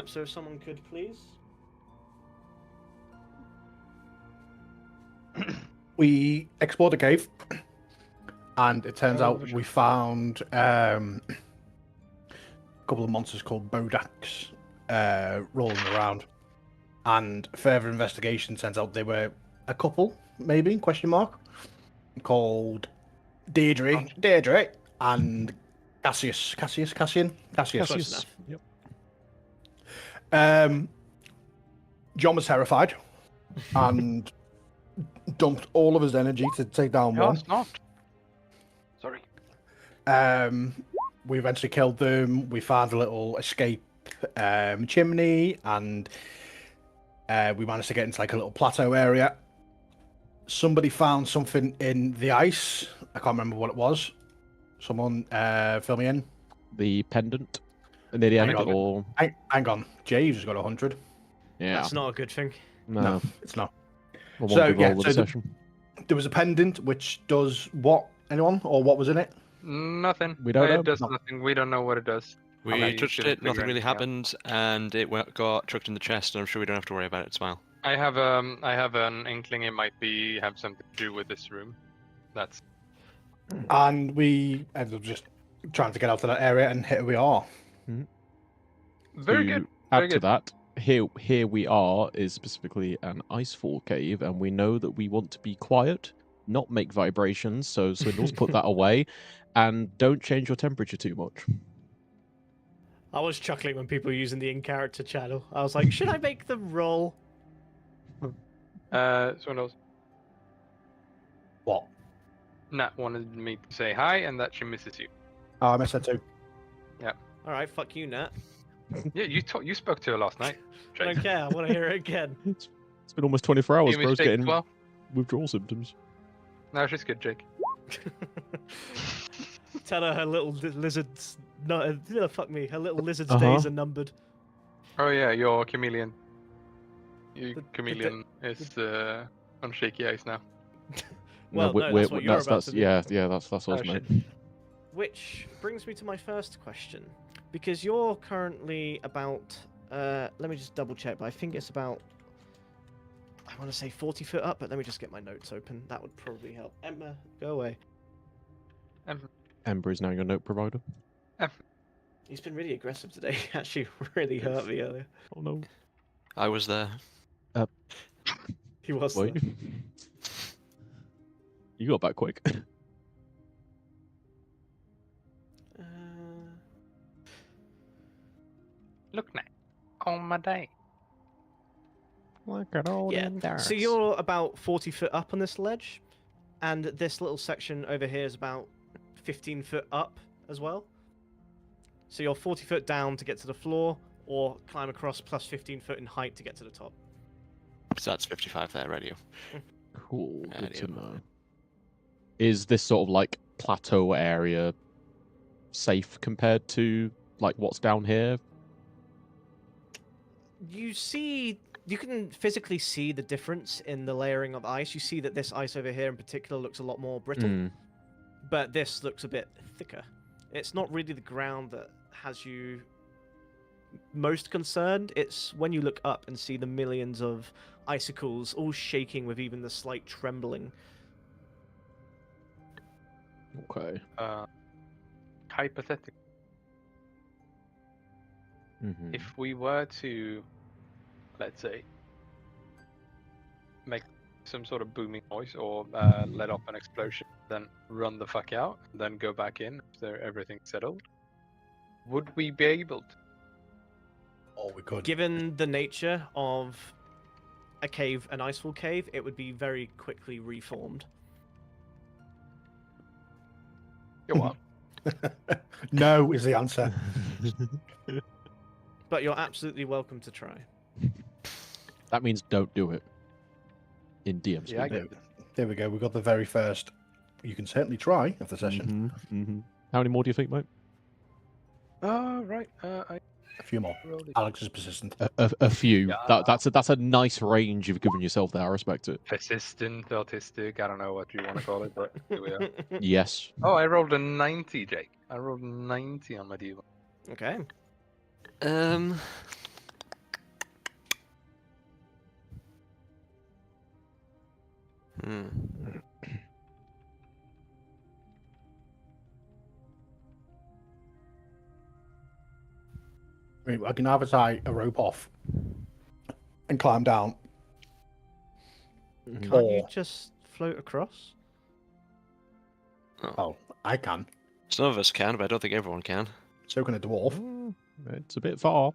map, so if someone could, please. We explored the cave, and it turns out sure. we found a couple of monsters called Bodaks rolling around. And further investigation turns out they were a couple, maybe, question mark, called Deirdre and Cassian. Close enough. Yep. John was terrified and dumped all of his energy to take down one. it's not. Sorry. We eventually killed them. We found a little escape chimney, and we managed to get into like a little plateau area. Somebody found something in the ice. I can't remember what it was. Someone fill me in. The pendant near the end, or Hang on. James got 100. yeah, That's not a good thing. No, it's not. Well, So, one good yeah, roll of so the the- session. There was a pendant which does what? Anyone? Or what was in it? Nothing. We don't know. It does No. nothing. We don't know what it does. We Okay. touched Couldn't it, nothing figure really anything out. happened, and it got chucked in the chest, and I'm sure we don't have to worry about it. Smile. I have an inkling it might have something to do with this room. That's And we ended up just trying to get out of that area, and here we are. very To good. Add Very to good. that, here we are is specifically an icefall cave, and we know that we want to be quiet, not make vibrations. So Swindles, put that away, and don't change your temperature too much. I was chuckling when people were using the in-character channel. I was like, should I make them roll? Swindles. What? Nat wanted me to say hi and that she misses you. Oh, I missed that too. All right, fuck you, Nat. Yeah, you spoke to her last night. I don't care. I want to hear it again. It's been almost 24 hours. You Bro's mistake as getting well? withdrawal symptoms. No, she's good, Jake. Tell her her little lizards. No, fuck me. Her little lizard's Uh-huh. days are numbered. Oh yeah, your chameleon. Your The- chameleon is on shaky ice now. Well, no, that's what you're about to do. Yeah, that's us, Oh, mate. shit. Which brings me to my first question, because you're currently about. Let me just double check, but I think it's about. I want to say 40 foot up, but let me just get my notes open. That would probably help. Emma, go away. Ember is now your note provider. He's been really aggressive today. He actually really hurt me earlier. Oh no. I was there. He was. Wait. there. You got back quick. Uh, Look now, on my day. Look at all yeah. them darts. So you're about 40 foot up on this ledge, and this little section over here is about 15 foot up as well. So you're 40 foot down to get to the floor, or climb across plus 15 foot in height to get to the top. So that's 55 there, radio. Cool. Good to Anyway. know. Is this sort of like plateau area safe compared to like what's down here? You can physically see the difference in the layering of ice. You see that this ice over here in particular looks a lot more brittle, Mm. but this looks a bit thicker. It's not really the ground that has you most concerned. It's when you look up and see the millions of icicles all shaking with even the slight trembling. Okay. Hypothetically, Mhm. if we were to, let's say, make some sort of booming noise or let off an explosion, then run the fuck out, then go back in after everything's settled, would we be able to? Or we could. Given the nature of a cave, an icefall cave, it would be very quickly reformed. Go on. No is the answer. But you're absolutely welcome to try. That means don't do it. In DM speak. Yeah, I get There we go. We got the very first. You can certainly try of the session. How many more do you think, mate? Right. I A few more. rolled it. Alex is persistent. A few. Yeah. That's a nice range you've given yourself there. I respect it. Persistent, autistic, I don't know what you want to call it, but here we are. Yes. Oh, I rolled a 90, Jake. I rolled 90 on my D1. Okay. Hmm. I mean, I can either tie a rope off and climb down. Mhm. Can't you Or- just float across? Oh, I can. Some of us can, but I don't think everyone can. So can a dwarf. It's a bit far.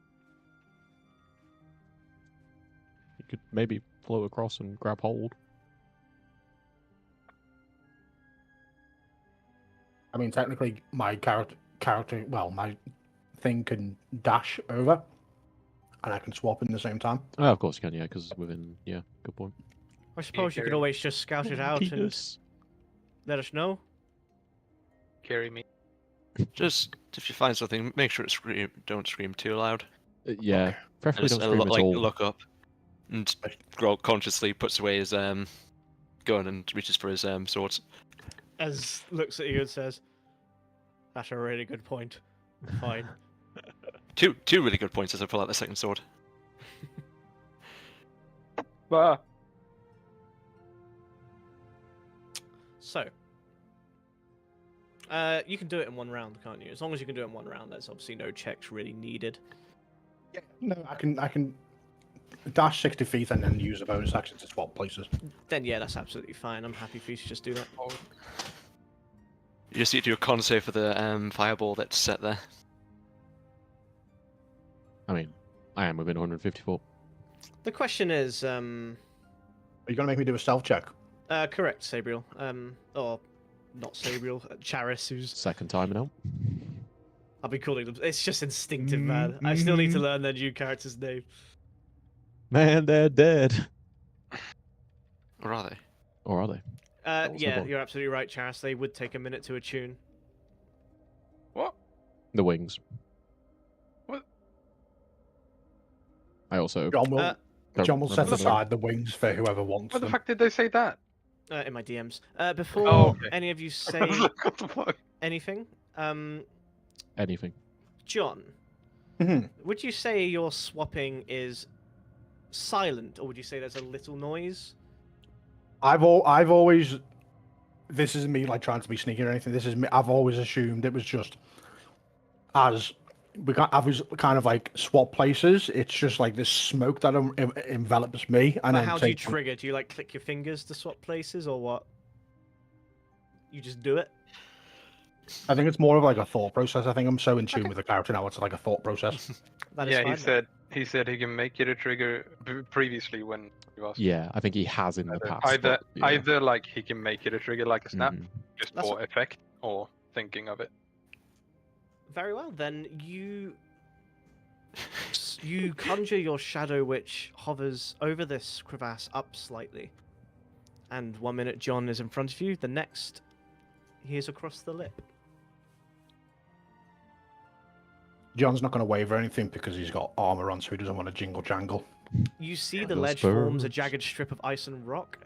You could maybe float across and grab hold. I mean, technically, my character, well, my thing can dash over, and I can swap in the same time. Oh, of course you can, yeah, because within, yeah, good point. I suppose you could carry- always just scout it out and Penis. let us know. Carry me. Just if you find something, make sure don't scream too loud. Yeah, Okay. preferably Just don't scream at like all. look up, and Grog consciously puts away his gun and reaches for his swords. As looks at you and says, "That's a really good point." Fine. Two really good points as I pull out the second sword. Ah, So, you can do it in one round, can't you? As long as you can do it in one round, there's obviously no checks really needed. No, I can dash 60 feet and then use a bonus action to swap places. Then yeah, that's absolutely fine. I'm happy for you to just do that. You just need to do a con save for the fireball that's set there. I mean, I am within 150 foot. The question is, Are you going to make me do a stealth check? correct, Sabriel. Or not Sabriel, Charis, who's Second time now. I'll be calling them. It's just instinctive, man. I still need to learn their new character's name. Man, they're dead. Or are they? Or are they? That was Yeah, about- you're absolutely right, Charis. They would take a minute to attune. what? The wings. What? I also John will, Uh, John will set remember the- aside the wings for whoever wants What the them. fuck did they say that? In my DMs. Before Oh, okay. any of you I say was like, what the fuck? anything, anything. John, Mhm. would you say your swapping is silent, or would you say there's a little noise? I've always, this isn't me like trying to be sneaky or anything. This is me. I've always assumed it was just as I was kind of like swap places. It's just like this smoke that envelops me, and But then how do you takes- trigger? Do you like click your fingers to swap places, or what? You just do it? I think it's more of like a thought process. I think I'm so in tune with the character now. It's like a thought process. That is Yeah, fine. he said he can make it a trigger previously when you asked. Yeah, I think he has in the past. Either but, yeah. either like he can make it a trigger like a snap, Mhm. just That's for effect, or thinking of it. Very well, then you conjure your shadow which hovers over this crevasse up slightly. And 1 minute John is in front of you, the next he is across the lip. John's not going to wave or anything because he's got armor on, so he doesn't want to jingle jangle. You see the Those ledge forms a birds. jagged strip of ice and rock,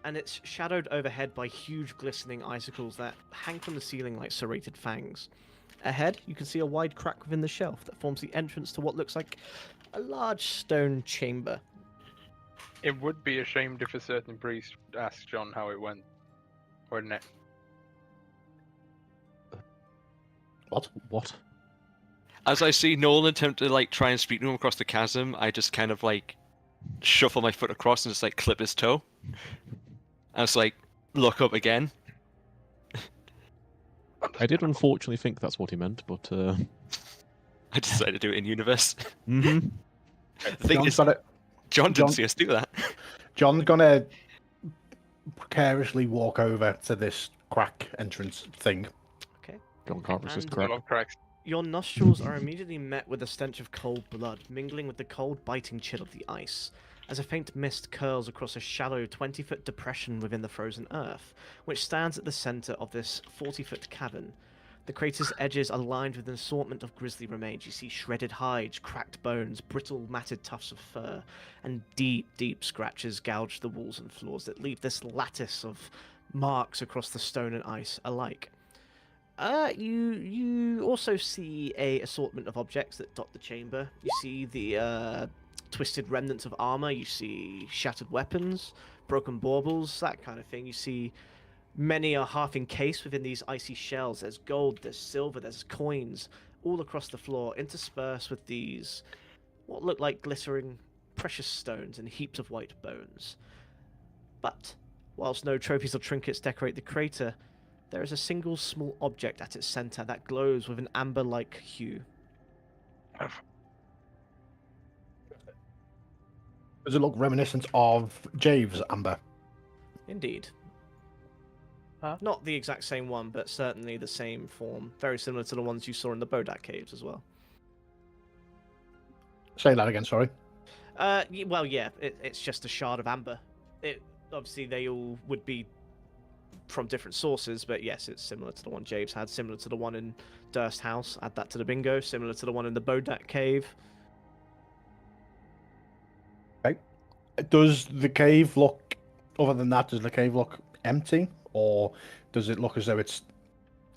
and it's shadowed overhead by huge glistening icicles that hang from the ceiling like serrated fangs. Ahead, you can see a wide crack within the shelf that forms the entrance to what looks like a large stone chamber. It would be a shame if a certain priest would ask John how it went, wouldn't it? What? What? As I see Nolan attempt to like try and speak to him across the chasm, I just kind of like shuffle my foot across and just like clip his toe. And it's like look up again. I did unfortunately think that's what he meant, but I decided to do it in universe. mhm. The thing John's is, got it. John didn't John- see us do that. John's gonna precariously walk over to this crack entrance thing. John can't resist And- crack. I love cracks. Your nostrils are immediately met with a stench of cold blood, mingling with the cold, biting chill of the ice, as a faint mist curls across a shallow 20-foot depression within the frozen earth, which stands at the center of this 40-foot cavern. The crater's edges are lined with an assortment of grisly remains. You see shredded hides, cracked bones, brittle, matted tufts of fur, and deep, deep scratches gouge the walls and floors that leave this lattice of marks across the stone and ice alike. You also see a assortment of objects that dot the chamber. You see the twisted remnants of armor. You see shattered weapons, broken baubles, that kind of thing. You see many are half encased within these icy shells. There's gold, there's silver, there's coins all across the floor, interspersed with these what look like glittering precious stones and heaps of white bones. But whilst no trophies or trinkets decorate the crater, there is a single small object at its center that glows with an amber-like hue. Does it look reminiscent of Jave's amber? Indeed. Huh? Not the exact same one, but certainly the same form. Very similar to the ones you saw in the Bodak caves as well. Say that again, sorry. Well, yeah, it's just a shard of amber. Obviously, they all would be from different sources, but yes, it's similar to the one Javes had, similar to the one in Durst House. Add that to the bingo. Similar to the one in the Bodak cave. Okay. Does the cave look, other than that, does the cave look empty? Or does it look as though it's...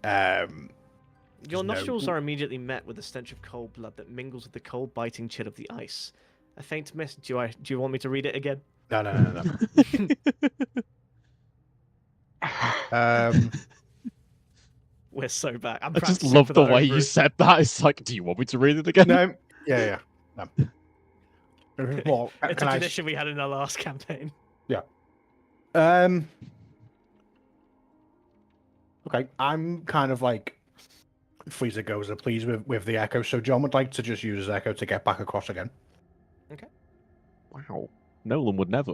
Your no- nostrils are immediately met with a stench of cold blood that mingles with the cold, biting chill of the ice. A faint mist. Do you want me to read it again? No. We're so bad. I'm I just practicing love for the way over- you said that. It's like, do you want me to read it again? No. Yeah. No. Well, It's a can I... tradition we had in our last campaign. Okay, I'm kind of like Freezer goes pleased with the echo, so John would like to just use his echo to get back across again. Wow. Nolan would never.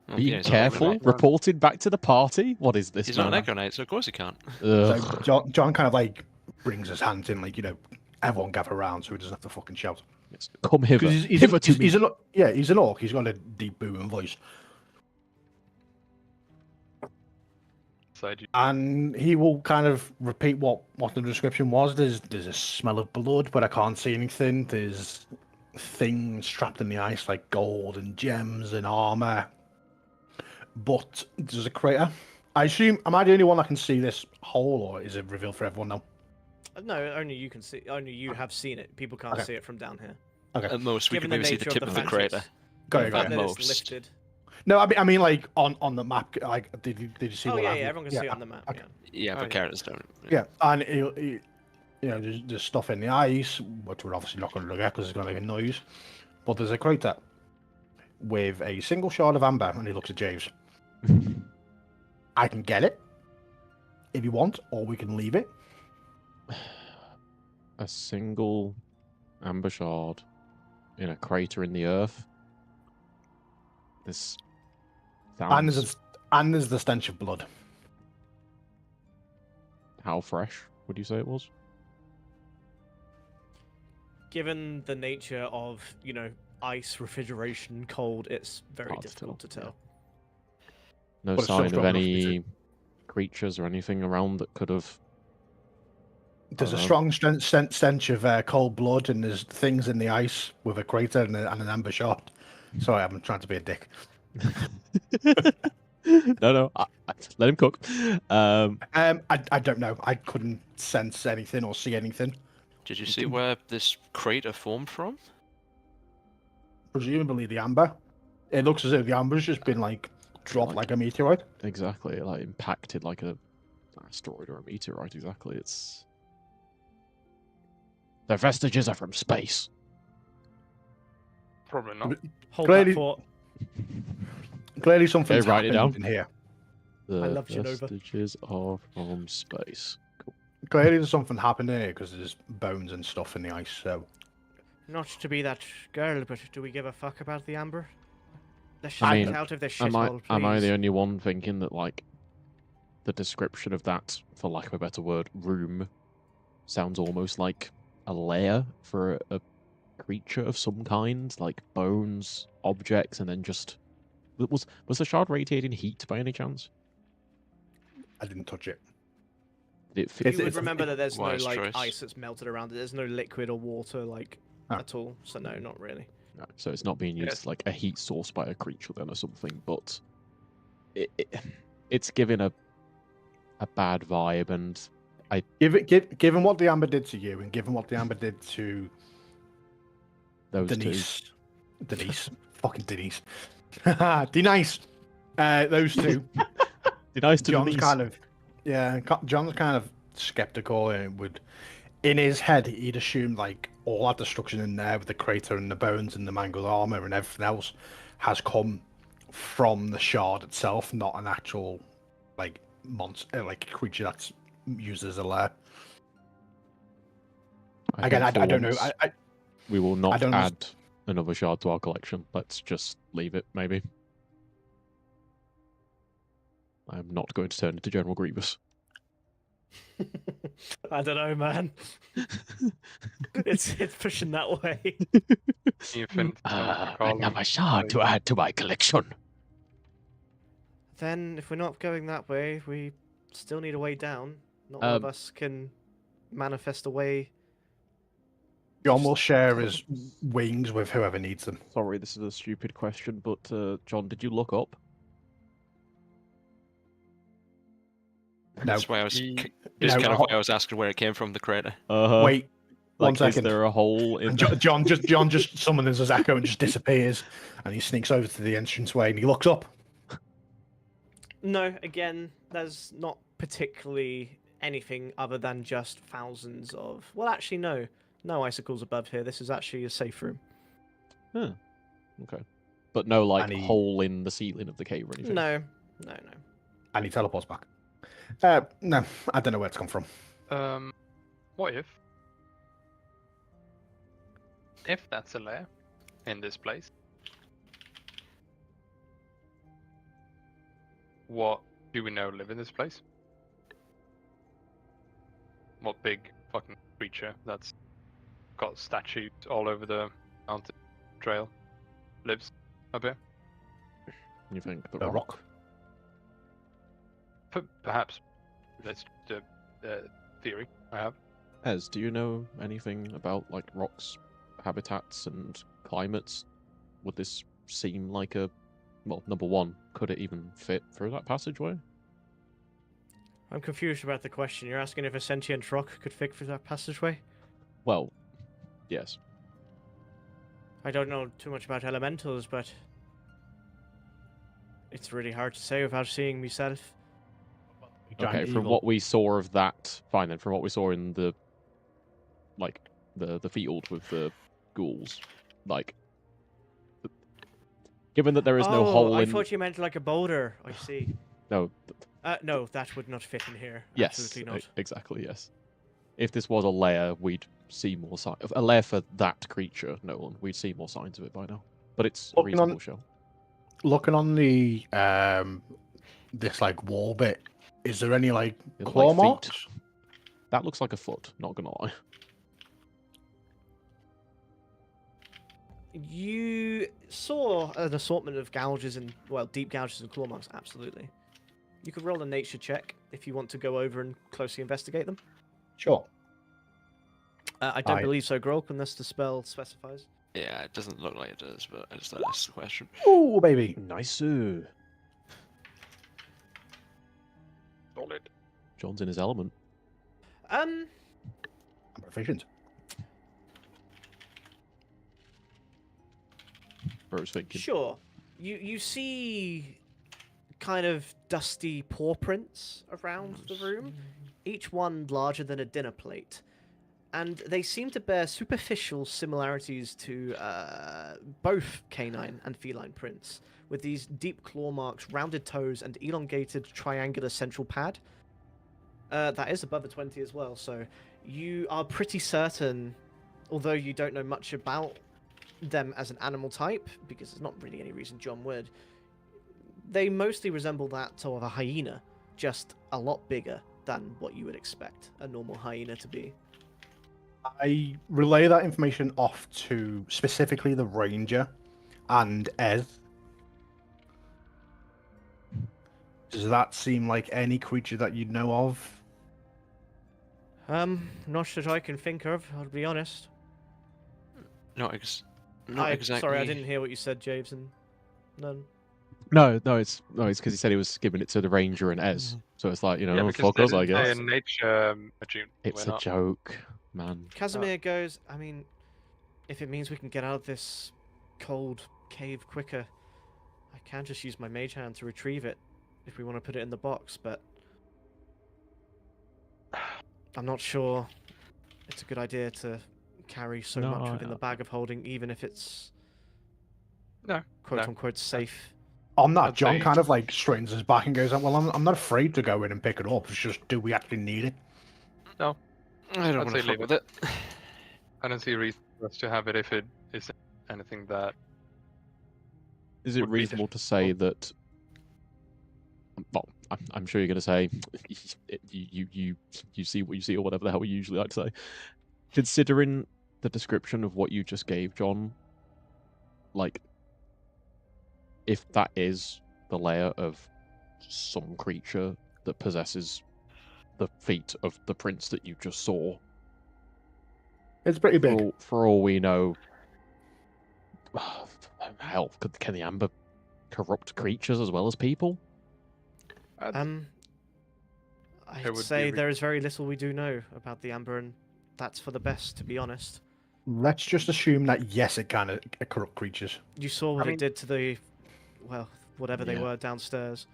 Well, Being yeah, he's not an careful, Echo Knight. reported back to the party. What is this? He's not an man? Echo Knight, so of course he can't. So Ugh. John kind of like brings his hands in, like, you know, everyone gather around so he doesn't have to fucking shout. Yes. Come hither. Because Hither to me. he's an orc. He's got a deep booming voice, Side you. and he will kind of repeat what the description was. There's a smell of blood, but I can't see anything. There's things trapped in the ice like gold and gems and armor, but there's a crater. I assume, am I the only one that can see this hole, or is it revealed for everyone now? No, only you can see. Only you have seen it. People can't Okay. see it from down here. At most, we Given can the maybe see the nature tip of of the the crater. phalanges. Got The it, fact got that it. it's Most. lifted. No, I mean like on the map. Like, did you see? Oh what yeah, happened? everyone can see it on the map. okay. Yeah. Yeah, Oh, but yeah. characters don't. Yeah, and you know, there's stuff in the ice, which we're obviously not going to look at because it's going to make a noise. But there's a crater with a single shard of amber, and he looks at James. I can get it if you want, or we can leave it. A single amber shard in a crater in the earth. This And sounds... there's the stench of blood. How fresh would you say it was? Given the nature of ice, refrigeration, cold, it's very Hard to difficult to tell, tell. No But it's still sign of strong enough to be any creatures or anything around that could have... There's a Uh-huh. strong stench of cold blood, and there's things in the ice with a crater and an amber shard. Sorry, I'm trying to be a dick. no, let him cook. I don't know. I couldn't sense anything or see anything. Did you see where this crater formed from? Presumably the amber. It looks as if the amber's just been like dropped like a meteorite. Exactly, it, like impacted like a asteroid or a meteorite. Exactly, it's... The vestiges are from space. Probably not. Hold Clearly- that thought. Clearly something's write it happened down. in here. The I love Genova. vestiges are from space. Cool. Clearly there's something happened here because there's bones and stuff in the ice. So Not to be that girl, but do we give a fuck about the amber? Let's I shit mean, out of this Am shithole, I please. the only one thinking that like the description of that, for lack of a better word, room sounds almost like a lair for a creature of some kind, like bones, objects, and then just was the shard radiating heat by any chance? I didn't touch it. Did it It's- You feel, would remember that there's no Wise like choice. ice that's melted around it. There's no liquid or water like Ah. at all. So no, not really. no, so it's not being used Yes. as like a heat source by a creature then or something, but it's giving a bad vibe, and Given what the amber did to you, and given what the amber did to Those Denise. Fucking Denise. Denise. Those two. Be nice to John's Denise. kind of, John's kind of skeptical and would, in his head, he'd assume like all that destruction in there with the crater and the bones and the mangled armor and everything else has come from the shard itself, not an actual like monster, like creature that's used as a lair. Again, I don't know. once, we will not don't add another shard to our collection. Let's just leave it, maybe. I'm not going to turn into General Grievous. I don't know, man. It's pushing that way. Another shard to add to my collection. Then, if we're not going that way, we still need a way down. Not one of us can manifest a way. John will share his wings with whoever needs them. Sorry, this is a stupid question, but John, did you look up? No. That's why I was. Just kind of why I was asking where it came from, the crater. Wait, one Like, second. is there a hole in? And John just summons his echo and just disappears, and he sneaks over to the entranceway and he looks up. No, again, there's not particularly anything other than just thousands of. Well, actually, no icicles above here. This is actually a safe room. Huh. Okay, but no like And he- hole in the ceiling of the cave or anything. No. And he teleports back. No, I don't know where it's come from. What if that's a lair in this place, what do we know live in this place? What big fucking creature that's got statues all over the mountain trail lives up here? You think the A rock? rock. Perhaps. That's the theory I have. Ez, do you know anything about like rocks, habitats, and climates? Would this seem like a well? Number one, could it even fit through that passageway? I'm confused about the question. You're asking if a sentient rock could fit through that passageway? Well, yes. I don't know too much about elementals, but it's really hard to say without seeing myself. Okay, from what we saw of that, fine then. From what we saw in the, like, the field with the ghouls, like, given that there is no hole I in. thought you meant like a boulder. I see. No. No, that would not fit in here. Yes. Absolutely not. Exactly. Yes. If this was a lair, we'd see more signs. A lair for that creature, Nolan. We'd see more signs of it by now. But it's a Looking on- reasonable show. Looking on the this like wall bit, is there any like It look claw like feet. marks? That looks like a foot. Not gonna lie. You saw an assortment of gouges and, well, deep gouges and claw marks, absolutely. You could roll a nature check if you want to go over and closely investigate them. Sure. I don't Aye. believe so, Grolk, unless the spell specifies. Yeah, it doesn't look like it does, but I just thought that's the question. Ooh, baby. Nice. Solid. John's in his element. I'm proficient. Bro's thinking. Sure. You see kind of dusty paw prints around the room, each one larger than a dinner plate. And they seem to bear superficial similarities to both canine and feline prints, with these deep claw marks, rounded toes, and elongated triangular central pad. That is above a 20 as well, so you are pretty certain, although you don't know much about them as an animal type, because there's not really any reason John would, they mostly resemble that of a hyena, just a lot bigger than what you would expect a normal hyena to be. I relay that information off to specifically the ranger and Ez. Does that seem like any creature that you know of? Not that I can think of, I'll be honest. Not exactly. Sorry, I didn't hear what you said, Jameson. None. No, it's because he said he was giving it to the ranger and Ez. So it's like, you know, Yeah, oh, because fuck they us, I didn't say guess. in nature attuned. It's we're a not. joke, man. Casimir goes, I mean, if it means we can get out of this cold cave quicker, I can just use my mage hand to retrieve it if we want to put it in the box, but I'm not sure it's a good idea to carry so No, much within the bag of holding, even if it's No, quote no. unquote safe. On that, I'd John say- kind of like straightens his back and goes, "Well, I'm not afraid to go in and pick it up. It's just, do we actually need it?" No, I don't I'd want say to fuck leave with it. I don't see a reason for us to have it if it is anything that. Is it Would be reasonable to say that? Well, I'm sure you're going to say you see what you see, or whatever the hell we usually like to say. Considering the description of what you just gave, John, like, if that is the lair of some creature that possesses the feet of the prince that you just saw, It's pretty big. for all we know, hell, can the amber corrupt creatures as well as people? I'd- I'd There would be say a there is very little we do know about the amber, and that's for the best, to be honest. Let's just assume that yes, it can corrupt creatures. You saw what mean- it did to the, well, whatever they Yeah. were downstairs.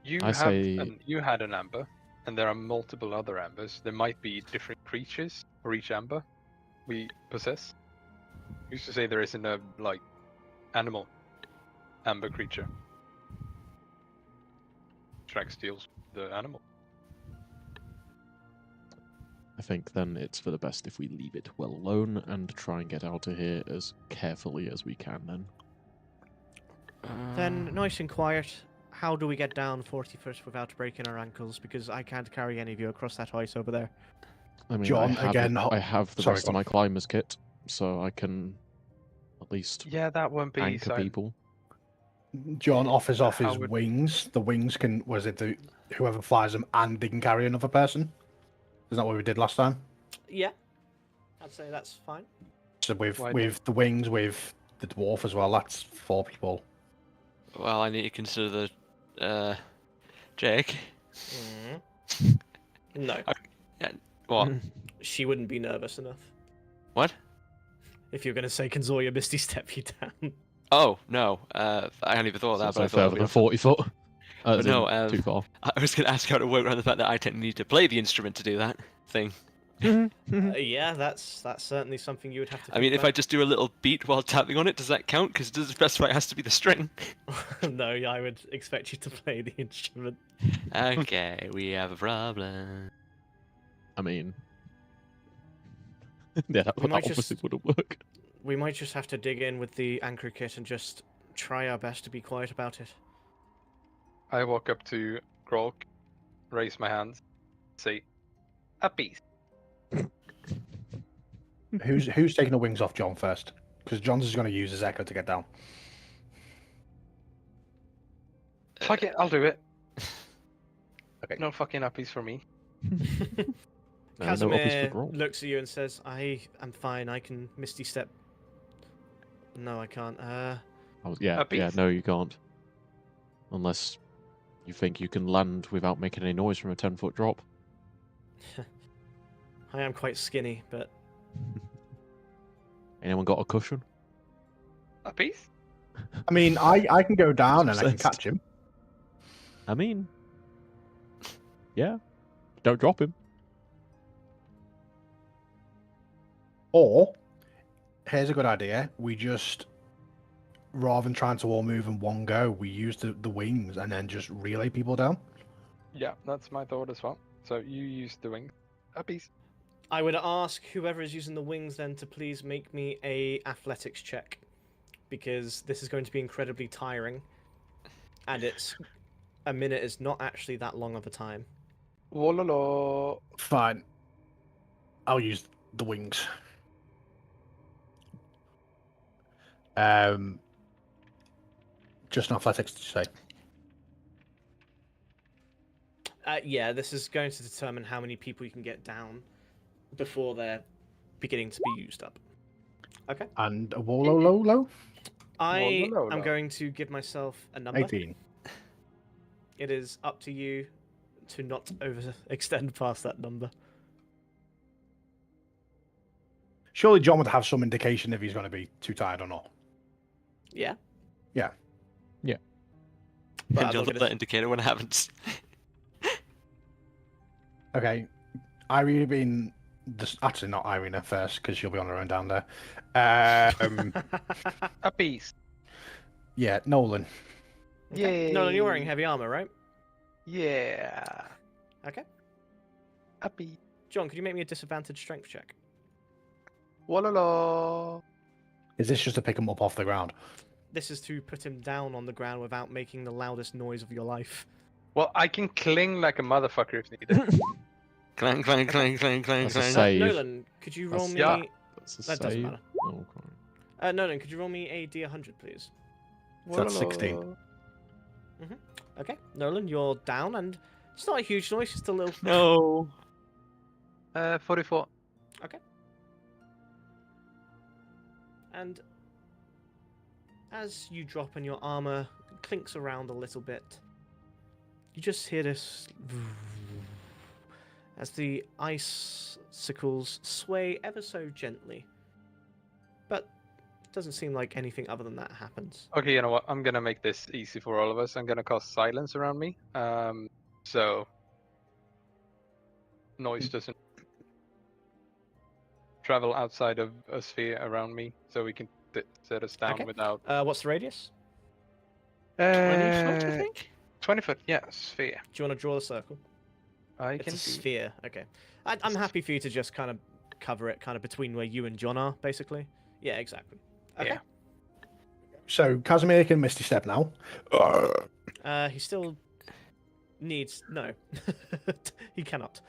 You I have say- you had an amber, and there are multiple other ambers. There might be different creatures for each amber we possess. We used to say there isn't a like animal amber creature. Strahd steals the animal. I think then it's for the best if we leave it well alone and try and get out of here as carefully as we can then. Then, nice and quiet, how do we get down 40 foot without breaking our ankles? Because I can't carry any of you across that ice over there. I mean, John, I have the sorry, rest go of on. my climber's kit, so I can at least Yeah, that won't be anchor people. John offers off How his would- wings. The wings can, was it the whoever flies them, and they can carry another person? Isn't that what we did last time? Yeah, I'd say that's fine. So with Why with the wings, with the dwarf as well, that's 4 people. Well, I need to consider the Jake. No, What? she wouldn't be nervous enough. What? If you're going to say, can Zoya Misty step you down? Oh no, I hadn't even thought of that. So But I thought further than 40 foot. But As no, in, too far. I was going to ask how to work around the fact that I technically need to play the instrument to do that thing. Yeah, that's certainly something you would have to. I mean, if I just do a little beat while tapping on it, does that count? Because it doesn't specify it has to be the string. No, I would expect you to play the instrument. Okay, we have a problem. I mean, yeah, that, We that might obviously just- wouldn't work. We might just have to dig in with the anchor kit and just try our best to be quiet about it. I walk up to Grolk, raise my hands, say, "A piece." Who's taking the wings off John first? Because John's is going to use his echo to get down. Fuck it, I'll do it. Okay. No fucking uppies for me. No obvious for Casimir Grohl. looks at you and says, I am fine, I can Misty Step. No, I can't. Yeah, piece. no, you can't. Unless you think you can land without making any noise from a 10-foot drop. I am quite skinny, but Anyone got a cushion? A piece? I mean, I can go down and I can Obsessed. catch him. I mean, yeah. Don't drop him. Or, here's a good idea. We just, rather than trying to all move in one go, we use the wings and then just relay people down. Yeah, that's my thought as well. So you use the wing. A piece. I would ask whoever is using the wings then to please make me a athletics check, because this is going to be incredibly tiring, and a minute is not actually that long of a time. Wololo. Fine. I'll use the wings. Just an athletics to say. Yeah, this is going to determine how many people you can get down before they're beginning to be used up. Okay. And a wololo? I Wololo. am going to give myself a number. 18. It is up to you to not overextend past that number. Surely John would have some indication if he's going to be too tired or not. Yeah. Yeah. Yeah. But And I'm you'll not know gonna... that indicator when it happens. Okay. Irene being actually not Irene at first because she'll be on her own down there. A piece. Yeah, Nolan. Okay. Nolan, you're wearing Yay. heavy armor, right? Yeah. Okay. A piece. John, could you make me a disadvantage strength check? Walala. Is this just to pick him up off the ground? This is to put him down on the ground without making the loudest noise of your life. Well, I can cling like a motherfucker if needed. Clang, clang, clang, clang, clang, That's a clang. save. Nolan, could you roll That's- me... Yeah. That's a That doesn't save. matter. Oh, okay. Nolan, could you roll me a D100, please? That's 16. Okay. Nolan, you're down, and it's not a huge noise, just a little... No. 44. And as you drop and your armor clinks around a little bit, you just hear this as the icicles sway ever so gently. But it doesn't seem like anything other than that happens. Okay, you know what? I'm gonna make this easy for all of us. I'm gonna cast silence around me. So noise doesn't travel outside of a sphere around me, so we can set us down Okay. without. What's the radius? 20 foot, I Uh, think? 20 foot, yeah, sphere. Do you want to draw a circle? I It's can a do. sphere. Okay. I'm happy for you to just kind of cover it kind of between where you and John are, basically. Yeah, exactly. Okay. Yeah. So Casimir can Misty Step now. He still needs... No. He cannot.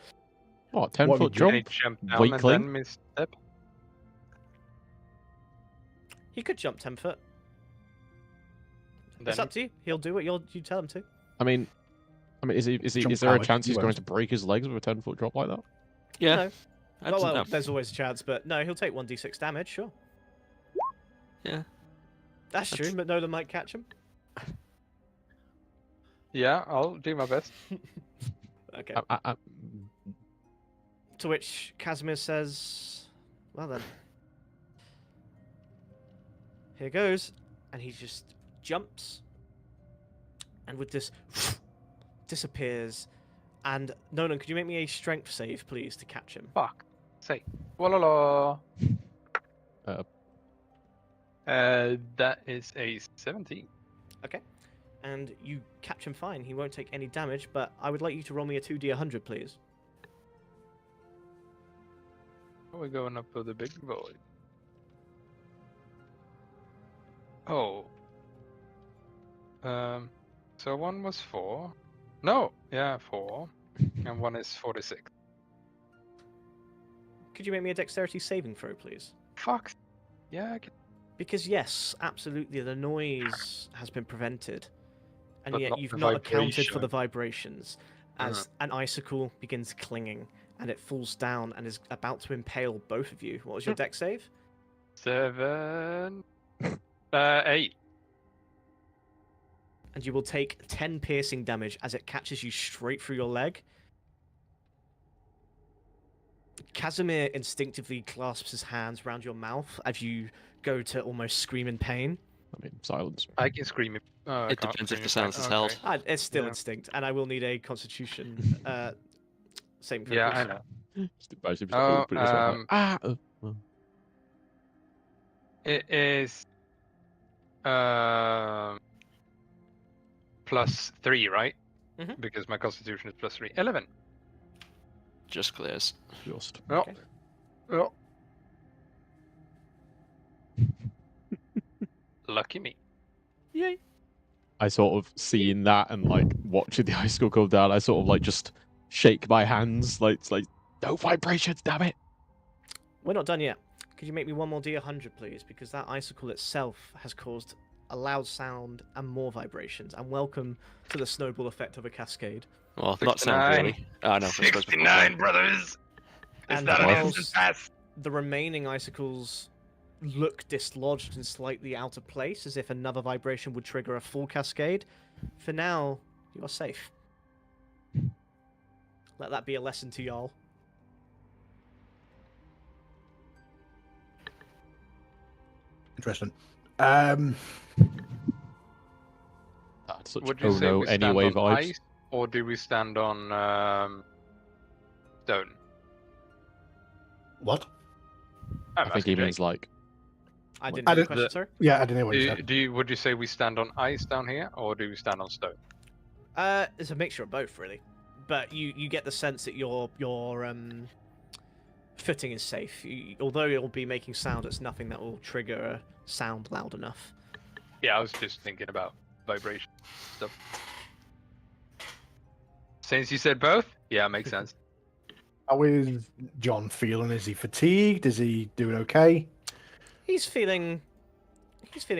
What, 10 What foot would you Can he jump? jump down Weakling? and then misstep? He could jump 10 foot. Then It's up to you. He'll do what you tell him to. I mean, is Jump there a Howard, chance you he's going won't. to break his legs with a 10-foot drop like that? Yeah. No. I Well, don't know. there's always a chance, but no, he'll take 1d6 damage, sure. Yeah. That's true, but Nolan might catch him. Yeah, I'll do my best. Okay. I- To which Casimir says, well then. Here goes. And he just jumps. And with this, disappears. And Nolan, could you make me a strength save, please, to catch him? Fuck. Say. Walala. That is a 17. Okay. And you catch him fine. He won't take any damage, but I would like you to roll me a 2d100, please. We're going up for the big boy. Oh. So one was 4. No, yeah, 4. And one is 46. Could you make me a dexterity saving throw, please? Fuck. Yeah, I can. Because yes, absolutely, the noise has been prevented, and But yet not you've the not accounted for the vibration. vibrations. As an icicle begins clinging, and it falls down and is about to impale both of you. What was your dex save? 7. 8. And you will take 10 piercing damage as it catches you straight through your leg. Casimir instinctively clasps his hands round your mouth as you go to almost scream in pain. I mean, silence. I can scream it. I It can't depends if scream the it silence back. is held. Okay. It's still Yeah. instinct, and I will need a constitution saving throw. Yeah, please. I know. Just imagine if Oh, you open it, it's like, well. It is plus 3, right? Mhm. Because my constitution is plus 3. 11. Just clears. Just. Oh. Okay. Oh. Lucky me. Yay. I sort of seeing that and like watching the icicle come down, I sort of like just shake my hands, like it's like no vibrations, damn it. We're not done yet. Could you make me one more D100, please? Because that icicle itself has caused a loud sound and more vibrations. And welcome to the snowball effect of a cascade. Well, not sound 69. really. Oh, no. 69, brothers! Is And that an whilst instant pass? the remaining icicles look dislodged and slightly out of place, as if another vibration would trigger a full cascade, for now, you are safe. Let that be a lesson to y'all. Interesting. That's such Would you oh say no we stand anyway on vibes. ice, or do we stand on stone? What? I'm I think he asking Jake. means like I didn't I hear the didn't- question, sorry. Yeah, I didn't hear what you said. Would you say we stand on ice down here, or do we stand on stone? It's a mixture of both, really. But you get the sense that your footing is safe. Although it will be making sound, it's nothing that will trigger a sound loud enough. Yeah, I was just thinking about vibration stuff. Since you said both, yeah, it makes sense. How is John feeling? Is he fatigued? Is he doing okay? He's feeling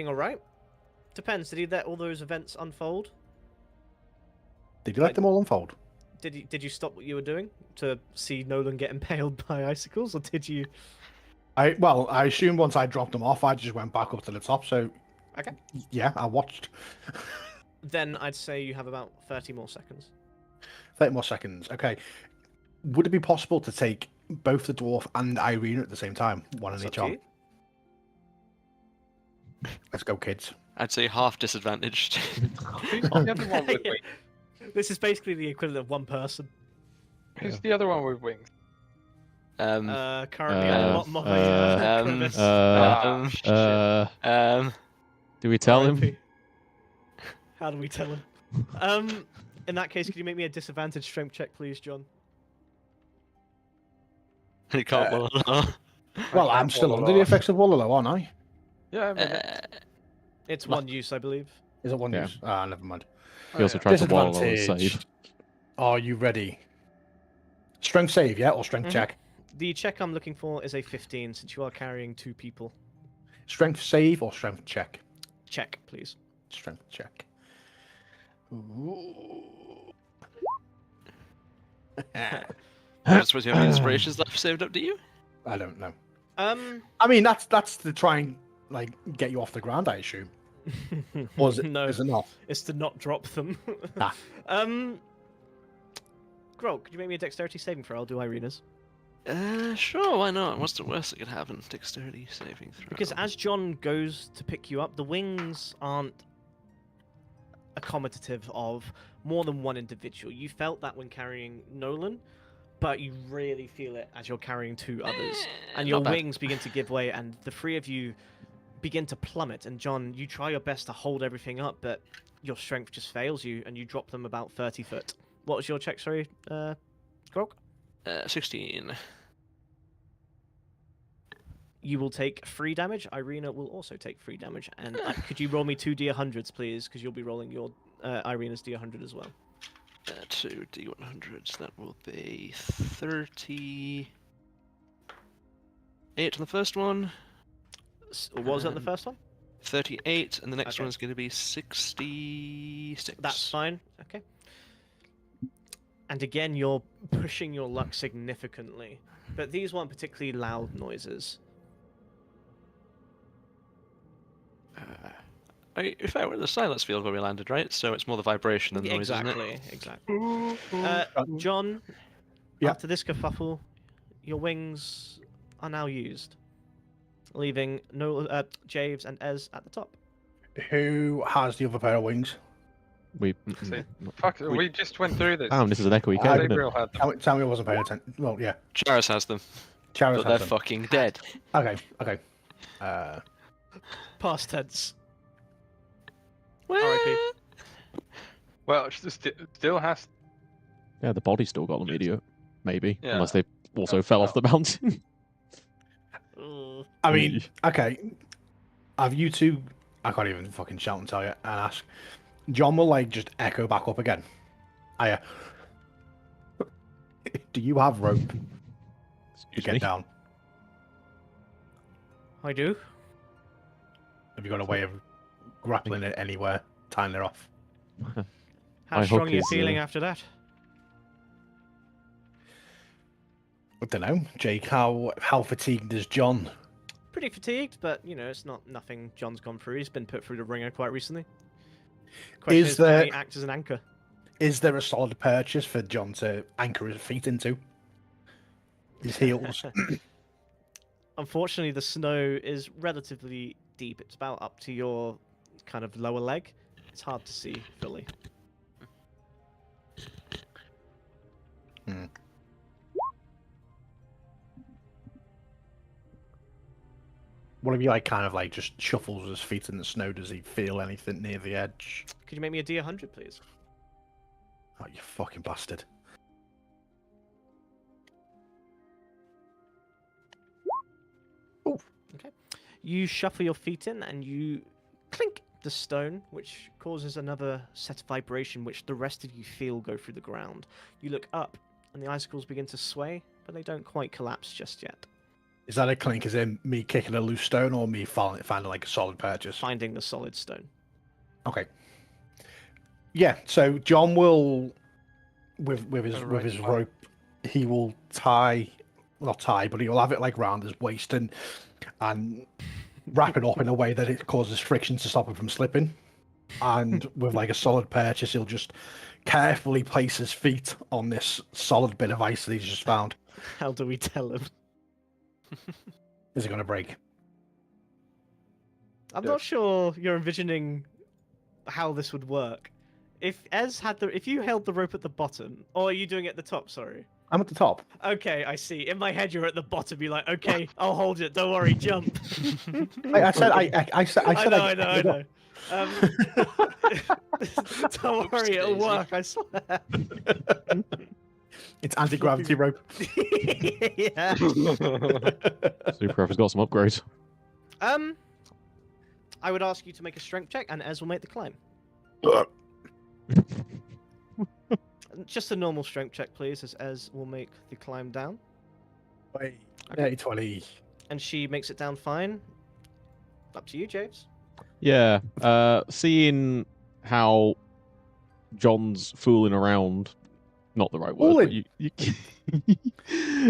all right. Depends. Did he let all those events unfold? Did you let them all unfold? Did you stop what you were doing to see Nolan get impaled by icicles, or did you? I assumed once I dropped them off, I just went back up to the top. So, Okay. yeah, I watched. Then I'd say you have about 30 more seconds. 30 more seconds. Okay. Would it be possible to take both the dwarf and Irina at the same time? One That's in up each to arm. you. Let's go, kids. I'd say half disadvantaged. Who's the other one with Yeah. wings? This is basically the equivalent of one person. Who's the other one with wings? Currently, I'm not my crevice. Shit. Do we tell him? RIP. How do we tell him? In that case, could you make me a disadvantage strength check, please, John? You can't Well, I'm still under the effects of Wallalow, aren't I? Yeah, I mean, It's one use, I believe. Is it one Yeah. use? Ah, never mind. He also yeah. tried to wall and Disadvantage. save. Are you ready? Strength save, yeah, or strength Mhm. check? The check I'm looking for is a 15, since you are carrying 2 people. Strength save or strength check? Check, please. Strength check. Ooh. I don't suppose you have any inspirations left saved up, do you? I don't know. Um, I mean, that's to try and like get you off the ground, I assume. Or is it, no, is it not? it's to not drop them. Ah. Grog, could you make me a dexterity saving throw? I'll do Irina's. Sure, why not? What's the worst that could happen? Dexterity saving throw. Because as John goes to pick you up, the wings aren't accommodative of more than one individual. You felt that when carrying Nolan, but you really feel it as you're carrying 2 others. And your not bad. wings begin to give way, and the 3 of you begin to plummet. And John, you try your best to hold everything up, but your strength just fails you, and you drop them about 30 foot. What was your check, sorry, Grog? 16. You will take 3 damage. Irina will also take 3 damage. And could you roll me 2 d100s, please? Because you'll be rolling your Irina's d100 as well. 2 d100s. That will be 38 on the first one. What was that the first one? 38, and the next Okay. one's going to be 66. That's fine. Okay. And again, you're pushing your luck significantly. But these weren't particularly loud noises. If I were in the silence field where we landed, right? So it's more the vibration than the noise, isn't Exactly, it? exactly. John, Yeah. after this kerfuffle, your wings are now used, leaving Javes and Ez at the top. Who has the other pair of wings? We. See, Fuck, we just went through this. Damn, this is an echoey I cave, isn't it? Gabriel had them. Tell me I wasn't paying attention. Well, yeah. Charis has them, Charis but they're has them. fucking dead. Okay, okay. Past tense. Well, R.I.P. Well, she still has. Yeah, the body still got them, idiot. Maybe, Yeah. unless they also fell off the mountain. I mean, okay. Have you two? I can't even fucking shout and tell you and ask. John will like just echo back up again. Do you have rope to Excuse get me. down? I do. Have you got a way of grappling it anywhere, tying it off? How My strong hook are you is, feeling after that? I don't know, Jake. How fatigued is John? Pretty fatigued, but you know, it's not nothing John's gone through. He's been put through the ringer quite recently. Question Is is, can there- he act as an anchor? Is there a solid purchase for John to anchor his feet into? His heels. Unfortunately, the snow is relatively deep. It's about up to your kind of lower leg. It's hard to see fully. What if he like kind of like just shuffles his feet in the snow? Does he feel anything near the edge? Could you make me a D100, please? Oh, you fucking bastard. Okay. You shuffle your feet in and you clink the stone, which causes another set of vibration, which the rest of you feel go through the ground. You look up and the icicles begin to sway, but they don't quite collapse just yet. Is that a clink as in me kicking a loose stone or me finding like a solid purchase? Finding the solid stone. Okay. Yeah, so John will, with his rope, he will not tie, but he'll have it like round his waist and wrap it up in a way that it causes friction to stop him from slipping. And with like a solid purchase, he'll just carefully place his feet on this solid bit of ice that he's just found. How do we tell him? Is it going to break? I'm Yeah. not sure you're envisioning how this would work. If you held the rope at the bottom, or are you doing it at the top? Sorry. I'm at the top. Okay, I see. In my head, you're at the bottom. You're like, okay, I'll hold it. Don't worry, jump. I said I know. Don't worry, it'll Daisy. work. I swear. It's anti-gravity rope. Yeah. Super has got some upgrades. I would ask you to make a strength check, and Ez will make the climb. Just a normal strength check, please, as Ez will make the climb down. Wait, Okay. 20. And she makes it down fine. Up to you, James. Yeah, seeing how John's fooling around, not the right word, but Fooling? you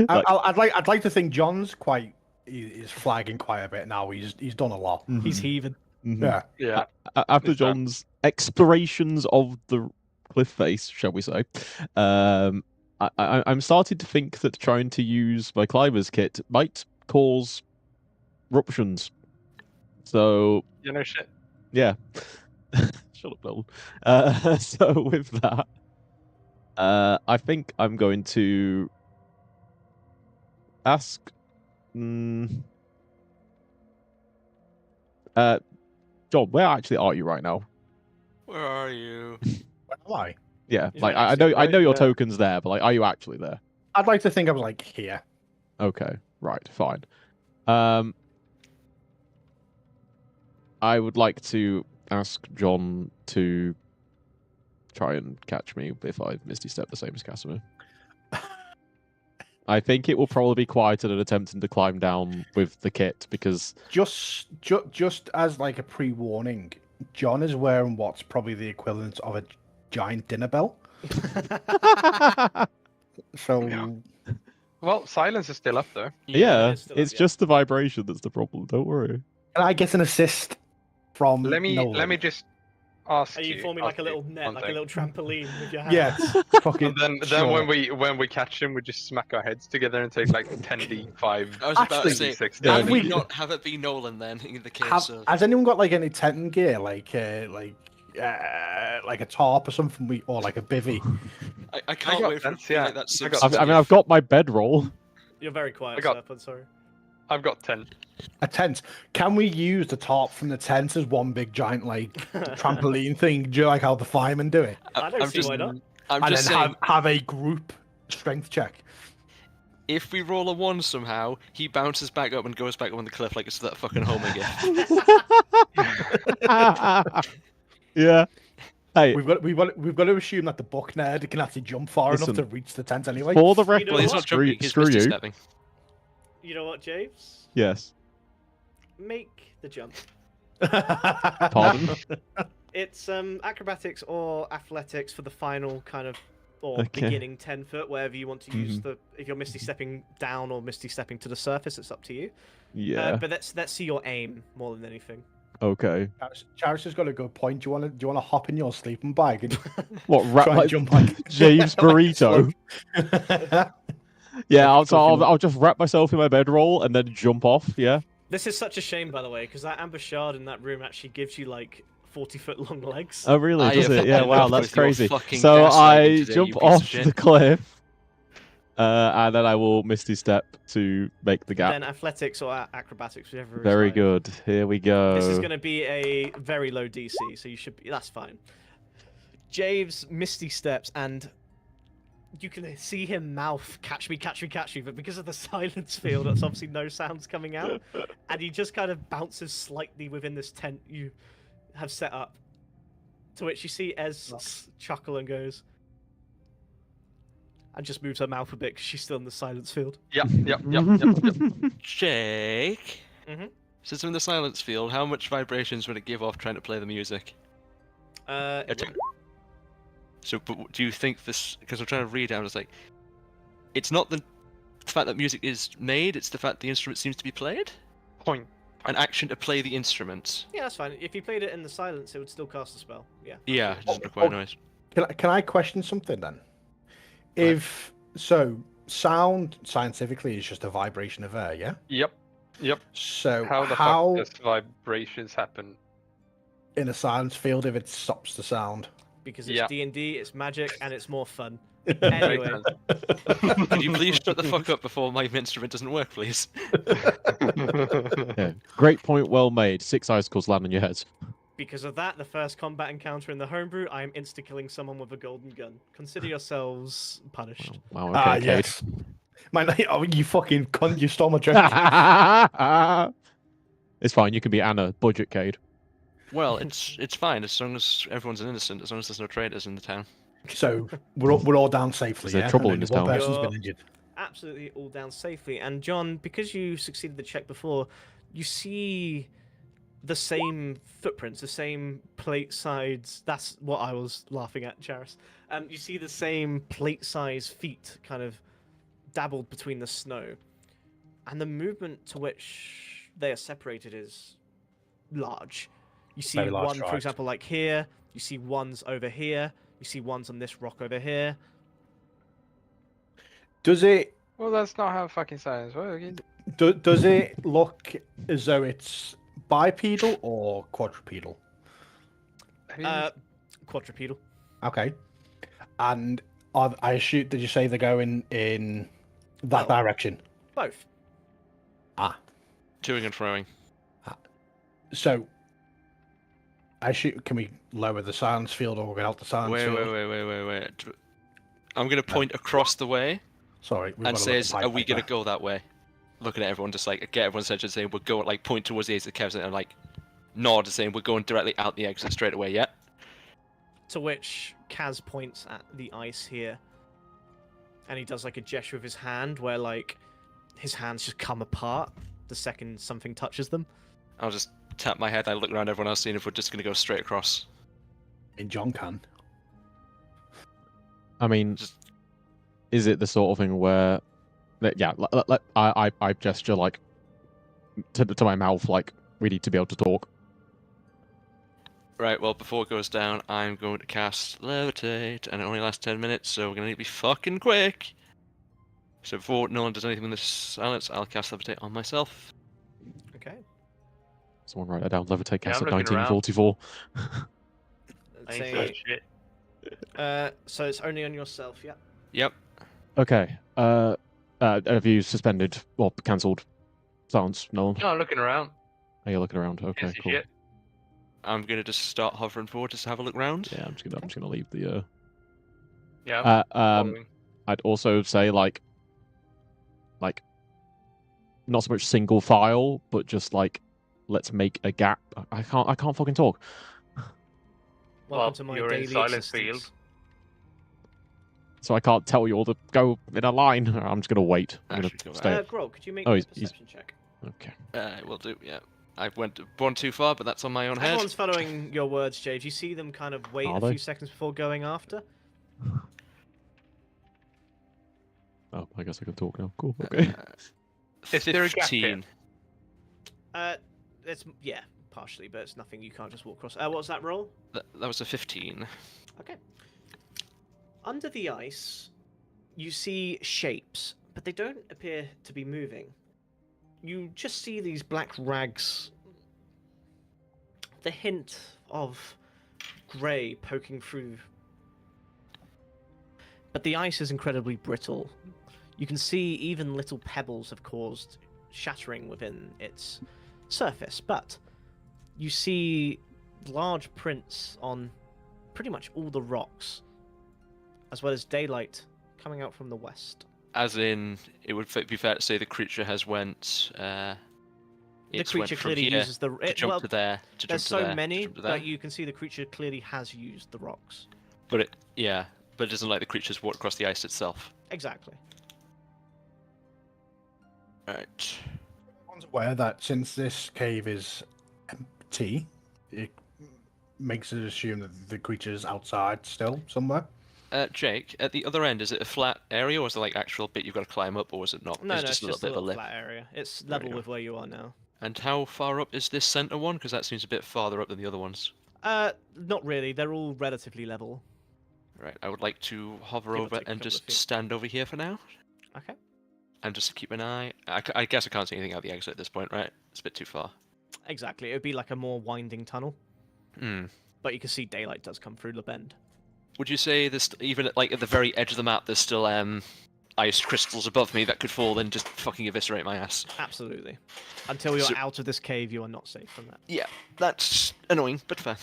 I- like, I'd like to think John's he's flagging quite a bit now. He's done a lot. He's heaving. mhm. Yeah. Yeah. After Is that- John's explorations of the cliff face, shall we say, I'm starting to think that trying to use my climber's kit might cause ruptions. So You know shit. yeah, shut up, Nolan. So with that, I think I'm going to ask. John, where actually are you right now? Where are you? Where am I? Yeah, He's like right I next to know, you, I know right? your Yeah. token's there, but like, are you actually there? I'd like to think I was like here. Okay, right, fine. I would like to ask John to try and catch me if I Misty Step the same as Casimir. I think it will probably be quieter than attempting to climb down with the kit because Just as like a pre-warning, John is wearing what's probably the equivalent of a giant dinner bell. So Yeah. Well, silence is still up though. yeah, it's still up, it's yeah. just the vibration that's the problem. Don't worry. can I get an assist from Let me Nolan? just ask Are you forming like a little net, one like a thing. little trampoline with your hands? Yes. Fucking And then sure. when we catch him, we just smack our heads together and take like 10d5. I was about Actually, to say, six yeah, have, we- it not, have it be Nolan then, in the case of... Has anyone got like any tenting gear, like a tarp or something, or like a bivvy? I can't got wait for it sense, to be yeah. like that I got Simpsons I mean, gif. I've got my bedroll. You're very quiet, I got- Serp, I'm sorry. I've got 10. A tent. Can we use the tarp from the tent as one big giant like trampoline thing? Do you like how the firemen do it? I don't I'm see just, why not. I'm And just then saying, have a group strength check. if we roll a 1 somehow, he bounces back up and goes back up on the cliff like it's that fucking Homer gif. Yeah. Hey, We've got to assume that the buck nerd can actually jump far enough Listen, to reach the tent anyway. for the You record, know Well, he's what? not screw, jumping, he's screw misty you. stepping. You know what, James? Yes. Make the jump. Pardon? It's acrobatics or athletics for the final kind of or Okay. beginning 10 foot, wherever you want to use the. If you're misty stepping down or misty stepping to the surface, it's up to you. Yeah. But let's see your aim more than anything. Okay. Charis has got a good point. Do you want to hop in your sleeping bag and What? Rap try like and jump like James like a Burrito? slug? Yeah. Like I'll fucking- just wrap myself in my bedroll and then jump off. Yeah. This is such a shame, by the way, because that amber shard in that room actually gives you like 40-foot long legs. Oh, really? I Does have it? Yeah, had wow, enough that's with your crazy. fucking So gaslighting I today, jump you piece of off shit. the cliff, and then I will Misty Step to make the gap. Then athletics or acrobatics, whichever is Very higher. good. Here we go. This is going to be a very low DC, so you should be. That's fine. Javes misty steps, and you can see him mouth, "Catch me, catch me, catch me!" But because of the silence field, that's obviously no sounds coming out, and he just kind of bounces slightly within this tent you have set up. To which you see Ez chuckle and goes, and just moves her mouth a bit because she's still in the silence field. Yep. Jake. Mhm. Since I'm in the silence field, how much vibrations would it give off trying to play the music? It It's- wouldn't. So, but do you think this? Because I'm trying to read it, I was like, it's not the fact that music is made; it's the fact the instrument seems to be played. Point. An action to play the instrument. Yeah, that's fine. If you played it in the silence, it would still cast a spell. Yeah. Yeah, it doesn't require noise. Can I question something then? Right. If so, sound scientifically is just a vibration of air, yeah. Yep. So How the how fuck does vibrations happen? in a silence field if it stops the sound? Because it's Yeah. D&D, it's magic, and it's more fun. Makes Anyway, sense. Could you please shut the fuck up before my instrument doesn't work, please? Yeah. Great point, well made. 6 icicles land on your head. because of that, the first combat encounter in the homebrew, I am insta-killing someone with a golden gun. Consider yourselves punished. Wow, okay, Cade. Yes. Man, oh, you fucking cunt! You stole my joke. It's fine, you can be Anna, budget Cade. Well, it's fine as long as everyone's innocent, as long as there's no traitors in the town. So we're all down safely. Is there yeah? trouble And in only this one town? person's You're- been injured. Absolutely all down safely. And John, because you succeeded the check before, you see the same footprints, the same plate sides. That's what I was laughing at, Charis. You see the same plate size feet kind of dabbled between the snow. And the movement to which they are separated is large. You see Very large one, for strides. example, like here. You see ones over here. You see ones on this rock over here. Does it Well, that's not how fucking science works. does it look as though it's bipedal or quadrupedal? Quadrupedal. Okay. And I assume, did you say they're going in that Well- direction? Both. Toing and throwing. So I shoot. Can we lower the silence field or get out the silence Wait. field? I'm gonna point across the way Sorry. we've and got to look says, at "Are we gonna Piper. go that way?" Looking at everyone, just like get everyone's attention, saying, "We'll go." Like point towards the exit, Kev's and like nod, saying, "We're going directly out the exit straight away." Yeah. To which Kaz points at the ice here. And he does like a gesture with his hand where like his hands just come apart the second something touches them. I'll just tap my head. I look around everyone else, seeing if we're just gonna go straight across. In John can. I mean, Just- is it the sort of thing where, yeah, I gesture like to my mouth, like we need to be able to talk. Right. Well, before it goes down, I'm going to cast levitate, and it only lasts 10 minutes, so we're gonna need to be fucking quick. So before no one does anything in this silence, I'll cast levitate on myself. Okay. Someone write that down. Levitate Yeah, cast I'm at looking around. 1944. I ain't Say, saying shit. so it's only on yourself, yeah. Yep. Okay. Have you suspended or cancelled silence? No. No, I'm looking around. Are you looking around? Can't Okay, see cool. shit. I'm gonna just start hovering forward just to have a look round. Yeah, I'm just gonna leave the. Yeah. I'm following. I'd also say like, not so much single file, but just like, let's make a gap. I can't fucking talk. Welcome Well, to my you're in daily silent existence. field. So I can't tell you all to go in a line. I'm just gonna wait. I'm gonna Actually, go stay. Grog, could you make Oh, me a he's- perception check? Okay. Will do. Yeah. I went one too far, but that's on my own head. Everyone's following your words, Jade. You see them kind of wait Are a they? few seconds before going after. Oh, I guess I can talk now. Cool. Okay. Is there a gap here? 15. It's yeah, partially, but it's nothing you can't just walk across. What was that roll? That was a 15. Okay. Under the ice, you see shapes, but they don't appear to be moving. you just see these black rags. The hint of grey poking through. But the ice is incredibly brittle. You can see even little pebbles have caused shattering within its surface, but you see large prints on pretty much all the rocks, as well as daylight coming out from the west. As in, it would be fair to say the creature has went. The It's creature went from clearly here uses the. to jump well, to there. To there's jump to so there, to many jump to there. that you can see the creature clearly has used the rocks. But it doesn't like the creature's walked across the ice itself. Exactly. Right. Everyone's aware that since this cave is empty, it makes it assume that the creature's outside still somewhere. Jake, at the other end, is it a flat area, or is it like actual bit you've got to climb up, or is it not? No, It's no, just it's a little just bit a of a little lip. flat area. It's There we level go. with where you are now. And how far up is this center one? Because that seems a bit farther up than the other ones. Not really. They're all relatively level. Right, I would like to hover Give or over take a and couple of just feet. stand over here for now, Okay. and just keep an eye. I guess I can't see anything out the exit at this point, right? It's a bit too far. Exactly. It would be like a more winding tunnel, Hmm. but you can see daylight does come through the bend. Would you say there's even at the very edge of the map, there's still ice crystals above me that could fall and just fucking eviscerate my ass? Absolutely. Until you're So- out of this cave, you are not safe from that. Yeah, that's annoying, but fair.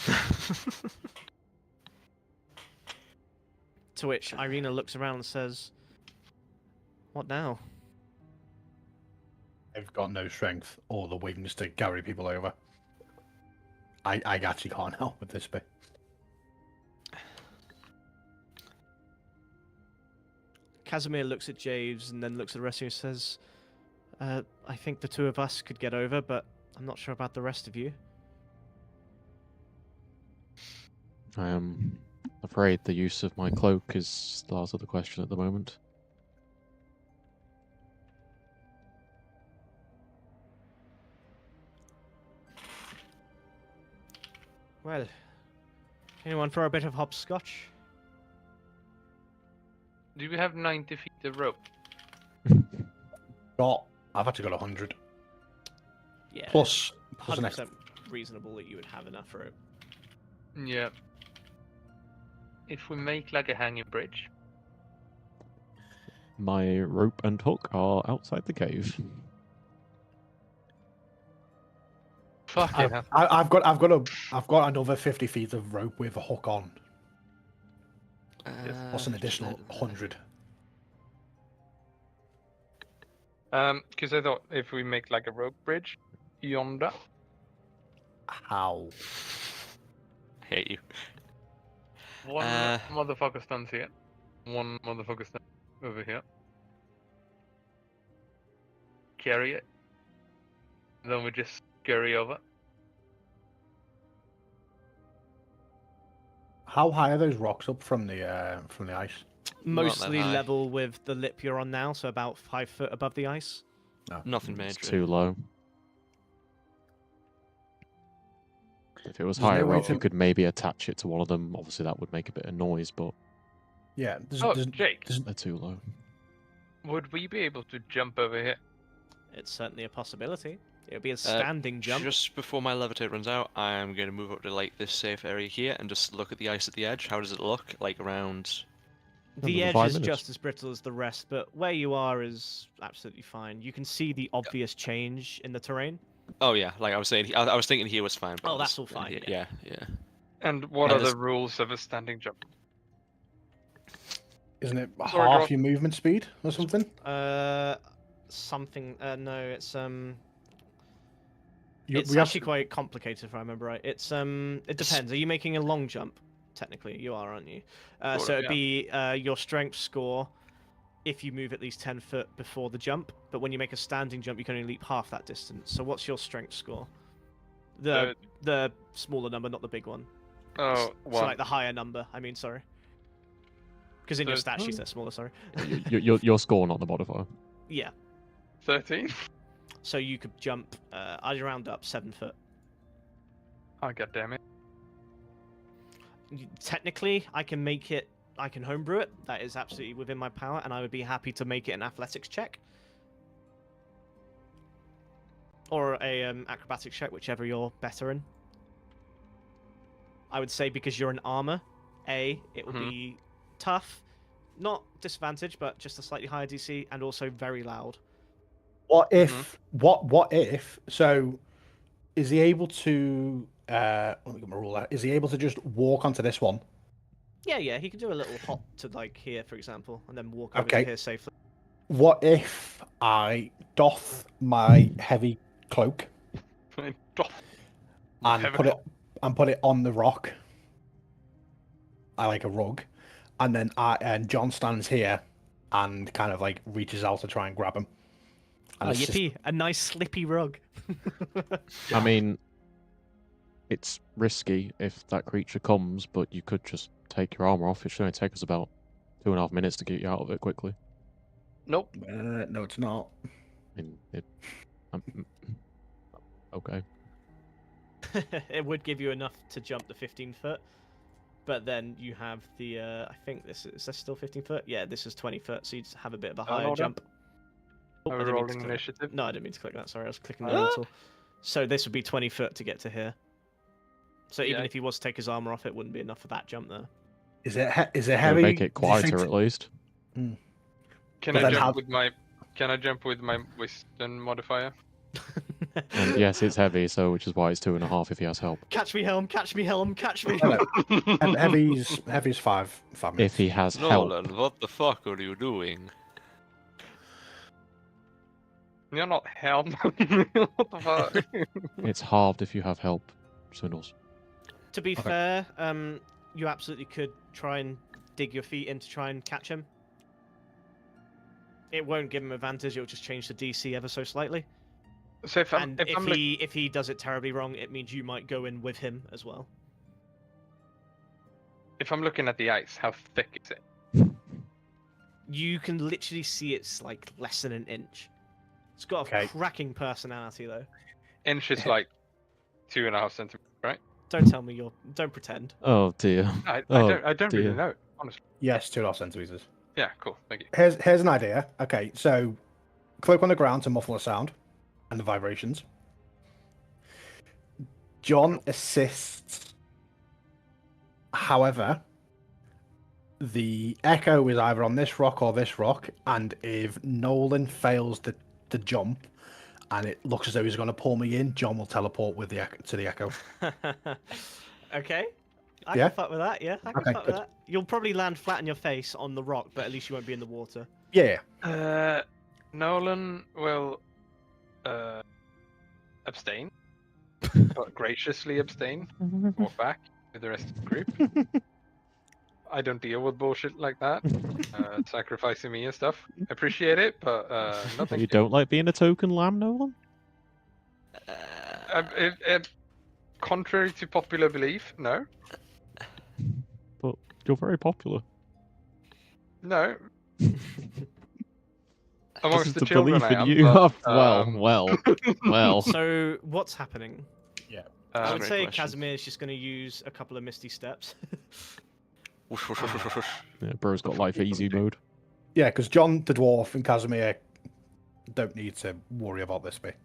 To which Irina looks around and says, "What now?" I've got no strength or the wings to carry people over. I actually can't help with this bit. Casimir looks at Javes and then looks at the rest of you and says, I think the two of us could get over, but I'm not sure about the rest of you. I am afraid the use of my cloak is the heart of the question at the moment. Well, anyone for a bit of hopscotch? Do we have 90 feet of rope? I've actually got 100 Yeah. plus an 100% extra. reasonable that you would have enough rope. Yeah. If we make like a hanging bridge. My rope and hook are outside the cave. Fucking hell. I've got another 50 feet of rope with a hook on. Plus an additional 100. Because I thought if we make like a rope bridge yonder. How? Hate you. One motherfucker stands here. One motherfucker stands over here. Carry it. Then we just scurry over. How high are those rocks up from the ice? Mostly high. level with the lip you're on now, so about 5 foot above the ice. No. Nothing It's major. too low. If it was There's no higher way up, to- you could maybe attach it to one of them. Obviously, that would make a bit of noise, but Yeah. Oh, Jake, they're too low. would we be able to jump over here? It's certainly a possibility. It would be a standing jump. Just before my levitate runs out, I'm going to move up to like this safe area here and just look at the ice at the edge. How does it look? Like around. The Another edge 5 is minutes. just as brittle as the rest, but where you are is absolutely fine. You can see the obvious change in the terrain. Oh yeah, like I was saying, I was thinking here was fine. But Oh, I that's was all fine, here- yeah. yeah. And what And are this- the rules of a standing jump? Isn't it Sorry, half Rob. your movement speed or something? Something. No, it's You- It's we have actually quite complicated, if I remember right. It depends. Are you making a long jump? Technically, you are, aren't you? Sort So of, it'd be your strength score if you move at least 10 foot before the jump. But when you make a standing jump, you can only leap half that distance. So what's your strength score? The smaller number, not the big one. Oh, So one. like the higher number. I mean, sorry. Because in your So- stat sheets they're smaller. Sorry. Your score, not the modifier. Yeah. 13? So you could jump. I'd round up 7 foot. Oh, god damn it. Technically, I can make it. I can homebrew it. That is absolutely within my power, and I would be happy to make it an athletics check. or a acrobatics check, whichever you're better in. I would say because you're in armor, it will be tough, not disadvantage, but just a slightly higher DC, and also very loud. What if? What if? So, is he able to? Let me get my ruler. Is he able to just walk onto this one? Yeah, he could do a little hop to like here, for example, and then walk over Okay. to here safely. What if I doff my heavy cloak and put it on the rock? I like a rug, and then John stands here and kind of like reaches out to try and grab him. And Oh, yippee! A nice slippy rug. I mean, it's risky if that creature comes, but you could just take your armor off. It should only take us about 2.5 minutes to get you out of it quickly. Nope. No, it's not. I mean, okay. It would give you enough to jump the 15 foot, but then you have the. I think this is this still 15 foot? Yeah, this is 20 foot, so you'd have a bit of a higher jump. Oh, Are I we didn't mean to rolling click- initiative? No, I didn't mean to click that. Sorry, I was clicking the roll tool. So this would be 20 foot to get to here. So even Yeah. if he was to take his armor off, it wouldn't be enough for that jump there. Is it It'll heavy? make it quieter at least. Can But I then jump how- with my? Can I jump with my wisdom modifier? And yes, it's heavy, so which is why it's 2.5 if he has help. Catch me, Helm! Catch me, Helm! Catch me! No, no. Heavy's 5 minutes. If he has help. Nolan, what the fuck are you doing? You're not Helm. What the fuck? It's halved if you have help, Swindles. To be Okay. fair, you absolutely could try and dig your feet in to try and catch him. It won't give him advantage. It'll just change the DC ever so slightly. So if I'm, And if he does it terribly wrong, it means you might go in with him as well. if I'm looking at the ice, how thick is it? You can literally see it's like less than an inch. It's got a Okay. cracking personality though. Inch is like 2.5 centimeters, right? Don't tell me you're. Don't pretend. Oh dear. I Oh, don't really dear. know, honestly. Yes, 2.5 centimeters. Yeah, cool. Thank you. Here's an idea. Okay, so cloak on the ground to muffle the sound and the vibrations. John assists. However, the echo is either on this rock or this rock, and if Nolan fails the jump, and it looks as though he's going to pull me in, John will teleport with the to the echo. Okay. I Yeah? can fuck with that. Yeah, I can Okay, fuck with good. that. You'll probably land flat on your face on the rock, but at least you won't be in the water. Yeah. Nolan will abstain, but graciously abstain. Walk back with the rest of the group. I don't deal with bullshit like that. Sacrificing me and stuff. Appreciate it, but nothing. You don't like being a token lamb, Nolan? Contrary to popular belief, no. But you're very popular. No. This Amongst is the the children, belief I in am, you. but, Well. So what's happening? I would Great say question. Casimir's just going to use a couple of Misty Steps. Yeah, bro's got life easy mode. Yeah, because John the dwarf and Casimir don't need to worry about this bit.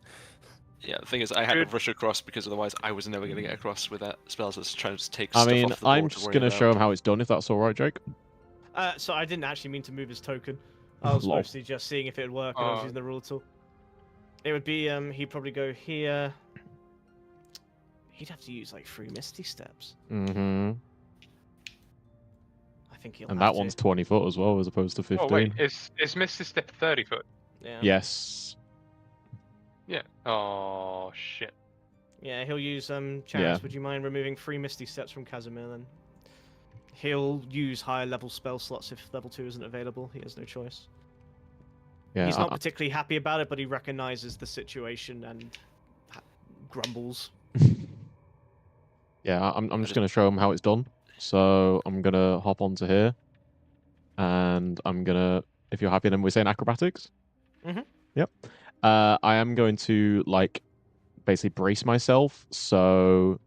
Yeah, the thing is, I had to Good. rush across because otherwise I was never going to get across with that spell. So it's trying to take I stuff mean, off the board I'm to just worry going to about. show him how it's done, if that's alright, Jake. So I didn't actually mean to move his token. I was Lol. mostly just seeing if it would work, and I was Oh. using the rule tool. It would be he'd probably go here. He'd have to use like 3 Misty Steps. Mm-hmm. I think he'll. And have that to. one's 20 foot as well, as opposed to 15. Oh wait, is Misty Step 30 foot? Yeah. Yes. Yeah. Oh shit. Yeah, he'll use Chance, Yeah. would you mind removing 3 Misty Steps from Casimir then? He'll use higher level spell slots if level 2 isn't available. He has no choice. Yeah. He's not particularly happy about it, but he recognizes the situation and grumbles. Yeah, I'm just going to show him how it's done. So I'm going to hop onto here. And I'm going to, if you're happy, then we're saying acrobatics? Mhm. Yep. I am going to, like, basically brace myself. So,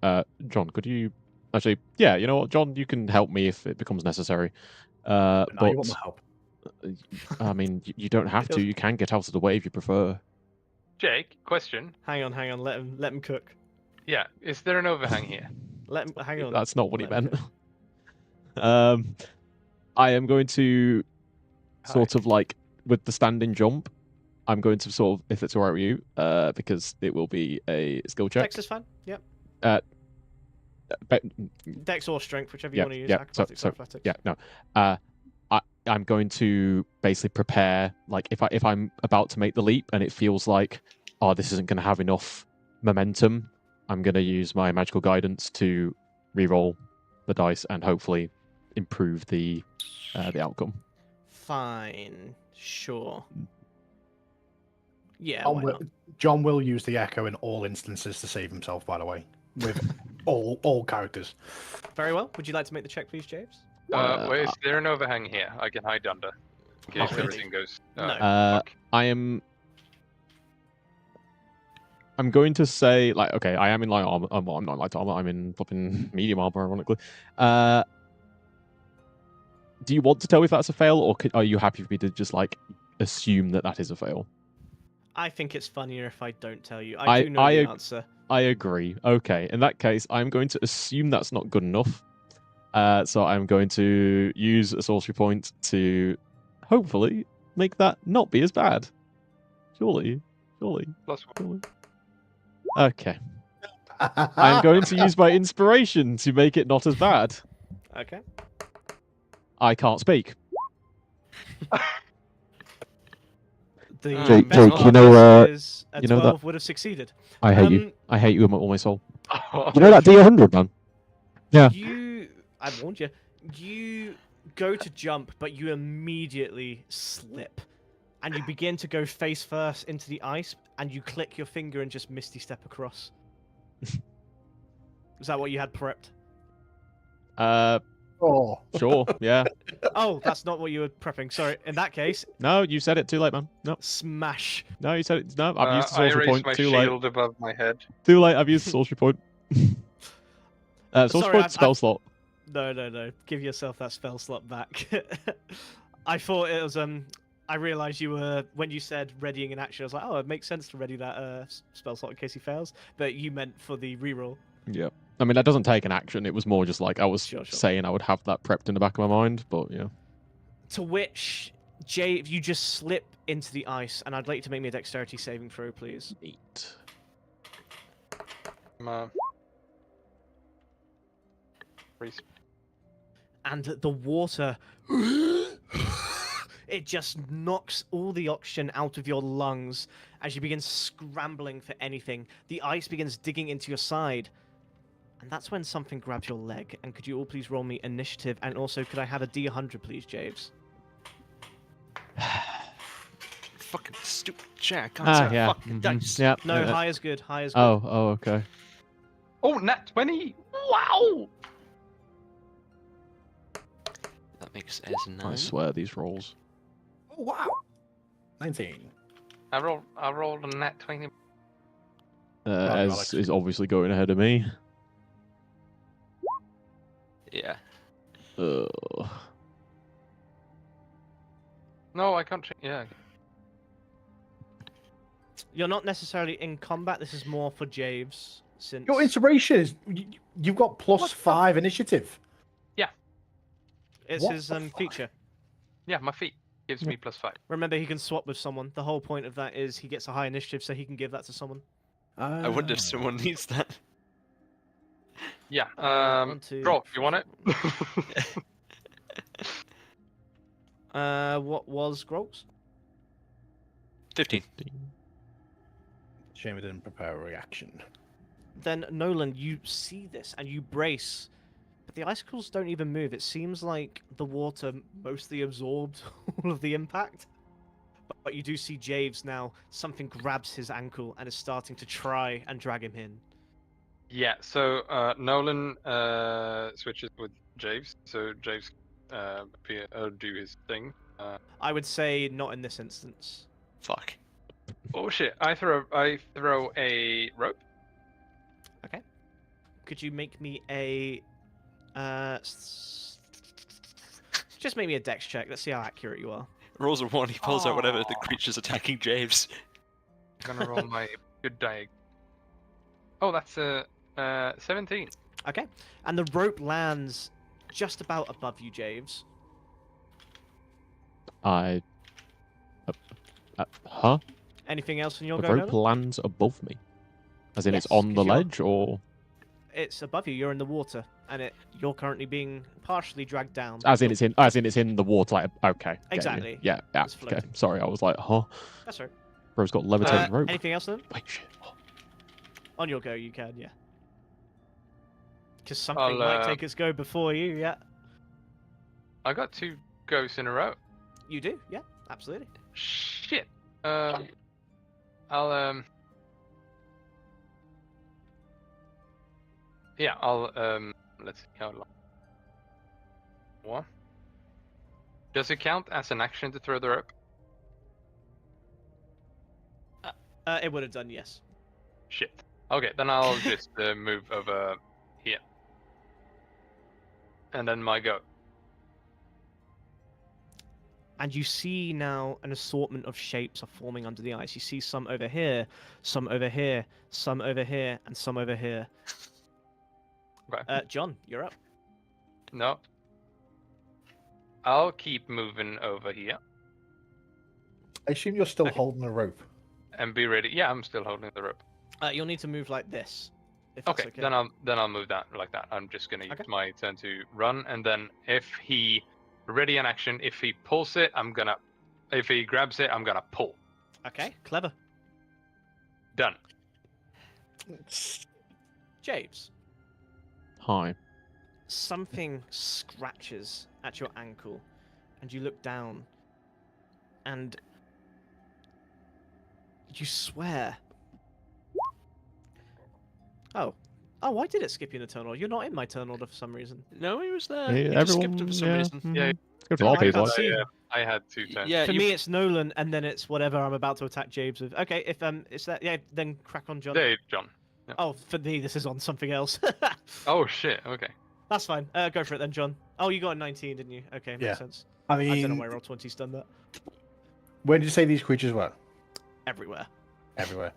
John, could you... Actually, yeah, you know what, John, you can help me if it becomes necessary. Now you want But, my help. I mean, you don't have to. You can get out of the way if you prefer. Jake, question. Hang on. Let him cook. Yeah, is there an overhang here? Let him. Hang on. That's not what he Let him meant. cook. I am going to sort Hi. of like with the standing jump. I'm going to sort of, if it's alright with you, because it will be a skill check. Dex is fine. Yep. But, Dex or strength, whichever you yeah, want to use. yeah. Acrobatics or athletics. Yeah, no. I'm going to basically prepare, like if I'm about to make the leap and it feels like, oh, this isn't going to have enough momentum, I'm going to use my magical guidance to re-roll the dice and hopefully improve the outcome. Fine. Sure. Yeah. John Why will, not? John will use the echo in all instances to save himself, by the way, with all characters. Very well. Would you like to make the check, please, James? Where is there an overhang here? I can hide under. In case Not really. everything goes. No. Fuck. I'm going to say, like, okay, I am in light armor. Well, I'm not in light armor. I'm in flipping medium armor, ironically. Do you want to tell me if that's a fail, or are you happy for me to just like assume that that is a fail? I think it's funnier if I don't tell you. I do know the answer. I agree. Okay, in that case, I'm going to assume that's not good enough. So I'm going to use a sorcery point to hopefully make that not be as bad. Surely. Plus one. Surely. Okay. I'm going to use my inspiration to make it not as bad. Okay. I can't speak. The Jake, best you part know, is a you know that- 12 would have succeeded. I hate you. I hate you with all my soul. Oh, You know that D100, man? Yeah. I warned you. You go to jump, but you immediately slip. And you begin to go face first into the ice, and you click your finger and just misty step across. Is that what you had prepped? Oh. Sure, yeah. Oh, that's not what you were prepping. Sorry. In that case, No, you said it too late, man. No, smash. no, you said it. No, I've used the I sorcery raised point. my Too late. shield above my head. Too late. I've used the sorcery point. Sorcery Sorry, point, spell slot. No. Give yourself that spell slot back. I thought it was I realized you were when you said readying an action. I was like, oh, it makes sense to ready that spell slot in case he fails. But you meant for the reroll. Yeah. I mean, that doesn't take an action. It was more just like I was Sure. saying I would have that prepped in the back of my mind, but yeah. To which, Jay, if you just slip into the ice, and I'd like you to make me a dexterity saving throw, please. 8. And the water, it just knocks all the oxygen out of your lungs as you begin scrambling for anything. The ice begins digging into your side. And that's when something grabs your leg. And could you all please roll me initiative? And also, could I have a D100, please, James? Fucking stupid check. I can't say yeah. fucking dice. Yeah. No, high is good. High is good. Oh, okay. Oh, nat 20! Wow! That makes it as a 9. I swear these rolls. Oh, wow. 19. I rolled a nat 20. Ez Alex. is obviously going ahead of me. Yeah. Ugh. No, I can't change. Yeah. You're not necessarily in combat. This is more for Javes, since... Your inspiration is you've got What the- +5 initiative. It's What his the fuck? feature. Yeah, my feet gives me +5. Remember, he can swap with someone. The whole point of that is he gets a high initiative, so he can give that to someone. I wonder if someone needs that. Yeah. 1, 2, Draw, you want it? What was Grol's? 15. Shame we didn't prepare a reaction. Then, Nolan, you see this, and you brace. But the icicles don't even move. It seems like the water mostly absorbed all of the impact. But you do see Javes now. Something grabs his ankle and is starting to try and drag him in. Yeah, so Nolan switches with Javes. So Javes do his thing. I would say not in this instance. Fuck. Oh shit! I throw a rope. Could you make me a... just make me a dex check. Let's see how accurate you are. Rolls a 1, he pulls out whatever the creature's attacking James. gonna roll my good die. Oh, that's a 17. Okay. And the rope lands just about above you, Javes. I. Huh? Anything else in your The go, rope Nolan? lands above me. As in, Yes, it's on the 'cause you're- ledge, or It's above you. You're in the water, and you're currently being partially dragged down. as in it's in the water. Like, okay, get you. Exactly. Yeah, yeah. It's Okay, floating. sorry, I was like, huh? That's right. Bro's got levitating rope. Anything else then? Wait, shit. On your go, you can, yeah. Because something I'll, might take its go before you, yeah. I got 2 goes in a row. You do, yeah, absolutely. Shit. I'll Yeah, I'll let's see how long. What? Does it count as an action to throw the rope? It would have done, yes. Shit. Okay, then I'll just move over here. And then my go. And you see now an assortment of shapes are forming under the ice. You see some over here, some over here, some over here, and some over here. Okay. John, you're up. No. I'll keep moving over here I assume you're still Okay. holding the rope. and be ready. Yeah, I'm still holding the rope. You'll need to move like this. If that's Okay, okay. then I'll move that like that. I'm just gonna use Okay. my turn to run, and then if he ready in action, if he pulls it, if he grabs it, I'm gonna pull. Okay, clever. Done. James, Hi. something scratches at your ankle, and you look down, and you swear. Oh, why did it skip you in a turn order? You're not in my turn order for some reason. No, he was there. Yeah, He just skipped everyone, him for some yeah, reason. mhm. Yeah. Good for Oh, all I people. can't see. I had 2 turns. Yeah, For you- me, it's Nolan, and then it's whatever I'm about to attack James with. Okay, if it's that, yeah, then crack on, John. There, John. Oh, for me, this is on something else. Oh shit. Okay. That's fine. Go for it then, John. Oh, you got a 19, didn't you? Okay, makes Yeah. sense. I I don't know mean, why Roll20's done that. where did you say these creatures were? Everywhere. Everywhere.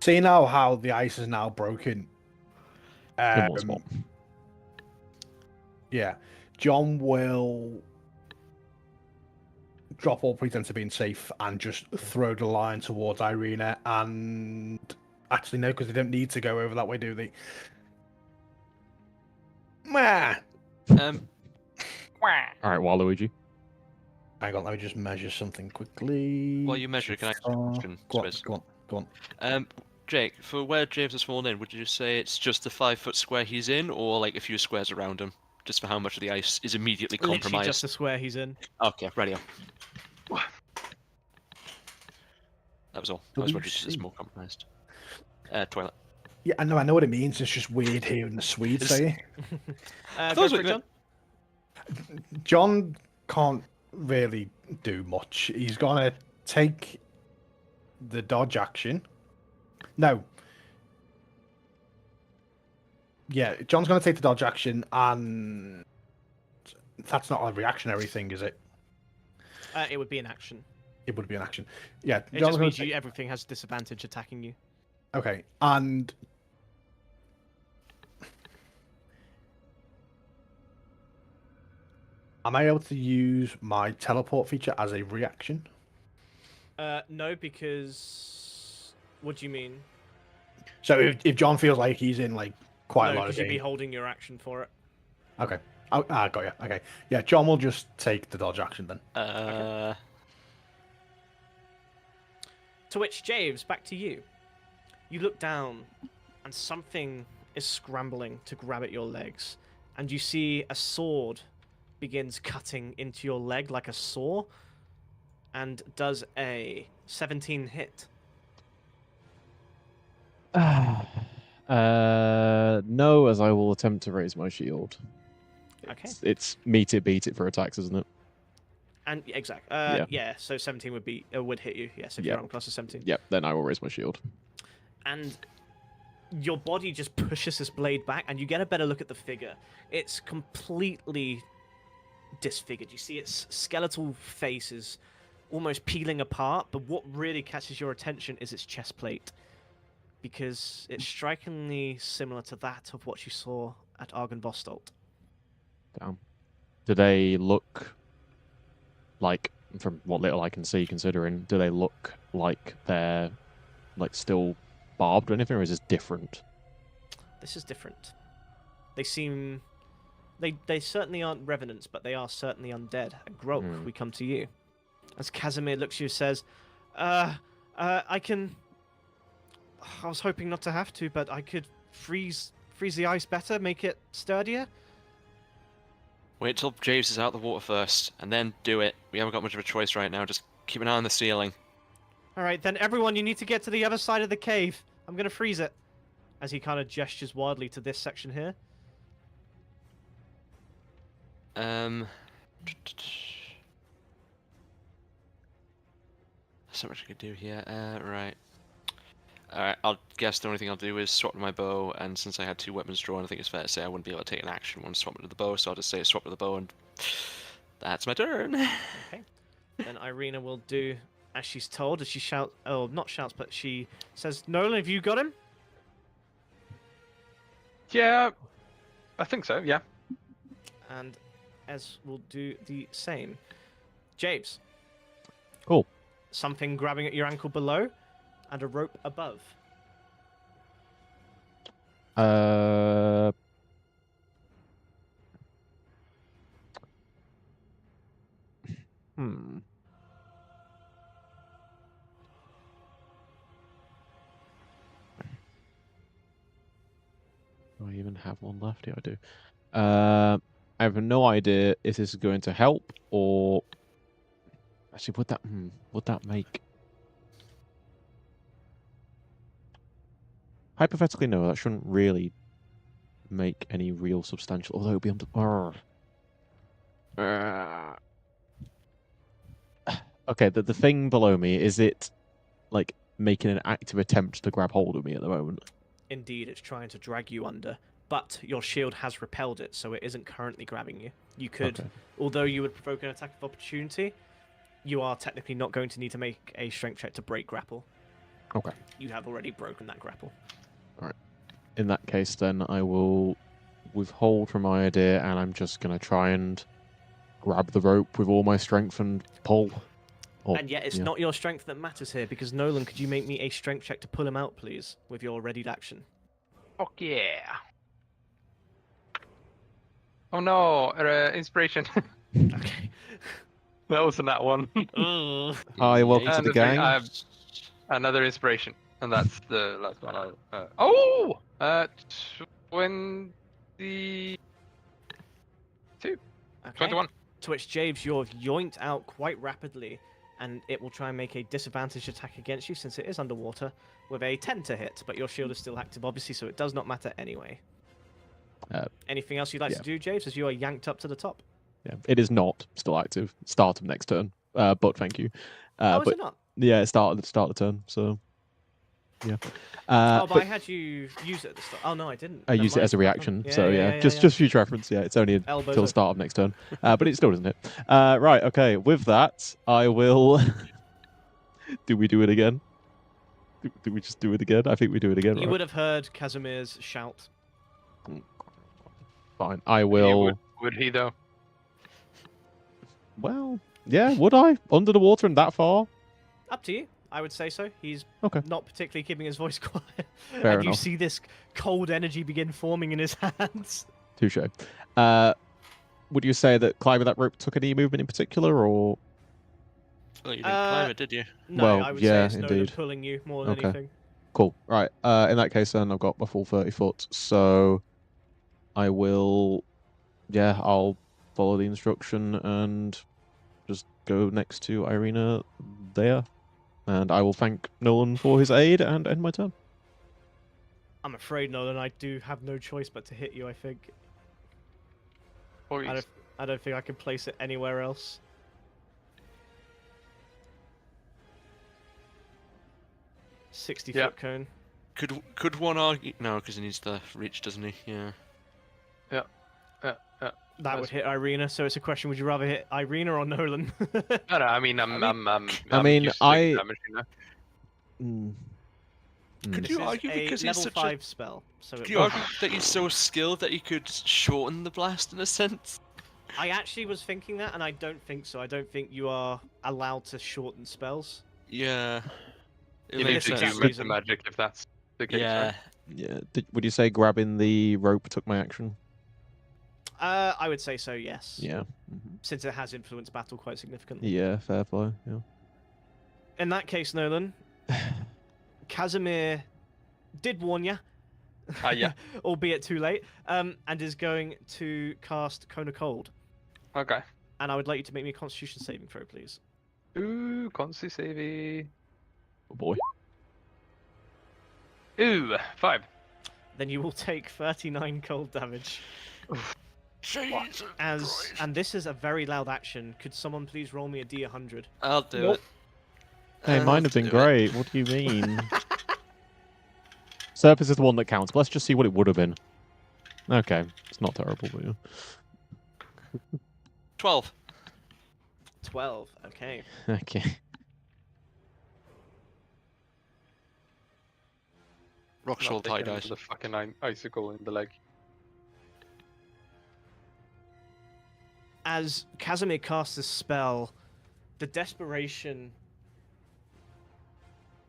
See now how the ice is now broken. In what spot? Yeah, John will drop all pretense of being safe and just throw the line towards Irina. And actually, no, because they don't need to go over that way, do they? Meh. Um, All right, Waluigi. Hang on, let me just measure something quickly. While you measure, can I ask you a question, Go on, Swizz? go on. Jake, for where James has fallen in, would you say it's just the 5-foot square he's in, or like a few squares around him, just for how much of the ice is immediately Literally compromised? just the square he's in. Okay, ready. That was all. I was wondering if it's WC. more compromised. Toilet. Yeah, I know what it means. It's just weird hearing the Swedes say it. Go Those for were it, John. John can't really do much. He's gonna take the dodge action. No. Yeah, John's gonna take the dodge action, and that's not a reactionary thing, is it? It would be an action. It would be an action. Yeah, It John's just gonna means take- everything has disadvantage attacking you. Okay, and am I able to use my teleport feature as a reaction? No, because... What do you mean? So if John feels like he's in like quite a No, lot of because you'd be danger. holding your action for it. Okay. Oh, got you. Okay. Yeah, John will just take the dodge action then. To which, James, back to you. You look down, and something is scrambling to grab at your legs, and you see a sword begins cutting into your leg like a saw, and does a 17 hit. No, as I will attempt to raise my shield. Okay. It's meet it, beat it for attacks, isn't it? And exact. Yeah. Yeah. So 17 would hit you. Yes, if Yeah. you're on class of 17. Yep, then I will raise my shield. And your body just pushes this blade back, and you get a better look at the figure. It's completely disfigured. You see its skeletal face is almost peeling apart, but what really catches your attention is its chest plate, because it's strikingly similar to that of what you saw at Argynvostolt. Damn. Do they look like, from what little I can see, considering, do they look like they're like still barbed or anything, or is this different? This is different. They seem... They certainly aren't revenants, but they are certainly undead. And Grok, we come to you. As Casimir looks at you and says, I can... I was hoping not to have to, but I could freeze the ice better, make it sturdier. Wait till James is out of the water first, and then do it. We haven't got much of a choice right now. Just keep an eye on the ceiling. All right, then everyone, you need to get to the other side of the cave. I'm going to freeze it. As he kind of gestures wildly to this section here. There's so much I could do here. Right. Alright, I'll guess the only thing I'll do is swap to my bow, and since I had 2 weapons drawn, I think it's fair to say I wouldn't be able to take an action when swapping to the bow, so I'll just say swap to the bow, and that's my turn. Okay. Then Irina will do as she's told, as she shouts, oh, not shouts, but she says, Nolan, have you got him? Yeah, I think so, yeah. And Ez will do the same. James. Cool. Something grabbing at your ankle below, and a rope above. Do I even have one left? Yeah, I do. I have no idea if this is going to help or actually would that make hypothetically no, that shouldn't really make any real substantial, although it would be under okay, the thing below me, is it like making an active attempt to grab hold of me at the moment? Indeed, it's trying to drag you under, but your shield has repelled it, so it isn't currently grabbing you. You could, although you would provoke an attack of opportunity, you are technically not going to need to make a strength check to break grapple. Okay. You have already broken that grapple. Alright. In that case, then, I will withhold from my idea, and I'm just going to try and grab the rope with all my strength and pull. Oh, and yet, it's not your strength that matters here, because Nolan, could you make me a strength check to pull him out, please, with your readied action? Fuck yeah. Oh no, inspiration. Okay. That wasn't that one. Hi, welcome to And the the thing, gang. I have another inspiration, and that's the last one. 22. Okay. 21. To which, James, you're yoinked out quite rapidly, and it will try and make a disadvantaged attack against you since it is underwater with a 10 to hit, but your shield is still active, obviously, so it does not matter anyway. Anything else you'd like to do, James, as you are yanked up to the top? Yeah, it is not still active. Start of next turn. But thank you. Is it not? Yeah, it start the turn. So yeah. But I had you use it at the start. Oh no, I didn't. I used it as a reaction. Just future reference. Yeah, it's only Elbows until the start of next turn. But it still doesn't hit. Right. Okay. With that, I will. Do we do it again? Do we just do it again? I think we do it again. You right? would have heard Casimir's shout. Fine. I will. Would he though? Well, yeah. Would I under the water and that far? Up to you. I would say so. He's Okay. not particularly keeping his voice quiet. Fair and you enough. see this cold energy begin forming in his hands. Touche. Would you say that climbing that rope took any movement in particular, or? Oh, you didn't climb it, did you? No, Well, I would yeah, say it's Nolan indeed. pulling you more than Okay. anything. Cool. Right. In that case, then I've got my full 30 foot, so I will. Yeah, I'll follow the instruction and just go next to Irina there, and I will thank Nolan for his aid and end my turn. I'm afraid, Nolan, I do have no choice but to hit you, I think. Or I don't think I can place it anywhere else. $60 Yeah. foot cone. Could one argue? No, because he needs the reach, doesn't he? Yeah. That would hit Irina, so it's a question: would you rather hit Irina or Nolan? No, I mean, I'm used to taking damage, you know? Mm. Could This you is argue a because he's level such 5 spell, so Could it you will- argue that he's so skilled that he could shorten the blast in a sense? I actually was thinking that, and I don't think so. I don't think you are allowed to shorten spells. Yeah. It You need makes to sense. do reason. meta magic if that's the case, Yeah. right? Yeah. Would you say grabbing the rope took my action? I would say so, yes. Yeah. Since it has influenced battle quite significantly. Yeah, fair play. Yeah. In that case, Nolan, Casimir did warn you. Yeah. Albeit too late. And is going to cast Cone of Cold. Okay. And I would like you to make me a Constitution saving throw, please. Ooh, Consti savey. Oh boy. Ooh, 5. Then you will take 39 cold damage. Jesus And this is a very loud action. Could someone please roll me a D100? I'll do Nope. it. Hey, I'll mine have been do it. great. What do you mean? Surface is the one that counts. But let's just see what it would have been. Okay, it's not terrible, but yeah. 12. 12. Okay. Okay. Rock Not salt high taking dice. the fucking icicle in the leg. As Casimir casts this spell, the desperation...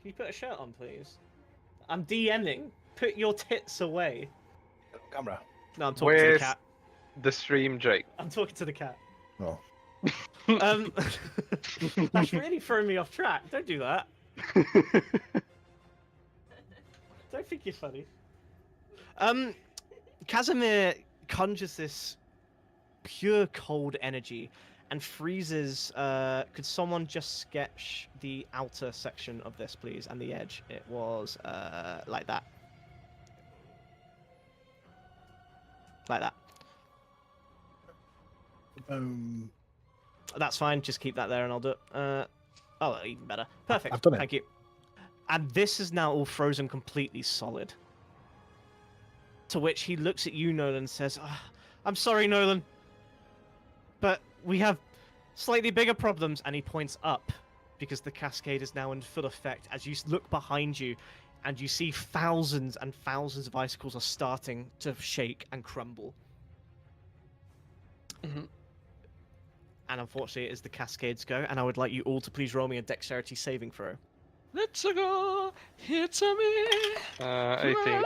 Can you put a shirt on, please? I'm DMing. Put your tits away. Camera. No, I'm talking to the Where's cat. the stream, Jake? I'm talking to the cat. Oh. That's really throwing me off track. Don't do that. Don't think you're funny. Casimir conjures this pure cold energy and freezes. Could someone just sketch the outer section of this, please, and the edge? It was like that. Like that. That's fine. Just keep that there, and I'll do it. Oh, even better. Perfect. I've done it. Thank you. And this is now all frozen completely solid. To which he looks at you, Nolan, and says, I'm sorry, Nolan, but we have slightly bigger problems. And he points up, because the cascade is now in full effect. As you look behind you, and you see thousands and thousands of icicles are starting to shake and crumble. Mhm. And unfortunately, it is the cascades go. And I would like you all to please roll me a dexterity saving throw. Let's go. It's a me. 18.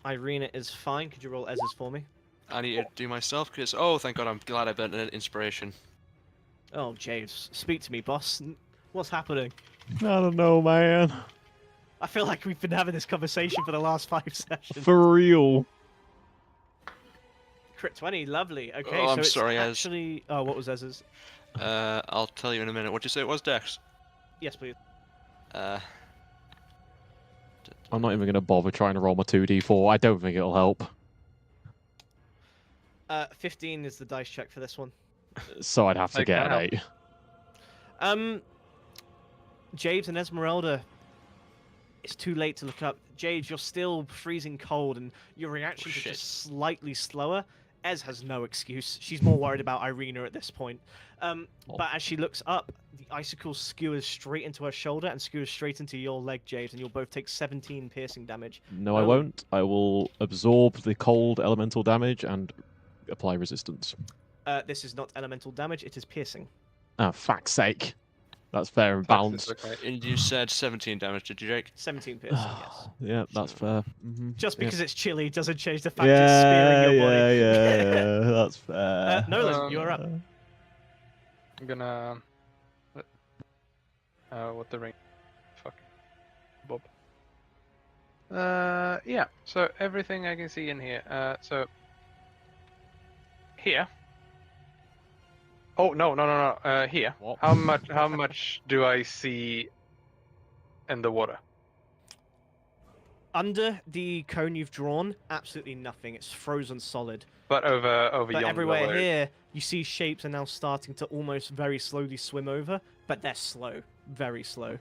Irina is fine. Could you roll Ez's for me? I need to do myself because thank God, I'm glad I burnt an inspiration. Oh, James, speak to me, boss. What's happening? I don't know, man. I feel like we've been having this conversation for the last 5 sessions. For real. Crit 20, lovely. Okay, Oh, so I'm it's sorry, Ez. actually... Oh, what was Ez's? I'll tell you in a minute. What'd you say it was, Dex? Yes, please. Uh, I'm not even going to bother trying to roll my 2d4. I don't think it'll help. 15 is the dice check for this one. So I'd have to Like get an how? 8. James and Esmeralda, it's too late to look up. James, you're still freezing cold, and your reactions are Shit. just slightly slower. Ez has no excuse. She's more worried about Irina at this point. But as she looks up, the icicle skewers straight into her shoulder and skewers straight into your leg, James, and you'll both take 17 piercing damage. No, I Oh. won't. I will absorb the cold elemental damage and apply resistance. This is not elemental damage, it is piercing. Ah, fuck's sake. That's fair and balanced. Okay. and you said 17 damage, did you, Jake? 17 piercing, yes. Yeah, that's fair. Mm-hmm. Just Yeah. because it's chilly doesn't change the fact it's spearing your body. yeah, that's fair. Nolan, you're up. I'm gonna... what the ring? Fuck. Bob. Yeah, so everything I can see in here. So... Here. Oh, no. Here. What? How much do I see in the water? Under the cone you've drawn, absolutely nothing. It's frozen solid. But over But yonder everywhere where- here, you see shapes are now starting to almost very slowly swim over, but they're slow. Very slow.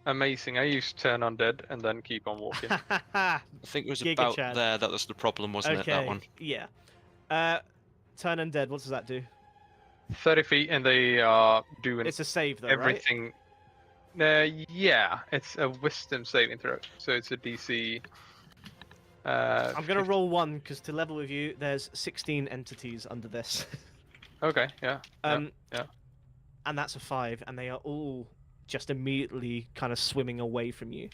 Amazing. I used turn undead and then keep on walking. I think it was Giga about Chad. there that was the problem, wasn't it? That one. Yeah. Turn undead. What does that do? 30 feet, and they are doing It's a save though, right? everything. Yeah, it's a wisdom saving throw, so it's a DC. I'm gonna roll 1 because to level with you, there's 16 entities under this. Okay, yeah. Yeah. And that's a 5, and they are all just immediately kind of swimming away from you.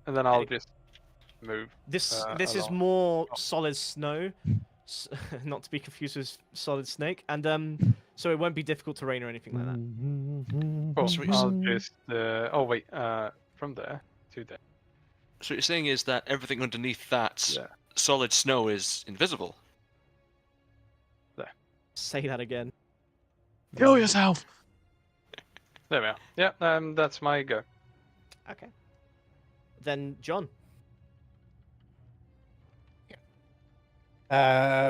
And then I'll just move. This is along. more solid snow, not to be confused with solid snake, and so it won't be difficult terrain or anything like that. Cool. Sweet. I'll just. Oh wait. From there to there. So what you're saying is that everything underneath that Yeah. solid snow is invisible. Say that again. Kill yourself. There we are. Yeah. That's my go. Okay. Then John. That's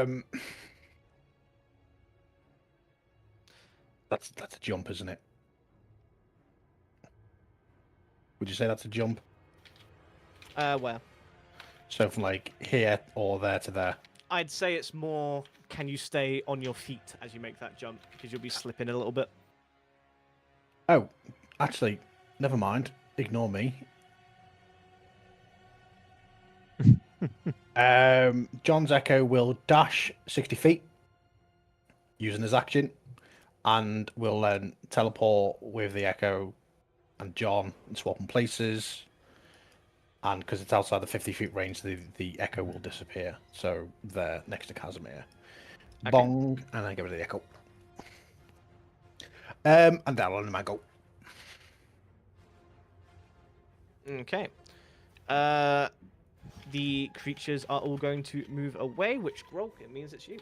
a jump, isn't it? Would you say that's a jump? Where? So from like here or there to there. I'd say it's more. Can you stay on your feet as you make that jump? Because you'll be slipping a little bit. Oh, actually, never mind. Ignore me. John's Echo will dash 60 feet using his action, and will then teleport with the Echo and John and swap in places. And because it's outside the 50 feet range, the Echo will disappear. So they're next to Casimir. Okay. Bong, and then get rid of the Echo. And down on the Mango. Okay. The creatures are all going to move away, which Grolk, it means it's you.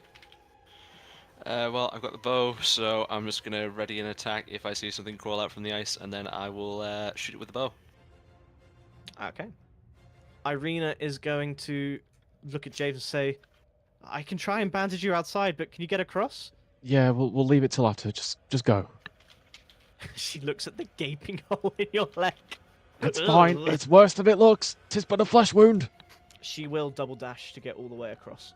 Well, I've got the bow, so I'm just gonna ready an attack if I see something crawl out from the ice, and then I will shoot it with the bow. Okay. Irina is going to look at James and say, I can try and bandage you outside, but can you get across? Yeah, we'll leave it till after. Just go. She looks at the gaping hole in your leg. It's fine. It's worse than it looks. 'Tis but a flesh wound. She will double dash to get all the way across.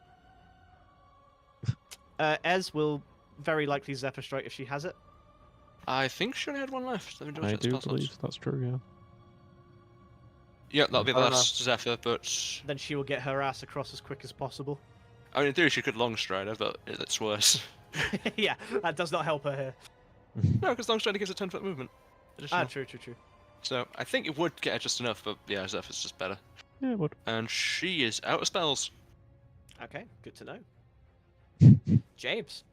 Ez will very likely Zephyr Strike if she has it. I think she only had one left. Let me double I check the do spell slots. believe that's true. Yeah. Yeah, that'll be the I don't last Zephyr, but Then she will get her ass across as quick as possible. I mean, in theory, she could long strider, but it's worse. Yeah, that does not help her here. No, because long strider gives a 10-foot movement. Ah, Additional. true. So I think it would get her just enough, but yeah, Zephyr's just better. Yeah, it would. And she is out of spells. Okay, good to know. James.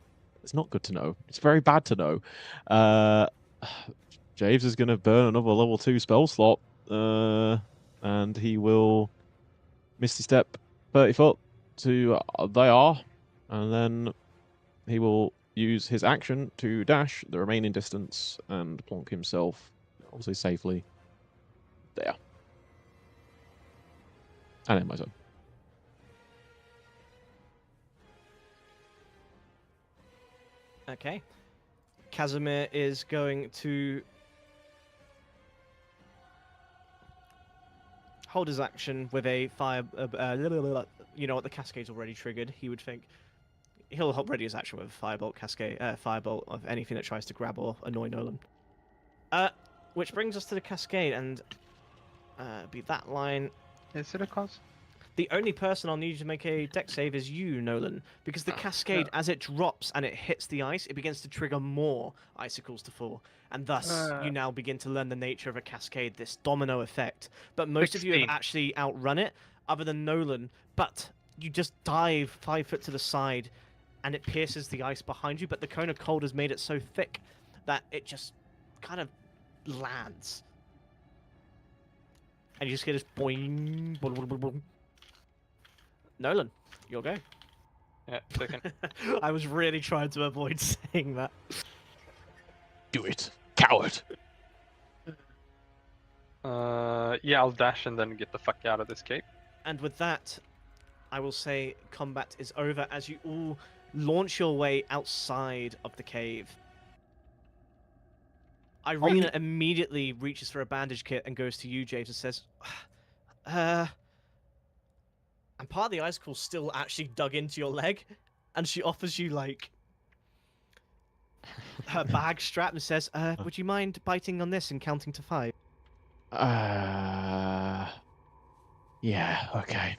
It's not good to know. It's very bad to know. James is going to burn another level 2 spell slot, and he will Misty Step 30 foot to they are, and then he will use his action to dash the remaining distance and plonk himself, obviously safely, there. And in my zone. Okay. Casimir is going to hold his action with a fire. You know what? The cascade's already triggered. He would think he'll hold ready his action with a firebolt cascade, firebolt of anything that tries to grab or annoy Nolan. Which brings us to the cascade, and be that line. Is it a cause? The only person I'll need you to make a deck save is you, Nolan, because the cascade, as it drops and it hits the ice, it begins to trigger more icicles to fall, and thus you now begin to learn the nature of a cascade, this domino effect. But most of you have 16. actually outrun it, other than Nolan, but you just dive 5 foot to the side, and it pierces the ice behind you, but the cone of cold has made it so thick that it just kind of lands. And you just get this boing, boing, boing, boing, boing. Nolan, your go. Yeah, second. I was really trying to avoid saying that. Do it, coward. Yeah, I'll dash and then get the fuck out of this cape. And with that, I will say combat is over as you all launch your way outside of the cave. Irina immediately reaches for a bandage kit and goes to you, James, and says, and part of the icicle's still actually dug into your leg, and she offers you, like, her bag strap and says, would you mind biting on this and counting to 5? Yeah, okay.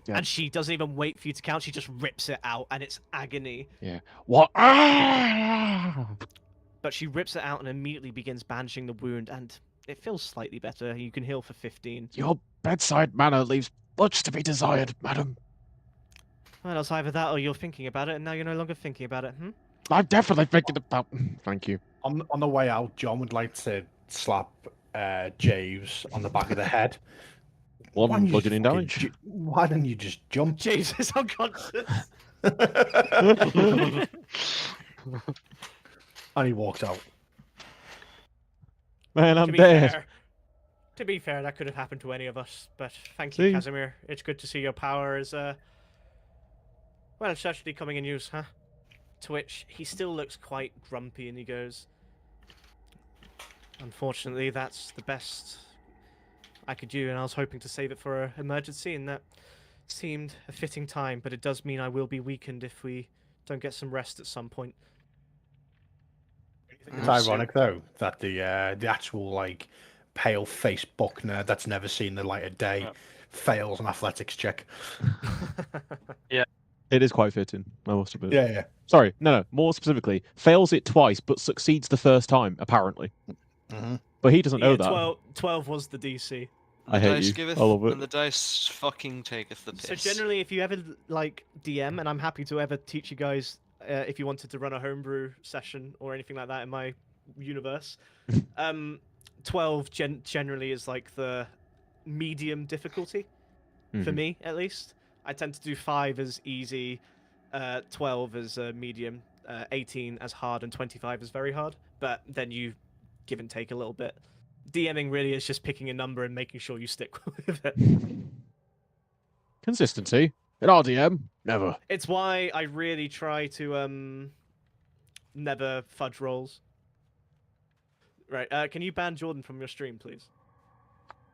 Yeah. And she doesn't even wait for you to count, she just rips it out, and it's agony. Yeah. What? Ah! But she rips it out and immediately begins bandaging the wound, and it feels slightly better. You can heal for 15. Your bedside manner leaves much to be desired, madam. Well, it's either that or you're thinking about it, and now you're no longer thinking about it, I'm definitely thinking about... Thank you. On the way out, John would like to slap James on the back of the head. One Why don't you bludgeoning just damage. fucking why don't you just jump? James is unconscious. And he walks out. Man, I'm To be dead. fair, to be fair, that could have happened to any of us. But thank See? you, Casimir. It's good to see your power is well, it's actually coming in use, huh? To which he still looks quite grumpy, and he goes, "Unfortunately, that's the best I could do, and I was hoping to save it for an emergency, and that seemed a fitting time. But it does mean I will be weakened if we don't get some rest at some point." It's ironic though that the actual like pale faced Buckner that's never seen the light of day fails an athletics check. It is quite fitting, I must admit. Yeah. Sorry, no. More specifically, fails it twice, but succeeds the first time, apparently. Mm-hmm. But he doesn't know Yeah, that. 12 was the DC. I hate you. Giveth, I love it. And the dice fucking taketh the piss. So generally, if you ever like DM, and I'm happy to ever teach you guys if you wanted to run a homebrew session or anything like that in my universe, 12 generally is like the medium difficulty for me, at least. I tend to do 5 as easy, 12 as medium, 18 as hard, and 25 as very hard. But then you give and take a little bit. DMing really is just picking a number and making sure you stick with it. Consistency. In RDM, never. It's why I really try to never fudge rolls. Right, can you ban Jordan from your stream, please?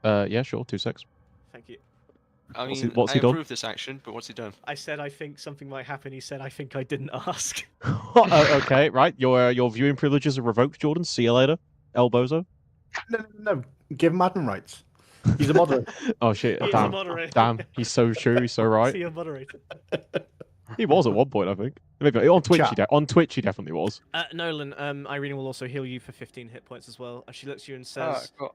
Yeah, sure. 2 secs. Thank you. I What's mean, he- what's I he done? approve this action, but what's he done? I said I think something might happen. He said I think I didn't ask. Okay, right. Your viewing privileges are revoked, Jordan. See you later, Elbozo. No. Give him admin rights. He's a moderator. Oh shit! He's a Damn. moderator. Damn. He's so true. He's so right. See a moderator. He was at one point, I think. Maybe on Twitch. Chat. On Twitch, he definitely was. Nolan, Irene will also heal you for 15 hit points as well. And she looks at you and says, Cool.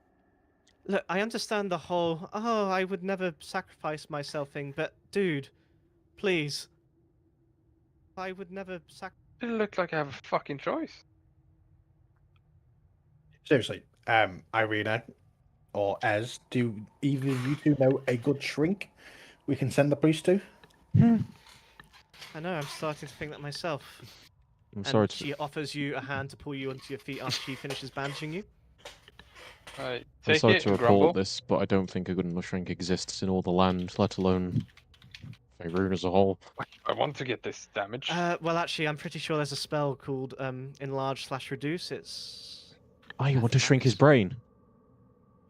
"Look, I understand the whole, I would never sacrifice myself thing, but dude, please. I would never sacrifice." Didn't look like I have a fucking choice. Seriously, Irina or Ez, do either of you two know a good shrink we can send the priest to? I know, I'm starting to think that myself. I'm And sorry. she offers you a hand to pull you onto your feet after she finishes bandaging you. Right, I'm take sorry it to and report grumble. this, but I don't think a good enough shrink exists in all the land, let alone Faerun as a whole. I want to get this damage. Well, actually, I'm pretty sure there's a spell called Enlarge/Reduce. It's... Oh, you want to shrink his brain?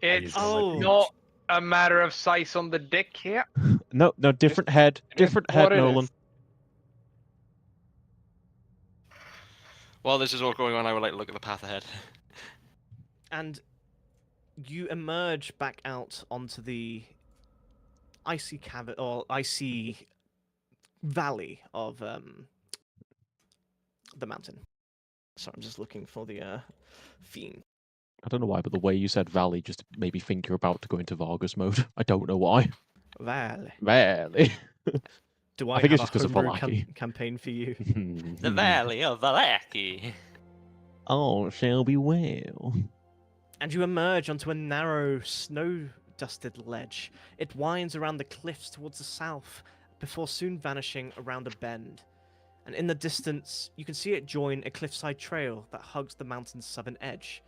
It's Oh. not a matter of size on the dick here. No, different head. it is Different what head, it Nolan. is. While this is all going on, I would like to look at the path ahead. And you emerge back out onto the icy icy valley of the mountain. So I'm just looking for the theme. I don't know why, but the way you said valley just made me think you're about to go into Vargas mode. I don't know why. Valley. Valley. Do I think have it's just a 'cause of homebrew Valaki. campaign for you? The Valley of Valaki. Oh, shall be well. And you emerge onto a narrow, snow-dusted ledge. It winds around the cliffs towards the south, before soon vanishing around a bend. And in the distance, you can see it join a cliffside trail that hugs the mountain's southern edge.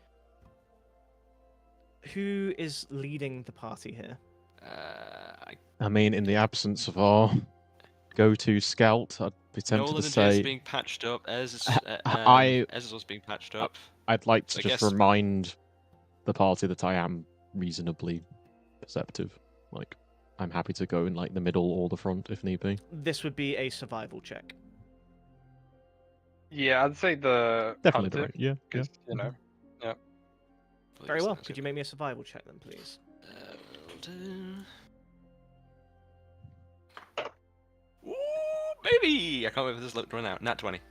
Who is leading the party here? I mean, in the absence of our go-to scout, I'd be tempted Nolan to and Jez say being patched up. Ez is, I- Ez is also being patched up. I'd like to I just guess- remind the party that I am reasonably perceptive. Like, I'm happy to go in like the middle or the front if need be. This would be a survival check. Yeah, I'd say the Definitely the hunter, right. Yeah. Yeah. because you know. Very well. Could you make me a survival check then, please? Will do. Ooh, baby! I can't wait for this look to run out. Nat 20.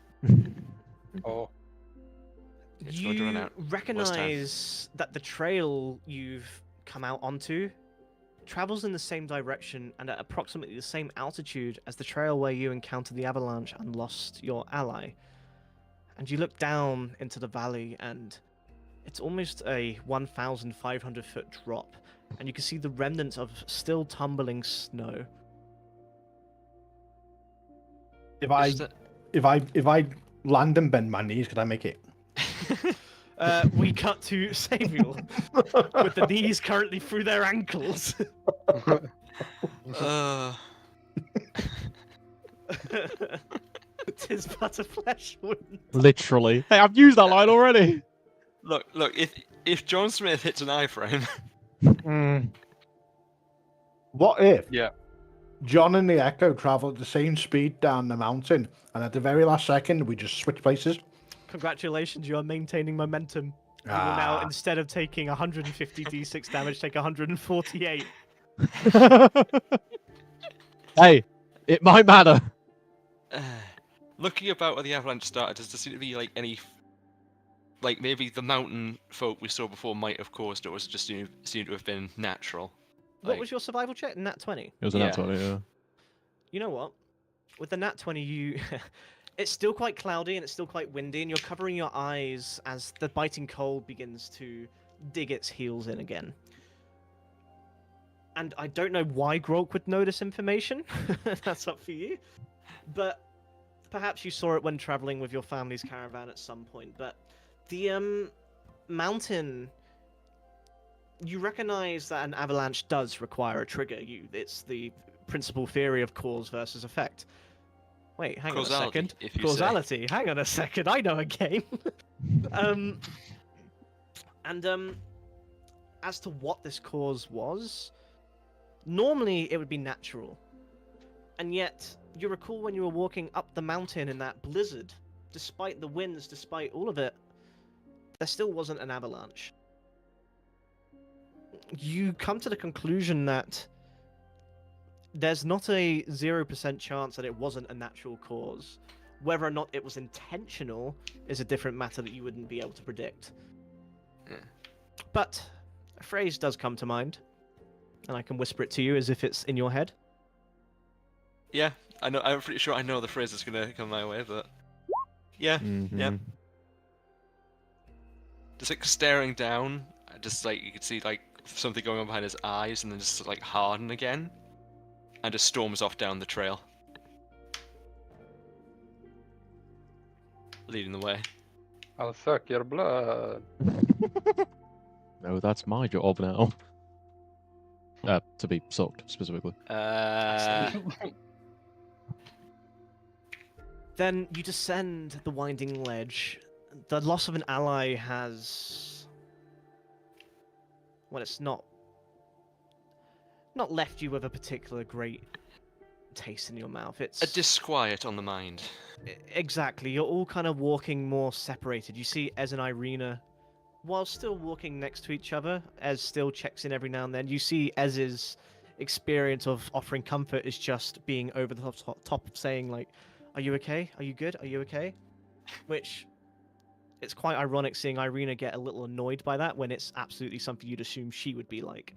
Oh, It's going to run You out. recognize that the trail you've come out onto travels in the same direction and at approximately the same altitude as the trail where you encountered the avalanche and lost your ally. And you look down into the valley, and it's almost a 1,500 foot drop, and you can see the remnants of still tumbling snow. If I Is that- if I land and bend my knees, could I make it? We cut to Samuel with the knees currently through their ankles. Tis but a flesh wound. Literally. Hey, I've used that line already. Look! If John Smith hits an iframe, What if yeah. John and the Echo travel at the same speed down the mountain, and at the very last second we just switch places? Congratulations, you are maintaining momentum. You will now, instead of taking 150 d6 damage, take 148. Hey, it might matter. looking about where the avalanche started, does there seem to be like any, like maybe the mountain folk we saw before might have caused it, or was it just seemed to have been natural? What Like- was your survival check? Nat 20. It was an Yeah. nat 20, yeah. You know what? With the nat 20, you... it's still quite cloudy and it's still quite windy, and you're covering your eyes as the biting cold begins to dig its heels in again. And I don't know why Grok would know this information. That's up for you. But perhaps you saw it when traveling with your family's caravan at some point. But the mountain... You recognize that an avalanche does require a trigger. It's the principal theory of cause versus effect. Wait, hang on a Causality, second. if you say. Causality. Hang on a second. I know a game. As to what this cause was, normally it would be natural. And yet, you recall when you were walking up the mountain in that blizzard, despite the winds, despite all of it, there still wasn't an avalanche. You come to the conclusion that there's not a 0% chance that it wasn't a natural cause. Whether or not it was intentional is a different matter that you wouldn't be able to predict. Yeah. But a phrase does come to mind, and I can whisper it to you as if it's in your head. Yeah, I know. I'm pretty sure I know the phrase that's gonna come my way, but yeah, yeah. Mhm. Just like staring down, just like you could see like something going on behind his eyes, and then just like harden again, and just storms off down the trail, leading the way. I'll suck your blood. No, that's my job now. To be sucked, specifically. Then you descend the winding ledge. The loss of an ally has... Well, it's not left you with a particular great taste in your mouth. It's a disquiet on the mind. Exactly. You're all kind of walking more separated. You see Ez and Irina, while still walking next to each other, Ez still checks in every now and then. You see Ez's experience of offering comfort is just being over the top of saying, like, "Are you okay? Are you good? Are you okay?" Which, it's quite ironic seeing Irina get a little annoyed by that when it's absolutely something you'd assume she would be like.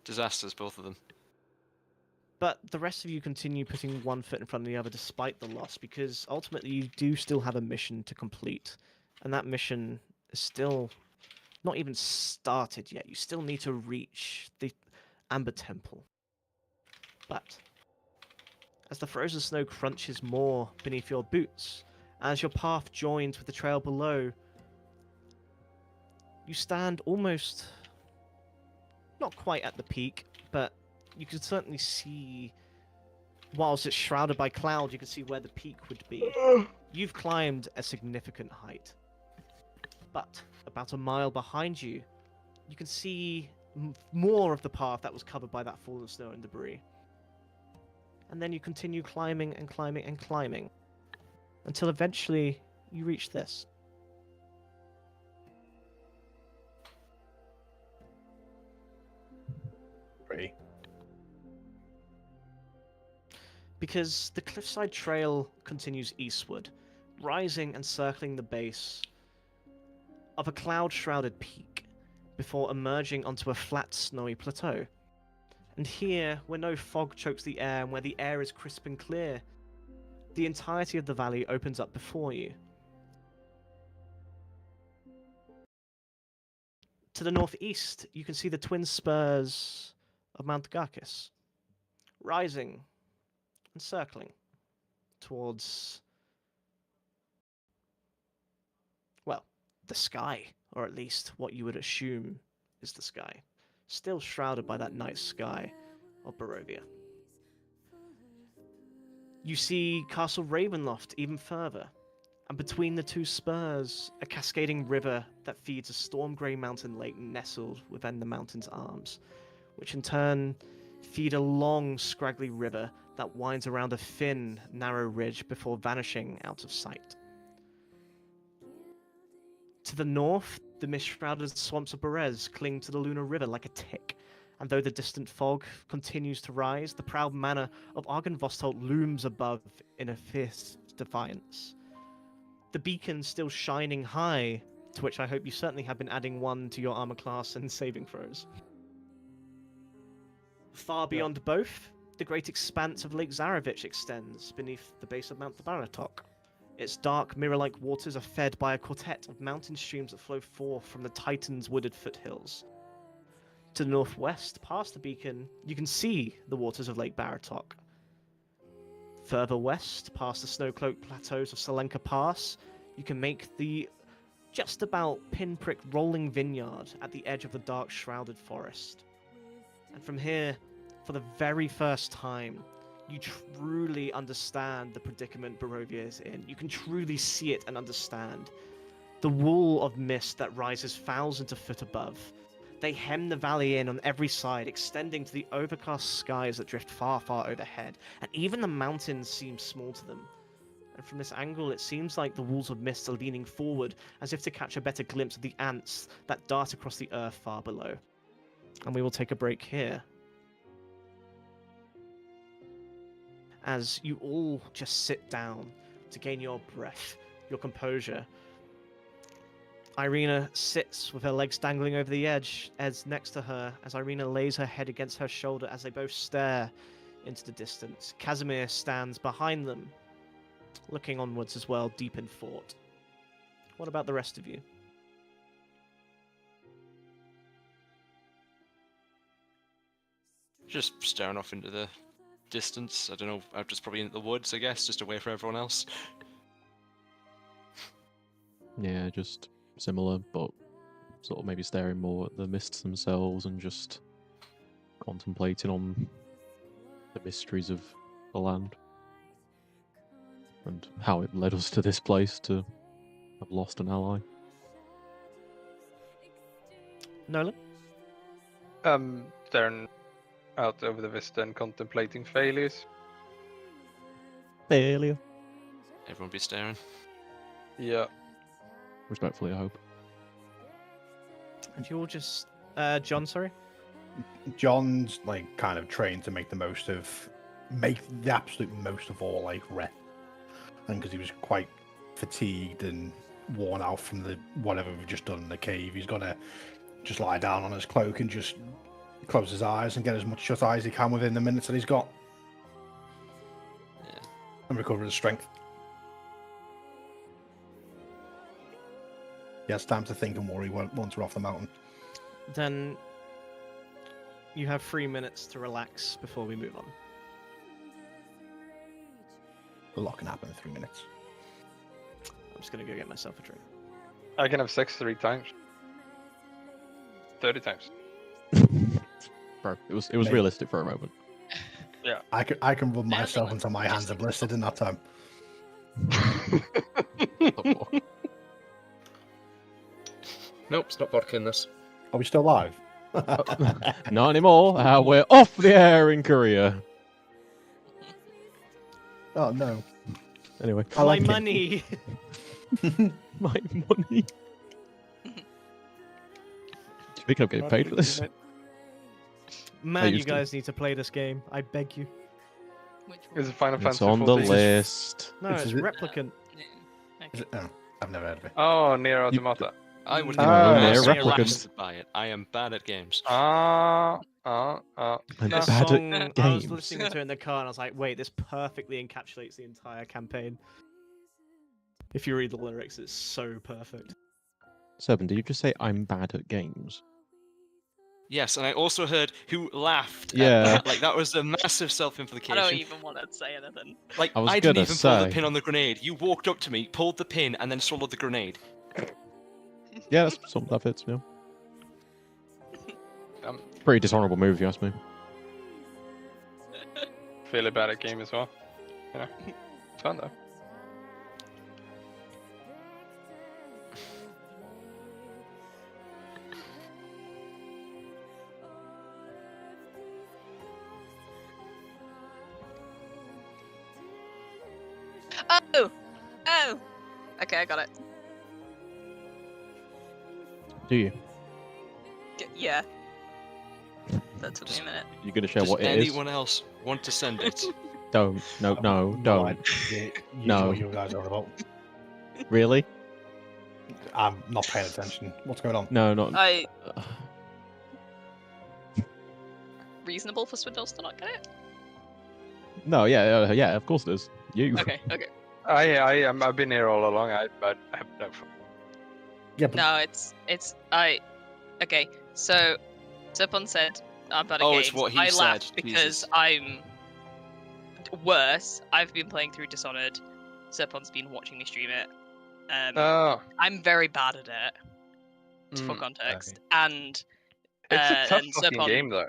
Disasters, both of them. But the rest of you continue putting one foot in front of the other despite the loss, because ultimately you do still have a mission to complete. And that mission is still not even started yet. You still need to reach the Amber Temple. But as the frozen snow crunches more beneath your boots, as your path joins with the trail below, you stand almost not quite at the peak, but you can certainly see whilst it's shrouded by cloud, you can see where the peak would be. You've climbed a significant height. But about a mile behind you, you can see more of the path that was covered by that fallen snow and debris. And then you continue climbing and climbing and climbing until eventually you reach this. Pretty. Because the cliffside trail continues eastward, rising and circling the base of a cloud-shrouded peak before emerging onto a flat, snowy plateau. And here, where no fog chokes the air and where the air is crisp and clear, the entirety of the valley opens up before you. To the northeast, you can see the twin spurs of Mount Garkis, rising and circling towards, well, the sky, or at least what you would assume is the sky, still shrouded by that night sky of Barovia. You see Castle Ravenloft even further, and between the two spurs, a cascading river that feeds a storm grey mountain lake nestled within the mountain's arms, which in turn feed a long, scraggly river that winds around a thin, narrow ridge before vanishing out of sight. To the north, the mist-shrouded swamps of Berez cling to the lunar river like a tick, and though the distant fog continues to rise, the proud manor of Argynvostolt looms above in a fierce defiance. The beacon still shining high, to which I hope you certainly have been adding 1 to your armor class and saving throws. Far beyond both, the great expanse of Lake Zarovich extends beneath the base of Mount Baratok. Its dark, mirror-like waters are fed by a quartet of mountain streams that flow forth from the Titan's wooded foothills. To the northwest, past the beacon, you can see the waters of Lake Baratok. Further west, past the snow-cloaked plateaus of Salenka Pass, you can make the just about pinprick rolling vineyard at the edge of the dark shrouded forest. And from here, for the very first time, you truly understand the predicament Barovia is in. You can truly see it and understand. The wall of mist that rises thousands of foot above. They hem the valley in on every side, extending to the overcast skies that drift far, far overhead, and even the mountains seem small to them. And from this angle, it seems like the walls of mist are leaning forward, as if to catch a better glimpse of the ants that dart across the earth far below. And we will take a break here, as you all just sit down to gain your breath, your composure. Irina sits with her legs dangling over the edge, Ed's next to her, as Irina lays her head against her shoulder as they both stare into the distance. Casimir stands behind them, looking onwards as well, deep in thought. What about the rest of you? Just staring off into the distance. I don't know, I'm just probably into the woods, I guess, just away from everyone else. Yeah, just similar, but sort of maybe staring more at the mists themselves and just contemplating on the mysteries of the land and how it led us to this place to have lost an ally. Nolan? Staring out over the vista and contemplating failures. Failure. Everyone be staring. Yeah. Respectfully, I hope. And you're just... John, sorry? John's like kind of trained to make the absolute most of all like rest, and because he was quite fatigued and worn out from the whatever we've just done in the cave, he's gonna just lie down on his cloak and just close his eyes and get as much shut eye as he can within the minutes that he's got. Yeah. And recover his strength. He has time to think and worry once we're off the mountain. Then you have 3 minutes to relax before we move on. A lot can happen in 3 minutes. I'm just going to go get myself a drink. I can have sex 3 times. 30 times. Bro, it was Mate. realistic for a moment. I can rub myself until my hands are blistered in that time. Nope, it's not vodka in this. Are we still live? Not anymore. We're off the air in Korea. Oh no. Anyway, I like My it. money. my money. Do you think I'm getting paid for this? Man, you used to. guys need to play this game. I beg you. Which Is one? it Final It's Fantasy on the 14? list. No, It's it's a bit- Replicant. Yeah. Is it? Oh, I've never heard of it. Oh, Nier Automata. I would No, not they're be replicants. lasted by it. I am bad at games. I'm This bad song, at I was games. listening to it in the car and I was like, wait, this perfectly encapsulates the entire campaign. If you read the lyrics, it's so perfect. Seven, did you just say I'm bad at games? Yes, and I also heard who laughed. Yeah. At that. Like that was a massive I self-implication. don't even want to say anything. Like I was I didn't gonna even pull the say. pin on the grenade. You walked up to me, pulled the pin, and then swallowed the grenade. Yeah, that's something that fits. Yeah. I'm Pretty dishonorable move, if you ask me. fairly bad at game as well. You know, it's fun though. Oh! Oh! Okay, I got it. Do you? Yeah. That took me a minute. You gonna share Does what it is? anyone else want to send it? Don't. No, no, No don't. idea No. what you guys are about. Really? I'm not paying attention. What's going on? No, not. I reasonable for Swindles to not get it? No, yeah, yeah. Of course it is. You. Okay, okay. I've been here all along. I have no. Yeah, but No, okay. So Serpon said I'm bad at Oh, games. it's what he I said, laughed because Jesus. I'm worse. I've been playing through Dishonored. Serpon's been watching me stream it. Oh, I'm very bad at it, for mm. context. And It's a tough and fucking Serpon, game though.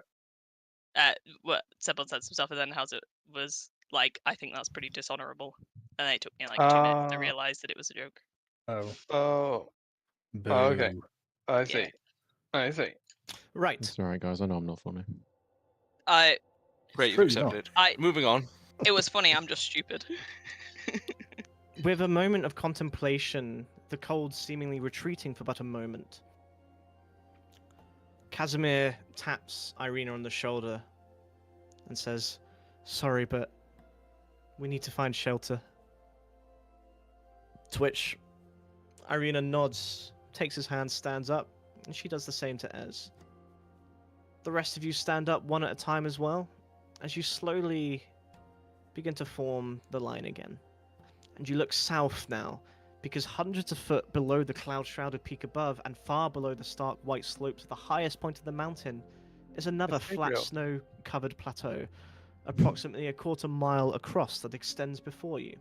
well, Serpon said some stuff, and then How's it was like, I think that's pretty dishonorable. And then it took me like 2 minutes to Ah. realize that it was a joke. oh, Oh, boo. okay. I see. Yeah. I see. Right. It's alright, guys. I know I'm not funny. Great, True, you've you're accepted. I- Moving on. It was funny. I'm just stupid. With a moment of contemplation, the cold seemingly retreating for but a moment, Casimir taps Irina on the shoulder and says, "Sorry, but we need to find shelter." To which Irina nods, takes his hand, stands up, and she does the same to Ez. The rest of you stand up one at a time as well, as you slowly begin to form the line again. And you look south now, because hundreds of foot below the cloud-shrouded peak above, and far below the stark white slopes of the highest point of the mountain, is another It's flat Gabriel. snow-covered plateau, approximately a quarter mile across, that extends before you.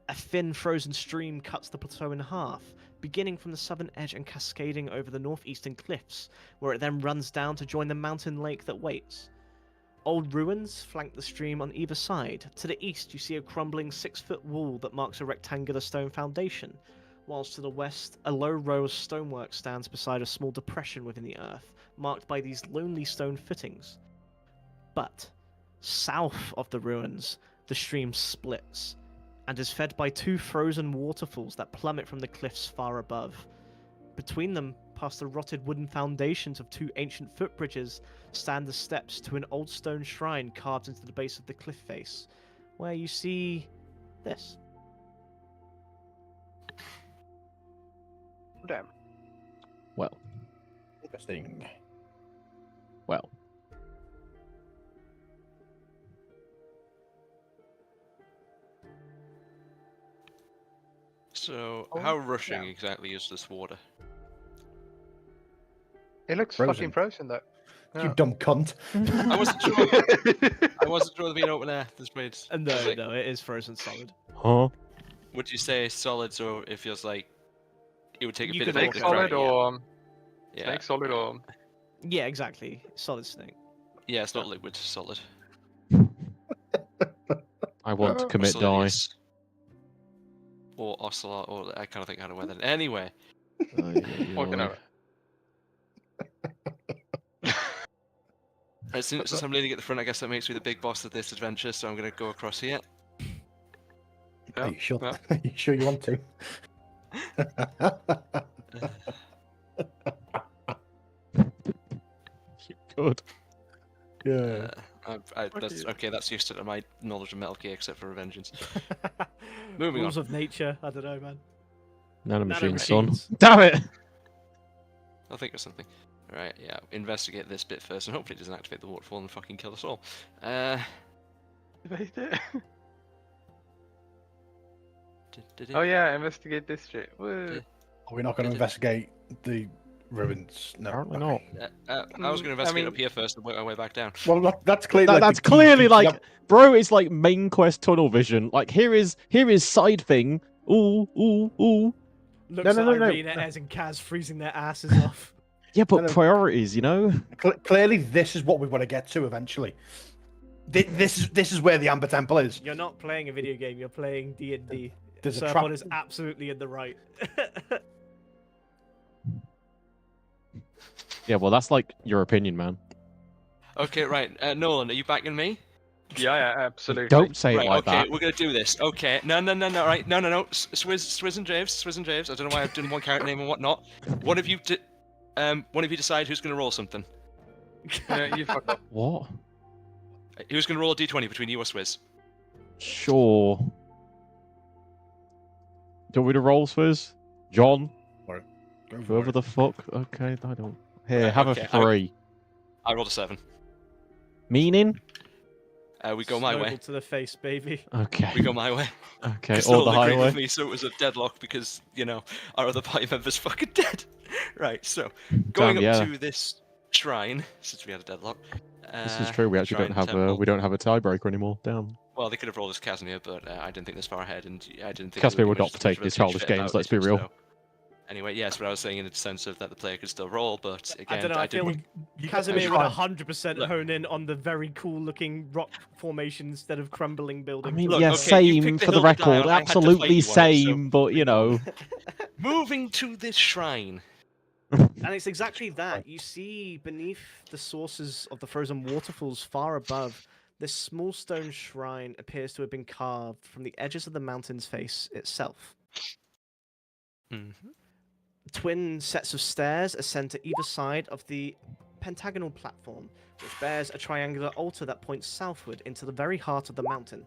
A thin frozen stream cuts the plateau in half, beginning from the southern edge and cascading over the northeastern cliffs, where it then runs down to join the mountain lake that waits. Old ruins flank the stream on either side. To the east, you see a crumbling 6-foot wall that marks a rectangular stone foundation, whilst to the west, a low row of stonework stands beside a small depression within the earth, marked by these lonely stone footings. But south of the ruins, the stream splits, and is fed by 2 frozen waterfalls that plummet from the cliffs far above. Between them, past the rotted wooden foundations of 2 ancient footbridges, stand the steps to an old stone shrine carved into the base of the cliff face, where you see this. Damn. Well, Interesting. well. So, Oh, how rushing yeah. exactly is this water? It looks Frozen. fucking frozen though. You dumb cunt. I wasn't sure. I wasn't sure of being open air. This made. No, like, no, it is frozen solid. Huh? Would you say solid, so it feels like it would take a You bit of could Snake effort also- to solid dry it, or yeah. snake solid or Yeah, exactly. Solid snake. Yeah, it's not liquid, it's solid. I want to commit die. Ocelilius. Or Ocelot, or I kind of think I don't know whether. Anyway, Fucking hell. since I'm leading at the front, I guess that makes me the big boss of this adventure, so I'm going to go across here. Are you sure? yeah. Are you sure you want to? Good. Yeah. That's okay. That's used to my knowledge of Metal Gear, except for Revengeance. Moving Rules on. of nature. I don't know, man. Nanomachine, son. Nanomachines. Damn it! I'll think of something. Right, yeah. Investigate this bit first, and hopefully it doesn't activate the waterfall and fucking kill us all. Oh yeah, investigate district. Woo. Are we not going to investigate the ruins? No. Apparently okay. not. I was going to investigate mean- up here first and work my way back down. Well, that's clearly. That's the key clearly feature. like, bro, it's like main quest tunnel vision. Like here is side thing. Ooh, ooh, ooh. Looks no, at no. Irina, Ez, and Kaz freezing their asses off. Yeah, but No. priorities, you know. Clearly, this is what we want to get to eventually. This is where the Amber Temple is. You're not playing a video game. You're playing D&D. There's a Surfon trap. is absolutely in the right. Yeah, well, that's like your opinion, man. Okay, right. Nolan, are you backing me? Yeah, absolutely. Don't say Right, it like okay, that. we're gonna do this. Okay, no, right, no. Swizz and Javes. I don't know why I've done one character name and whatnot. One of you decide who's gonna roll something. Yeah, you fuck up. What? Who's gonna roll a d20 between you or Swizz? Sure. Do you want me to roll, Swizz? John? Go for Whoever it. the fuck? Okay, I don't. Here, Right, have okay, a 3. I rolled a 7. Meaning? We go my Snowball way. to the face, baby. Okay. We go my way. Okay, Because or the Nolan agreed highway. with me, so it was a deadlock because, our other party member's fucking dead. Right, so, going Damn, up yeah. to this shrine, since we had a deadlock. This is true. We actually don't have temple. we don't have a tiebreaker anymore. Damn. Well, they could have rolled as Casimir, but I didn't think this far ahead, and I didn't think... Casimir it would be not much take of a these huge childish fit games, about let's it, be real. so- Anyway, yes, but I was saying in the sense of that the player could still roll, but again, I don't know. I feel didn't... Casimir would fine. 100% Look. hone in on the very cool-looking rock formation instead of crumbling I buildings. mean, Look, yeah, okay, you same picked the for the hill to die record. on, I had to fight Absolutely you on it, so- same, but you know. Moving to this shrine. And it's exactly that. You see beneath the sources of the frozen waterfalls far above, this small stone shrine appears to have been carved from the edges of the mountain's face itself. Mm-hmm. Twin sets of stairs ascend to either side of the pentagonal platform, which bears a triangular altar that points southward into the very heart of the mountain.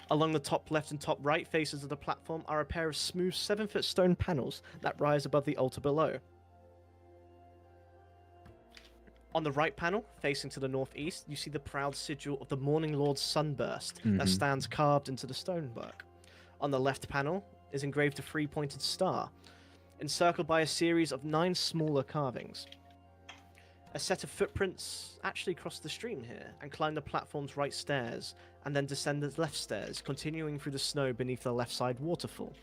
Along the top left and top right faces of the platform are a pair of smooth 7-foot stone panels that rise above the altar below. On the right panel, facing to the northeast, you see the proud sigil of the Morning Lord's sunburst that Mhm. stands carved into the stonework. On the left panel is engraved a 3-pointed star, encircled by a series of 9 smaller carvings. A set of footprints actually cross the stream here and climb the platform's right stairs, and then descend the left stairs, continuing through the snow beneath the left side waterfall.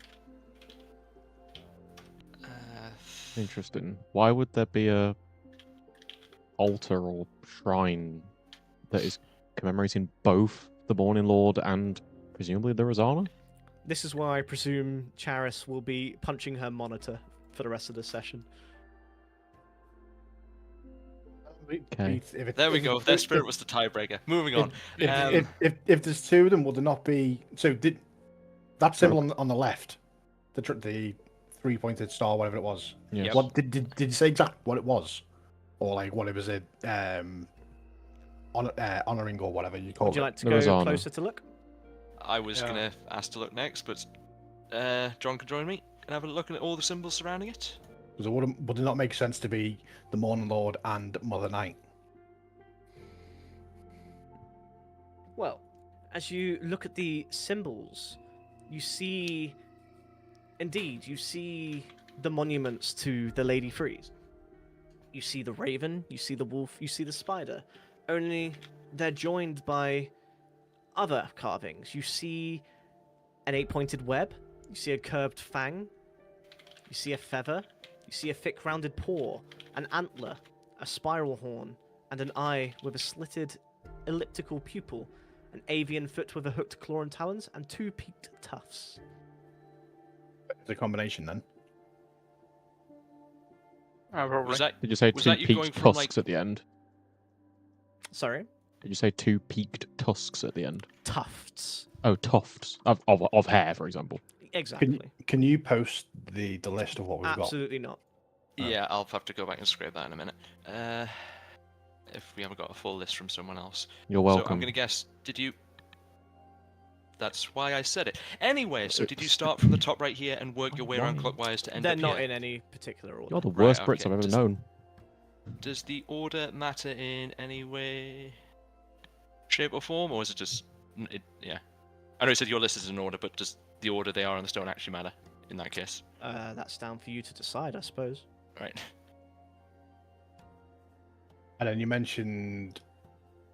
Interesting. Why would there be a altar or shrine that is commemorating both the Morning Lord and presumably the Rosanna? This is why I presume Charis will be punching her monitor for the rest of the session. Okay. There we go. Their spirit was the tiebreaker. Moving on. If there's 2 of them, would there not be? So did that symbol on the left, the 3-pointed star, whatever it was? Yes. What did you say exactly what it was, or like what it was honoring or whatever you call Would you it? like to The go Rosanna. closer to look? I was Yeah. gonna ask to look next, but John can join me and have a look at all the symbols surrounding it. Because would it not make sense to be the Morning Lord and Mother Night? Well, as you look at the symbols, you see... Indeed, you see the monuments to the Lady Freeze. You see the raven, you see the wolf, you see the spider. Only they're joined by other carvings. You see an 8-pointed web, you see a curved fang, you see a feather, you see a thick rounded paw, an antler, a spiral horn, and an eye with a slitted elliptical pupil, an avian foot with a hooked claw and talons, and 2 peaked tufts. It's a combination then. Probably. Was that Did you say Was two that you going peaked from, tusks at the end? Sorry? Did you say 2 peaked tusks at the end? Tufts. Oh, tufts of hair, for example. Exactly. Can you post the list of what we've Absolutely not. Yeah, I'll have to go back and scrape that in a minute. If we haven't got a full list from someone else. You're So I'm welcome. gonna guess. Did you? That's why I said it. Anyway, so did you start from the top right here and work your way around Why? clockwise to end They're up not here? in any particular order. You're the Right, worst Brits okay, I've ever does- known. Does the order matter in any way, shape, or form, or is it just? Yeah. I know you said your list is in order, but does the order they are on the stone actually matter in that case? That's down for you to decide, I suppose. Right. And then you mentioned,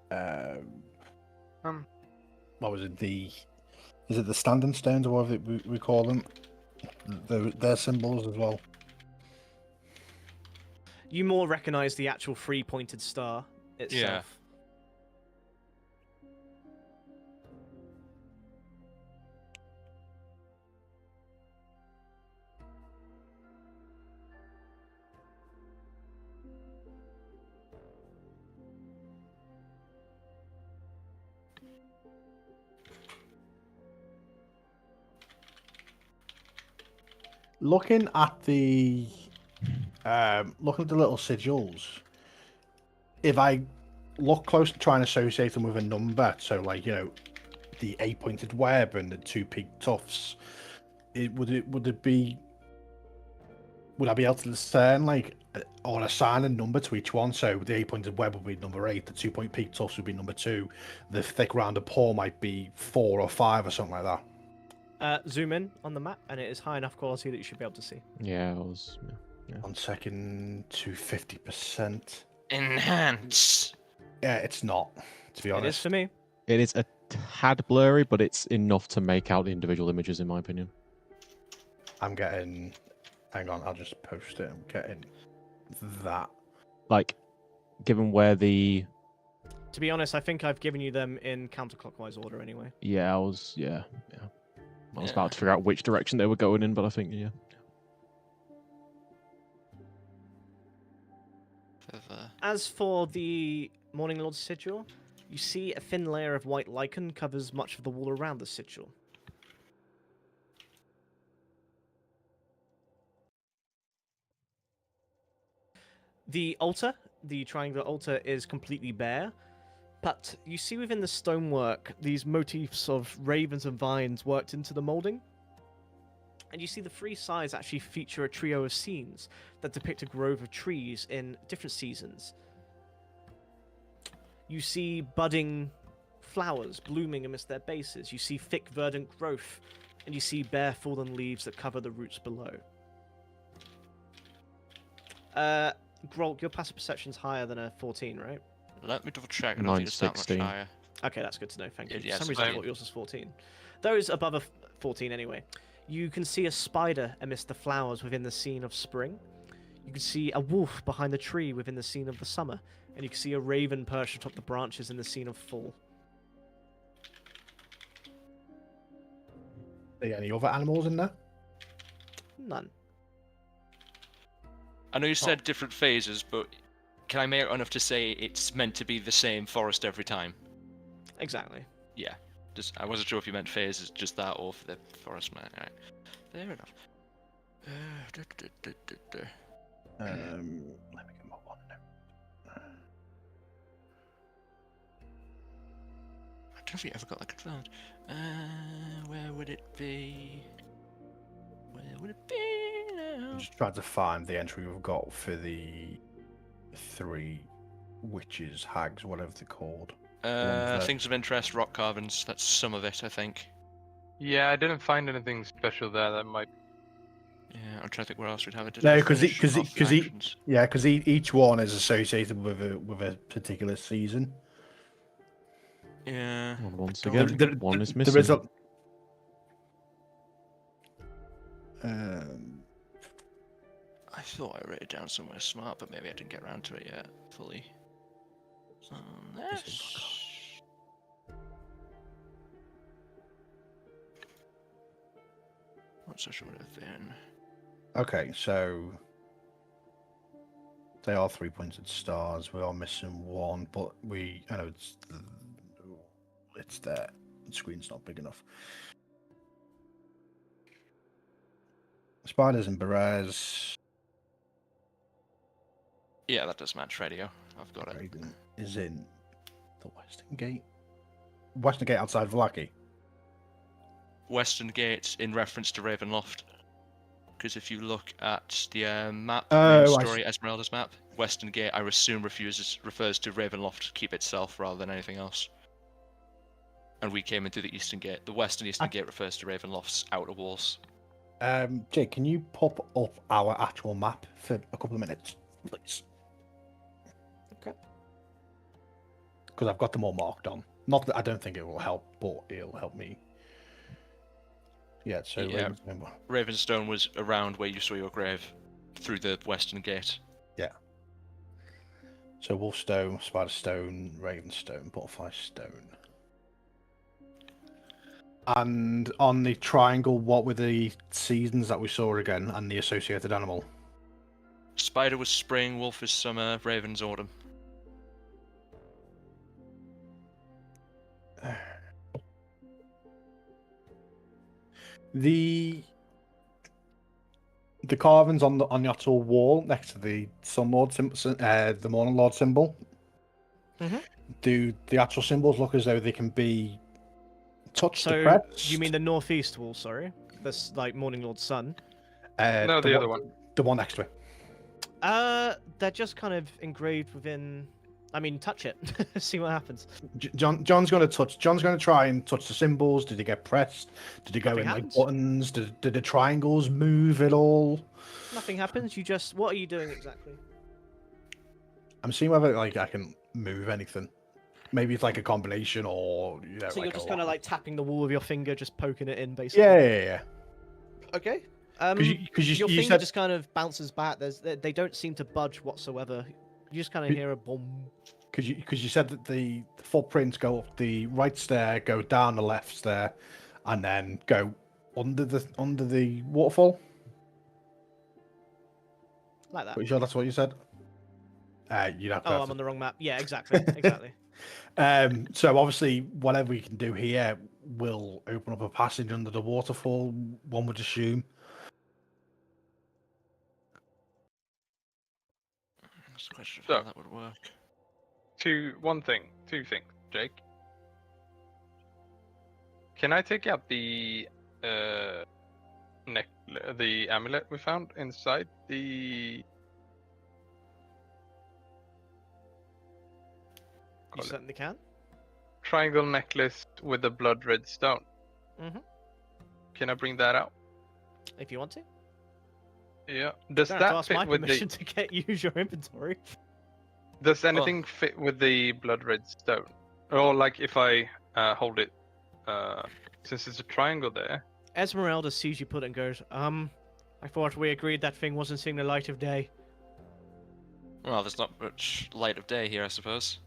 what was it? Is it the standing stones or whatever we call them? Their symbols as well. You more recognize the actual 3-pointed star itself. Looking at the little sigils, if I look close to try and associate them with a number, so like the 8-pointed web and the 2 peaked tufts, would I be able to discern or assign a number to each one? So the 8-pointed web would be number 8, the 2-point peaked tufts would be number 2, the thick rounded paw might be 4 or 5 or something like that. Zoom in on the map, and it is high enough quality that you should be able to see. Yeah, I was. Yeah. 1 second to 50%. Enhance. Yeah, it's not, to be It is honest. for me. It is a tad blurry, but it's enough to make out the individual images, in my opinion. I'm getting. Hang on, I'll just post it. I'm getting that. Like, given where the. To be honest, I think I've given you them in counterclockwise order anyway. Yeah, I was. Yeah. I was Yeah. about to figure out which direction they were going in, but I think, yeah. As for the Morning Lord sigil, you see a thin layer of white lichen covers much of the wall around the sigil. The altar, the triangular altar, is completely bare, but you see within the stonework these motifs of ravens and vines worked into the molding. And you see the 3 sides actually feature a trio of scenes that depict a grove of trees in different seasons. You see budding flowers blooming amidst their bases. You see thick verdant growth, and you see bare fallen leaves that cover the roots below. Grolk, your passive perception's higher than a 14, right? Let me double check. I don't think it's that much 16. higher. Okay, that's good to know, thank you. Yeah, For some so reason I same. thought yours was 14. Those above a 14 anyway. You can see a spider amidst the flowers within the scene of spring. You can see a wolf behind the tree within the scene of the summer. And you can see a raven perched atop the branches in the scene of fall. Are there any other animals in there? None. I know you said different phases, but can I make it enough to say it's meant to be the same forest every time? Exactly. Yeah. Just I wasn't sure if you meant phases, just that, or for the forest man. Alright. Fair enough. Let me get my one now. I don't know if you ever got that confirmed. Where would it be? Where would it be now? I'm just trying to find the entry we've got for the 3 witches, hags, whatever they're called. Things of interest, rock carvings. That's some of it, I think. Yeah, I didn't find anything special there that might. Yeah, I'm trying to think where else we'd have it. Did No, I 'cause finish off he- actions? Yeah, because each one is associated with a particular season. Yeah. Well, once Don't again, think- one is There missing. is a. I thought I wrote it down somewhere smart, but maybe I didn't get around to it yet fully. So Is it Not so sure what it would have been. Okay, so they are 3-pointed stars. We are missing one, but I know it's there. The screen's not big enough. Spiders and berets. Yeah, that does match radio. I've got it. Raven is in the Western Gate. Western Gate outside Vallaki. Western Gate in reference to Ravenloft. Because if you look at the map, Oh, Story Esmeralda's map, Western Gate, I assume refers to Ravenloft keep itself rather than anything else. And we came into the Eastern Gate. The Western Eastern Gate refers to Ravenloft's outer walls. Jake, can you pop up our actual map for a couple of minutes, please? Okay. Because I've got them all marked on. Not that I don't think it will help, but it'll help me. Yeah, so Yeah. Ravenstone was around where you saw your grave, through the Western Gate. Yeah. So Wolfstone, Spiderstone, Ravenstone, Butterfly Stone. And on the triangle, what were the seasons that we saw again and the associated animal? Spider was spring, wolf is summer, raven's autumn. The carvings on the actual wall next to the Sun Lord the Morning Lord symbol. Mm-hmm. Do the actual symbols look as though they can be touched? So pressed? you mean the northeast wall? Sorry, this like Morning Lord's sun. No, the other one. The one next to it. They're just kind of engraved within. I mean, touch it, see what happens. John's going to touch. John's going to try and touch the symbols. Did he get pressed? Did he go Nothing in happens. like buttons? Did the triangles move at all? Nothing happens. You just. What are you doing exactly? I'm seeing whether like I can move anything. Maybe it's like a combination, or you know. So like you're just kind of like tapping the wall with your finger, just poking it in, basically. Yeah. Okay. Because Your you finger said just kind of bounces back. They don't seem to budge whatsoever. You just kind of hear a boom. because you said that the footprints go up the right stair, go down the left stair, and then go under the waterfall. Like that. Pretty sure that's what you said. You'd have to. Oh, I'm on the wrong map. Yeah, exactly. Exactly. So obviously, whatever we can do here will open up a passage under the waterfall. One would assume. That's a question of So- how that would work. Two things, Jake. Can I take out the the amulet we found inside the? You certainly can. Triangle necklace with the blood red stone. Mm-hmm. Can I bring that out? If you want to. Yeah. Does Don't have to that ask my fit with permission the? to use your inventory. Does anything fit with the blood red stone? Or like if I hold it, since it's a triangle there. Esmeralda sees you put it and goes, I thought we agreed that thing wasn't seeing the light of day. Well, there's not much light of day here, I suppose.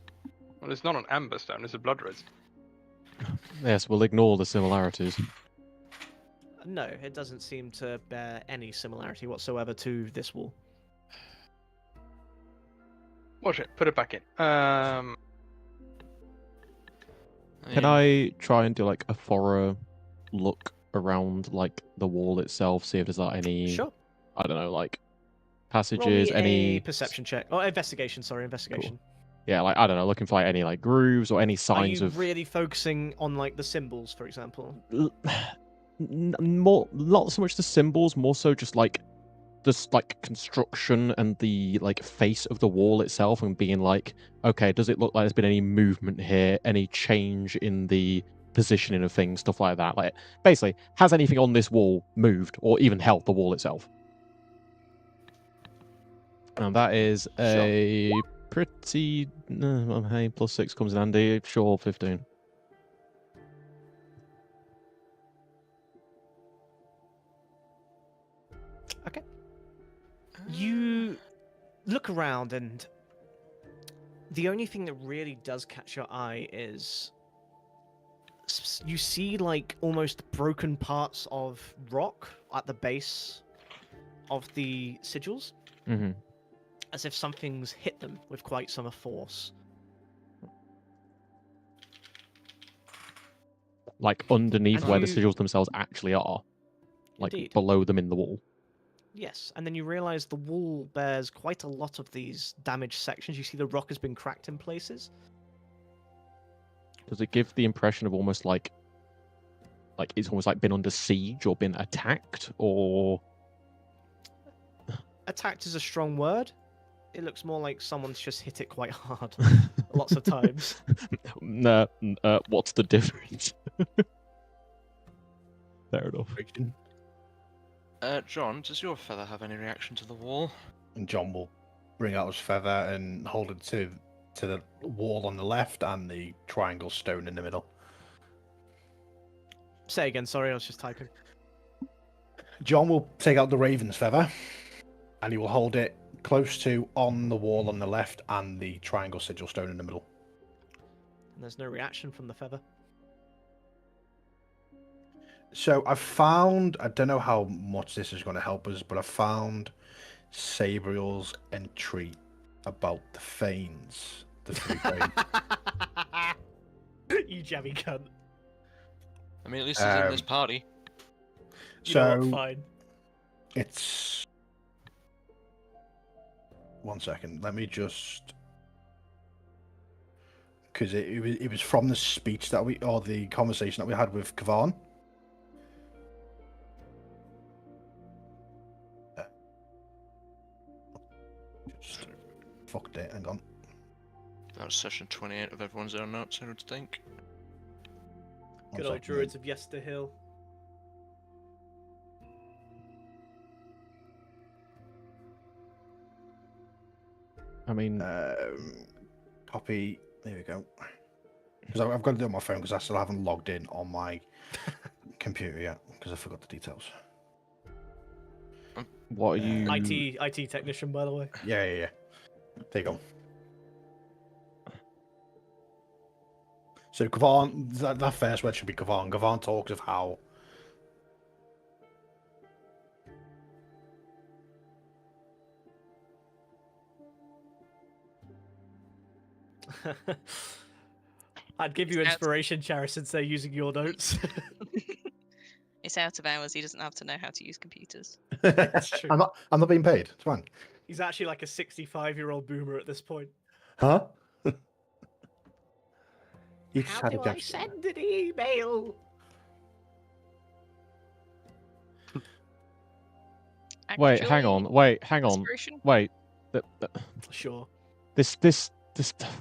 Well, it's not an amber stone; it's a blood red. Yes, we'll ignore the similarities. No, it doesn't seem to bear any similarity whatsoever to this wall. Watch it. Put it back in. Can Yeah. I try and do like a thorough look around like the wall itself, see if there's like any Sure. I don't know, like Roll passages, me any a perception check. Oh, investigation, sorry, investigation. yeah, like I don't know, looking for like any like grooves or any Are signs you of really focusing on like the symbols, for example? more not so much the symbols, more so just like this like construction and the like face of the wall itself, and being like, okay, does it look like there's been any movement here, any change in the positioning of things, stuff like that? Like basically, has anything on this wall moved or even held the wall itself? And that is a pretty hey, +6 comes in handy. Sure, 15. Okay. You look around, and the only thing that really does catch your eye is you see like almost broken parts of rock at the base of the sigils, Hmm. as if something's hit them with quite some force. Like underneath And where the you- sigils themselves actually are, like Indeed. below them in the wall. Yes, and then you realise the wall bears quite a lot of these damaged sections. You see the rock has been cracked in places. Does it give the impression of almost like it's almost like been under siege or been attacked, or Attacked is a strong word. It looks more like someone's just hit it quite hard, lots of times. no? What's the difference? Fair enough. John, does your feather have any reaction to the wall? And John will bring out his feather and hold it to the wall on the left and the triangle stone in the middle. Say again, sorry, I was just typing. John will take out the raven's feather and he will hold it close to on the wall on the left and the triangle sigil stone in the middle. And there's no reaction from the feather. So I've found, I don't know how much this is going to help us, but I found Sabriel's entry about the Fanes, the three Fanes. You jammy cunt. I mean, at least it's in this party. You know what, So fine. it's 1 second. Let me just, because it was from the speech that or the conversation that we had with Kavan. Just fucked it. Hang on. That was session 28 of everyone's own notes, I would think. One Good old second. druids of Yesterhill. I mean, Copy. There we go. Because I've got to do it on my phone because I still haven't logged in on my computer yet because I forgot the details. what are you? IT technician, by the way. Yeah. There you go. So Kavan, that first word should be Kavan. Kavan talks of how I'd give you inspiration, Chara, since they're using your notes. It's out of hours. He doesn't have to know how to use computers. That's true. I'm not being paid. It's fine. He's actually like a 65-year-old boomer at this point. Huh? You just How had do a I job. send an email? Wait, hang on. Actually, Wait, hang on. inspiration? Wait. Sure. This.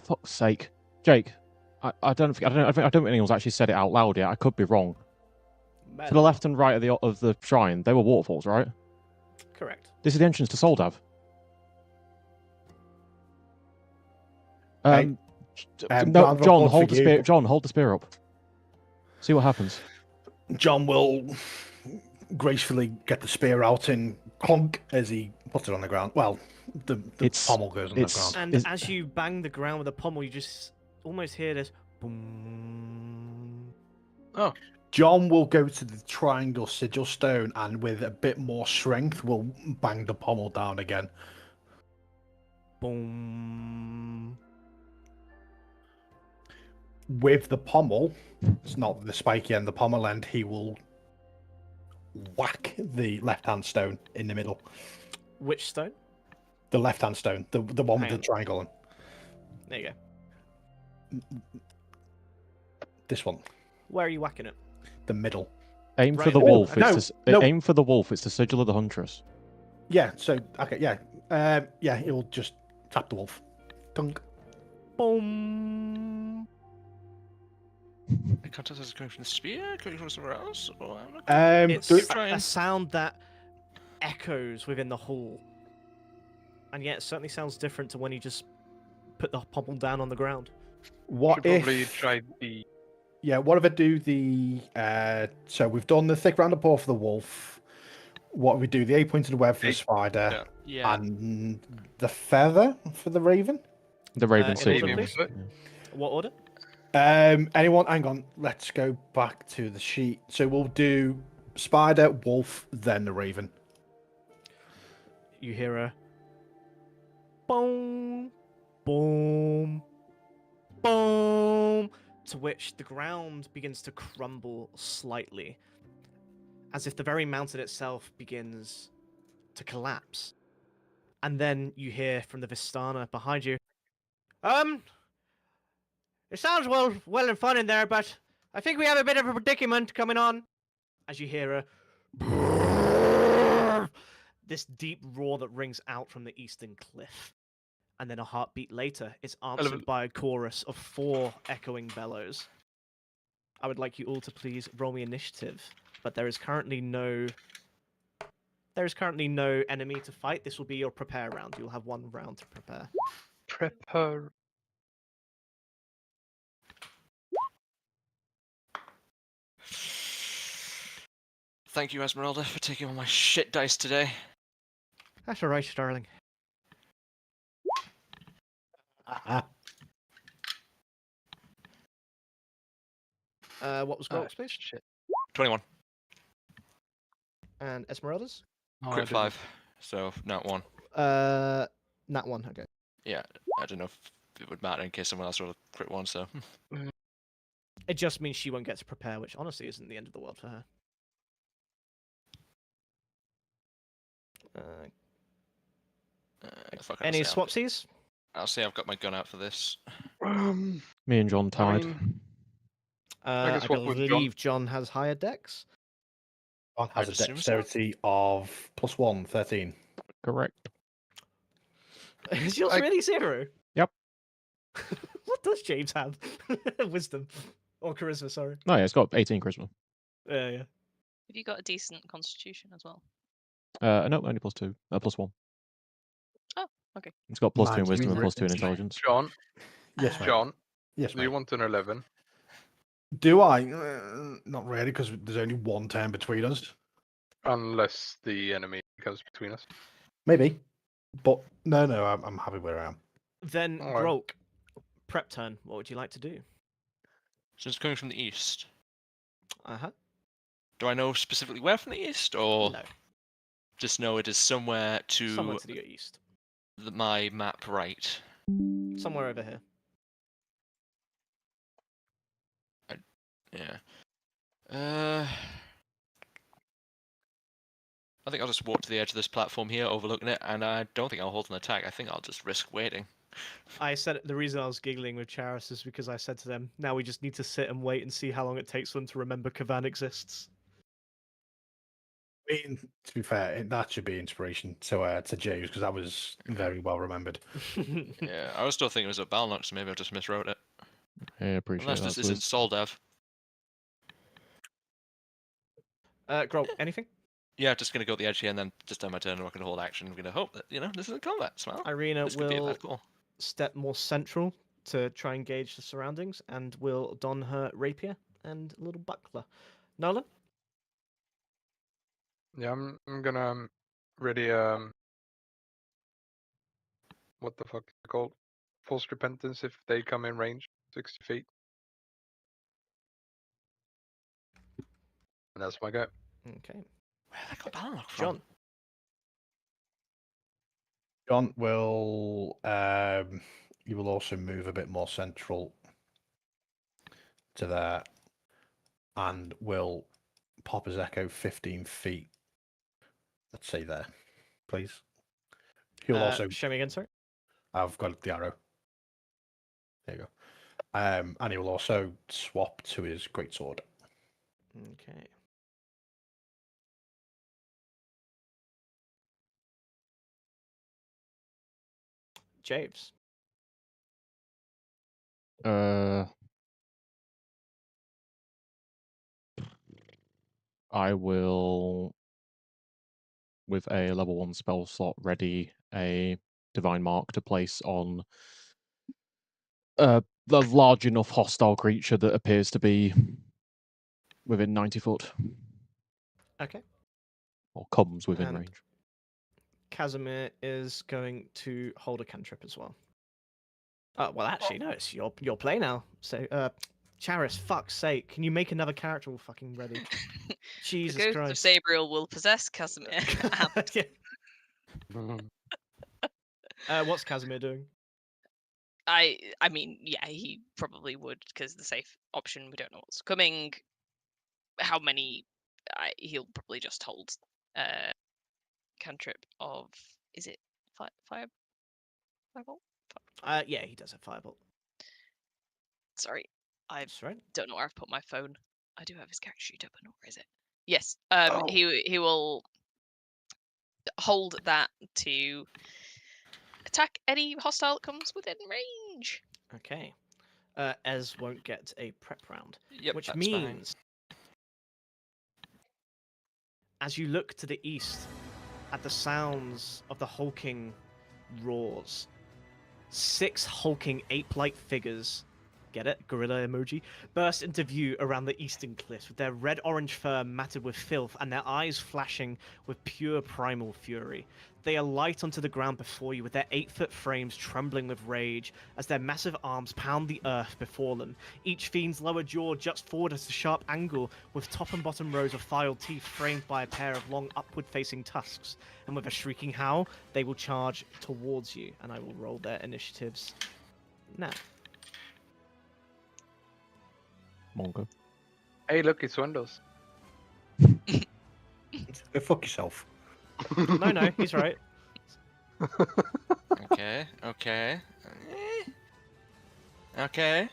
Fuck's sake, Jake. I don't think anyone's actually said it out loud yet. I could be wrong. Men. To the left and right of the shrine, they were waterfalls, right? Correct. This is the entrance to Soldav. Hey, No, round of John, applause hold for the you. spear. John, hold the spear up. See what happens. John will gracefully get the spear out and clunk as he puts it on the ground. Well, the pommel goes on the ground. And as you bang the ground with the pommel, you just almost hear this boom. Oh, John will go to the triangle sigil stone and with a bit more strength will bang the pommel down again. Boom. With the pommel, it's not the spiky end, the pommel end, he will whack the left-hand stone in the middle. Which stone? The left-hand stone, the one with Hang the triangle on. There you go. This one, Where are you whacking it? the middle. Aim for Right the in the wolf. middle. It's No. aim for the wolf. It's the sigil of the huntress. Yeah, so, okay, yeah. Yeah, he'll just tap the wolf. Tunk. Boom. the contact is coming from the spear, coming from somewhere else? Or I'm not... It's Do it- a sound that echoes within the hall. And yet it certainly sounds different to when you just put the pommel down on the ground. What Should if... probably try the. Yeah, what if I do the... so we've done the thick round of paw for the wolf. What if we do? The 8-pointed web for the spider. Yeah. And the feather for the raven? The raven in sigil. order, Maybe. please? What order? Anyone? Hang on. Let's go back to the sheet. So we'll do spider, wolf, then the raven. You hear a boom, boom, boom, to which the ground begins to crumble slightly, as if the very mountain itself begins to collapse. And then you hear from the Vistana behind you, it sounds well and fun in there, but I think we have a bit of a predicament coming on. As you hear this deep roar that rings out from the eastern cliff. And then a heartbeat later, it's answered by a chorus of 4 echoing bellows. I would like you all to please roll me initiative, but there is currently no enemy to fight. This will be your prepare round. You'll have 1 round to prepare. Prepare. Thank you, Esmeralda, for taking all my shit dice today. That's all right, darling. What was Grok's, please? Shit. 21. And Esmeralda's? Oh, I Crit didn't- 5. So, not 1. Nat 1, okay. Yeah, I don't know if it would matter in case someone else rolled a crit 1, so. It just means she won't get to prepare, which honestly isn't the end of the world for her. Fuck it, Any I'll say swapsies? I'll say I've got my gun out for this. Me and John tied. I guess what would believe John has higher decks. John has I'd a assume so. dexterity of +1, 13. Correct. Is yours I- really 0? Yep. What does James have? Wisdom. Or charisma, sorry. No, yeah, it's got 18 charisma. Yeah. Have you got a decent constitution as well? No, only +2. +1. Oh, okay. It's got +2 in Mine's wisdom and written. +2 in intelligence. John, Yes, mate. John, Yes, do you mate. want an 11? Do I? Not really, because there's only 1 turn between us. Unless the enemy comes between us. Maybe. But no, I'm happy where I am. Then, Alright. Grok, prep turn. What would you like to do? So it's coming from the east. Uh-huh. Do I know specifically where from the east, or No. just know it is somewhere Somewhere to to the east. my map right? Somewhere over here. Yeah. I think I'll just walk to the edge of this platform here, overlooking it, and I don't think I'll hold an attack. I think I'll just risk waiting. I said the reason I was giggling with Charis is because I said to them, now we just need to sit and wait and see how long it takes them to remember Kavan exists. I mean, to be fair, that should be inspiration to James, because that was very well remembered. Yeah, I was still thinking it was a Balnock, so maybe I just miswrote it. I appreciate Unless that. this isn't Soldev. Grok, anything? Yeah, just gonna go to the edge here and then just on my turn, I'm not gonna hold action. I'm gonna hope that, this isn't combat. Smile. Irina This could be a will bad call. step more central to try and gauge the surroundings and will don her rapier and little buckler. Nolan? Yeah, I'm gonna ready what the fuck is it called? False repentance if they come in range, 60 feet. And that's my go. Okay. Where did I got Balnock from? John? John will you will also move a bit more central to there, and will pop his echo 15 feet. Let's say there, please. He'll also. Show me again, sorry. I've got the arrow. There you go. And he will also swap to his greatsword. Okay. James? I will, with a level 1 spell slot ready, a divine mark to place on the large enough hostile creature that appears to be within 90 foot, Okay. or comes within And- range. Casimir is going to hold a cantrip as well. Well, actually, no, it's your play now. So, Charis, fuck's sake, can you make another character all fucking ready? Jesus the ghost Christ. of Sabriel will possess Casimir. and Yeah. What's Casimir doing? I mean, yeah, he probably would because the safe option. We don't know what's coming. How many? He'll probably just hold. Cantrip of is it firebolt? Yeah, he does have firebolt. Sorry, I That's right. don't know where I've put my phone. I do have his character sheet open. Where is it? Yes. Oh. He will hold that to attack any hostile that comes within range. Okay. Ez won't get a prep round, Yep, which that's means as you look to the east at the sounds of the hulking roars, 6 hulking ape-like figures, get it, gorilla emoji, burst into view around the eastern cliffs with their red-orange fur matted with filth and their eyes flashing with pure primal fury. They alight onto the ground before you with their 8-foot frames trembling with rage as their massive arms pound the earth before them. Each fiend's lower jaw juts forward at a sharp angle with top and bottom rows of filed teeth framed by a pair of long upward-facing tusks. And with a shrieking howl, they will charge towards you, and I will roll their initiatives now. Mongo. Hey, look, it's Windows. Go fuck yourself. No, he's right. Okay, okay. Okay.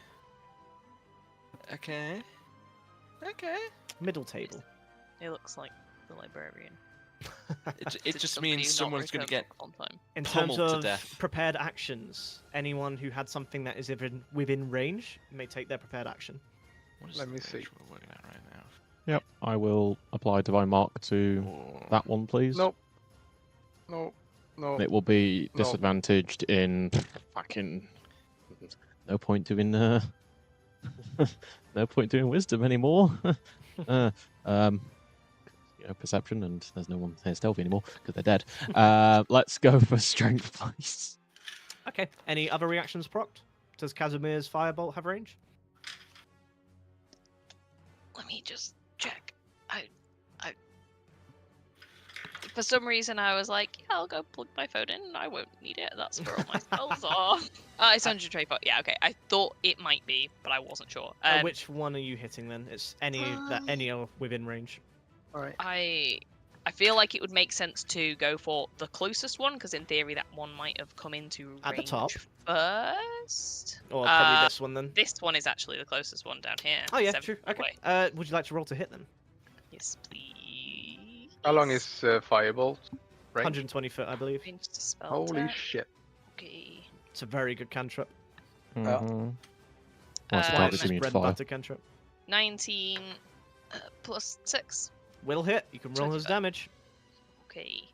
Okay. Okay. Middle table. It looks like the librarian. It just means someone's going to get on time. In terms pummeled to of death. prepared actions, anyone who had something that is within range may take their prepared action. What is Let the me range see. we're working at right now? Yep, I will apply Divine Mark to Or- that one, please. Nope. No. No. It will be No. disadvantaged in fucking. No point doing no point doing wisdom anymore. Perception, and there's no one here stealthy anymore because they're dead. Let's go for strength, please. Okay. Any other reactions procced? Does Casimir's firebolt have range? Let me just check. For some reason, I was like, yeah, I'll go plug my phone in. I won't need it. That's where all my spells are. It's 124. Yeah, okay. I thought it might be, but I wasn't sure. Which one are you hitting then? It's any are within range. All right. I feel like it would make sense to go for the closest one, because in theory that one might have come into At the range top? first. Or probably this one then. This one is actually the closest one down here. Oh yeah, 7 true. feet Okay. away. Would you like to roll to hit them? Yes, please. How long is Firebolt? Range? 120 foot, I believe. Range to spell Holy attack. shit. Okay. It's a very good cantrip. Mhm. Once the Uh, Why target's it's immune to bread and fire. butter cantrip. 19 plus 6. Will hit. You can roll his 25. damage. Okay.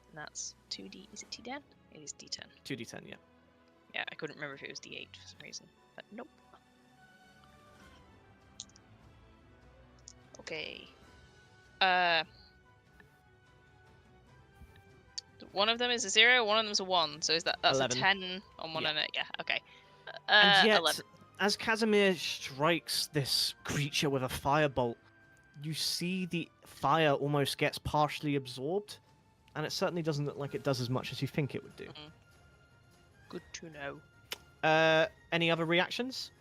And that's 2d. Is it D10? It is D10. 2d10, yeah. Yeah, I couldn't remember if it was D8 for some reason. But nope. Okay. One of them is a 0, one of them is a 1. So is that's 11. a 10 on one Yeah. and a yeah, okay. And yet, 11. as Casimir strikes this creature with a firebolt, you see the fire almost gets partially absorbed, and it certainly doesn't look like it does as much as you think it would do. Good to know. Any other reactions?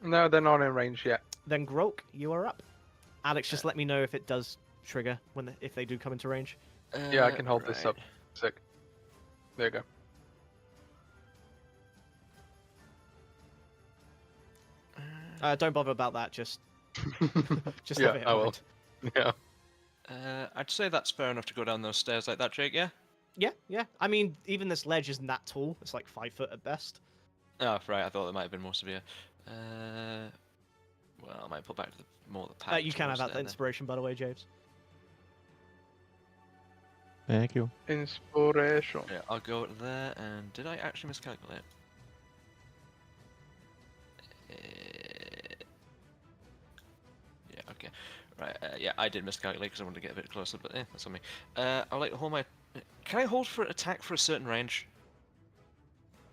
No, they're not in range yet. Then Grok, you are up. Alex, just let me know if it does trigger if they do come into range. Yeah, I can hold this up. Sick. There you go. Don't bother about that. Just Yeah, have it in I will. mind. Yeah. I'd say that's fair enough to go down those stairs like that, Jake, yeah? Yeah. I mean, even this ledge isn't that tall. It's like 5 foot at best. Oh, right, I thought that might have been more severe. Well, I might put back to the path. You can have towards that there then. inspiration, by the way, James. Thank you. Inspiration. Yeah, I'll go there, and did I actually miscalculate? Yeah, okay. Right, yeah, I did miscalculate because I wanted to get a bit closer, but that's on me. I'll like to hold my... Can I hold for an attack for a certain range?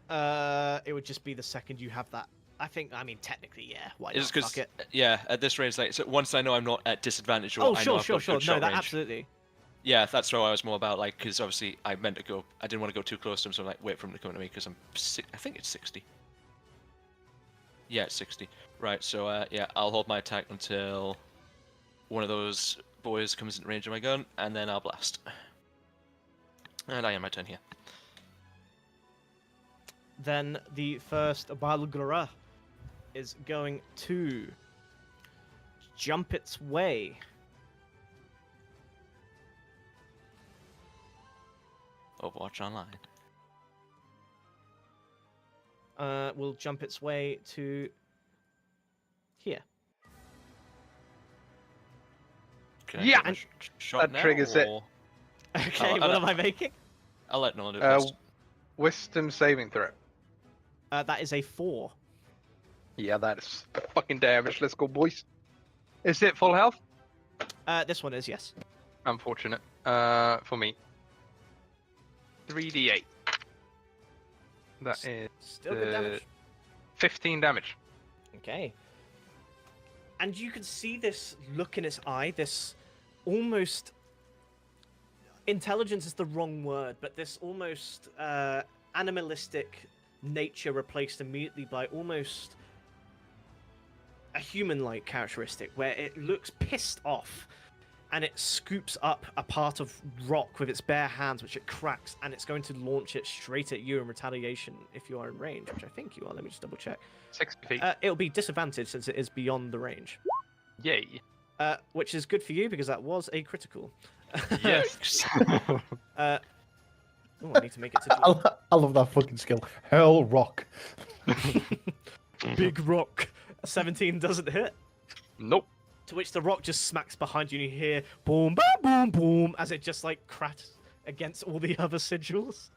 It would just be the second you have that I mean, technically, yeah. Why It's not? Fuck it. yeah, at this range, like, so once I know I'm not at disadvantage, or Oh, I know sure, I've sure, got sure. good No, shot that range. absolutely. Yeah, that's what I was more about, like, because obviously I meant to go. I didn't want to go too close to him, so I'm like, wait for him to come to me, because I think it's 60. Yeah, it's 60. Right, so yeah, I'll hold my attack until one of those boys comes in range of my gun, and then I'll blast. And I am my turn here. Then the first Balgura is going to jump its way. Overwatch Online. Will jump its way to here. Can I Yeah! take my shot That now, triggers it. or- Okay, I'll what am I making? I'll let Nolan do it Uh, first. Wisdom saving throw. That is a 4. Yeah, that is fucking damage. Let's go, boys. Is it full health? This one is, yes. Unfortunate. For me. 3d8. That is Still good damage. 15 damage. Okay. And you can see this look in its eye, this almost... Intelligence is the wrong word, but this almost animalistic nature replaced immediately by almost a human-like characteristic, where it looks pissed off, and it scoops up a part of rock with its bare hands, which it cracks, and it's going to launch it straight at you in retaliation if you are in range, which I think you are. Let me just double check. 60 feet. It'll be disadvantaged since it is beyond the range. Yay. Which is good for you because that was a critical. Yes. Oh, I need to make it to I love that fucking skill. Hurl rock. big rock. A 17 doesn't hit. Nope. To which the rock just smacks behind you, and you hear boom, boom, boom, boom, as it just like cracks against all the other sigils.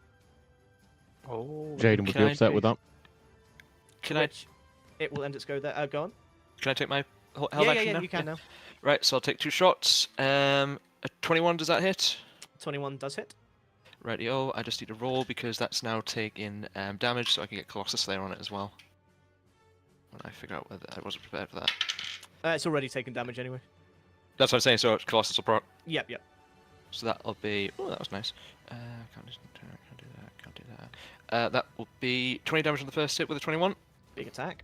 Oh. Jaden would Can be I upset do- with that. Can I It will end its go there. Go on. take my held Yeah, action now? you can now. Right, so I'll take 2 shots. A 21, does that hit? 21 does hit. Rightio, I just need to roll because that's now taking damage, so I can get Colossus Slayer on it as well. When I figure out whether I wasn't prepared for that. It's already taken damage anyway. That's what I'm saying, so Colossus will proc. Yep, yep. So that'll be... Oh, that was nice. Can't do that. That will be 20 damage on the first hit with a 21. Big attack.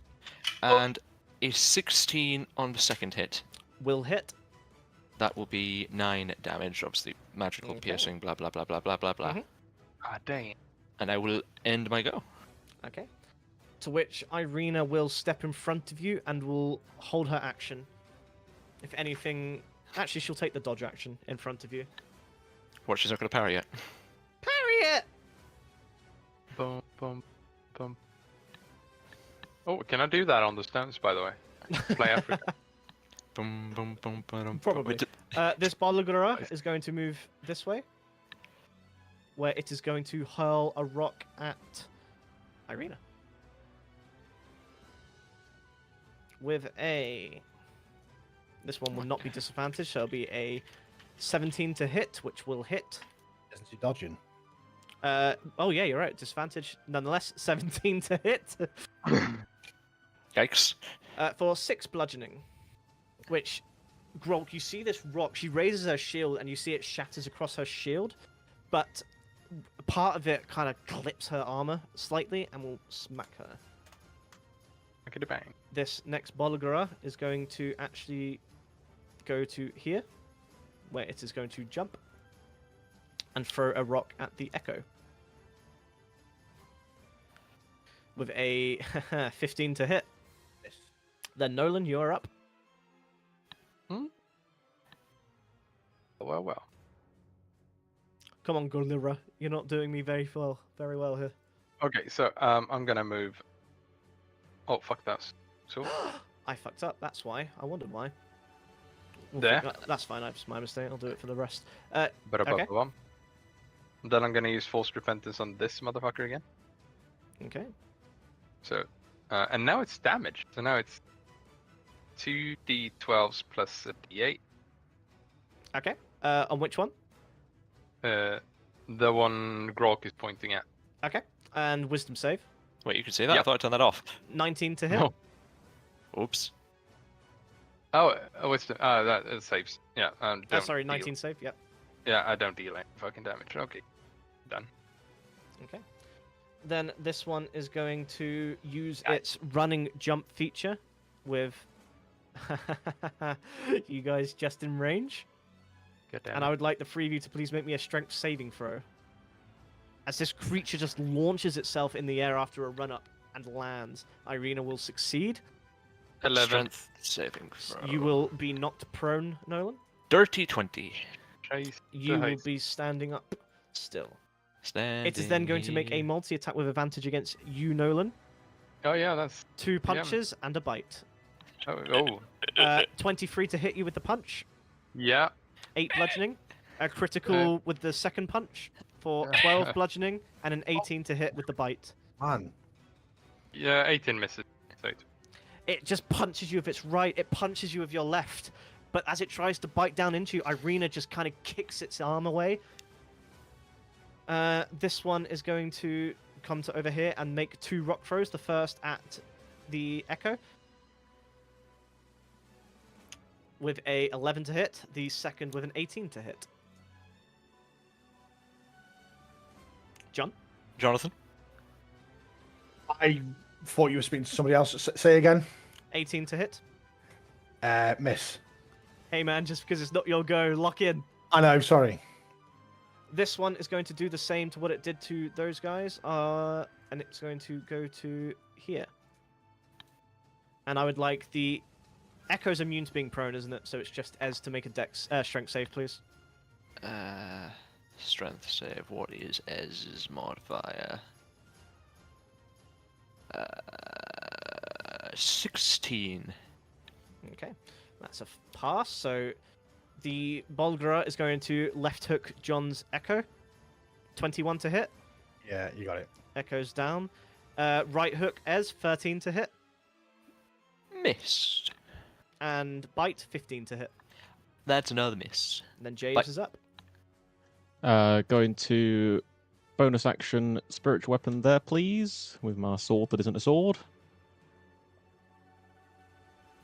And a 16 on the second hit. Will hit. That will be 9 damage, obviously magical, Okay. piercing, blah blah blah blah blah blah blah. Mhm. Ah, damn. And I will end my go. Okay. To which Irina will step in front of you and will hold her action. If anything... Actually, she'll take the dodge action in front of you. What, she's not going to parry yet? Parry it! Boom, boom, boom. Oh, can I do that on the stones, by the way? Play Africa. Boom, boom, boom, boom. Probably. This Balagura is going to move this way, where it is going to hurl a rock at Irina. With a... This one will not be disadvantaged, so it'll be a 17 to hit, which will hit. Isn't she dodging? Oh yeah, you're right, disadvantage. Nonetheless, 17 to hit. Yikes. For 6 bludgeoning. Which, Grog, you see this rock, she raises her shield and you see it shatters across her shield, but part of it kind of clips her armor slightly and will smack her. Look at the bang. This next Bolagara is going to actually go to here, where it is going to jump and throw a rock at the Echo. With a 15 to hit. Then Nolan, you're up. Well. Come on, Gorlira. You're not doing me very well here. Okay, so I'm gonna move. Oh fuck that. So I fucked up. That's why. I wondered why. There. That's fine. That's my mistake. I'll do it for the rest. but above Okay. one. Then I'm gonna use false repentance on this motherfucker again. Okay. So, and now it's damage. So now it's 2d12s plus a d8. Okay. On which one? The one Grok is pointing at. Okay. And wisdom save. Wait, you can see that? I Yep. thought I turned that off. 19 to hit. No. Oops. Oh, it's that saves. Yeah. Oh, Don't sorry, deal. 19 save. Yep. Yeah, I don't deal any fucking damage. Okay, done. Okay. Then this one is going to use its running jump feature with you guys just in range. Get down. And I would like the three of you to please make me a strength saving throw. As this creature just launches itself in the air after a run up and lands, Irina will succeed. 11. Strength saving throw. You will be knocked prone, Nolan. Dirty 20. Chase. You will be standing up still. Standing. It is then going to make a multi-attack with advantage against you, Nolan. Oh yeah, that's. 2 punches and a bite. Oh. 23 to hit you with the punch. Yeah. 8 bludgeoning. A critical with the second punch for 12 bludgeoning, and an 18 to hit with the bite. Man. Yeah, 18 misses. So It just punches you with its right, it punches you with your left. But as it tries to bite down into you, Irina just kind of kicks its arm away. This one is going to come to over here and make 2 rock throws. The first at the Echo with a 11 to hit. The second with an 18 to hit. John? Jonathan? I thought you were speaking to somebody else. Say again. 18 to hit. Miss. Hey man, just because it's not your go, lock in. I know, sorry. This one is going to do the same to what it did to those guys, and it's going to go to here. And I would like the Echo's immune to being prone, isn't it? So it's just Ez to make a dex strength save, please. Strength save. What is Ez's modifier? 16. Okay, that's a pass. So the Bolgra is going to left hook John's Echo. 21 to hit. Yeah, you got it. Echo's down. Right hook Ez, 13 to hit. Missed. And bite, 15 to hit. That's another miss. And then James Bite. is up. Going to bonus action spiritual weapon there, please, with my sword that isn't a sword.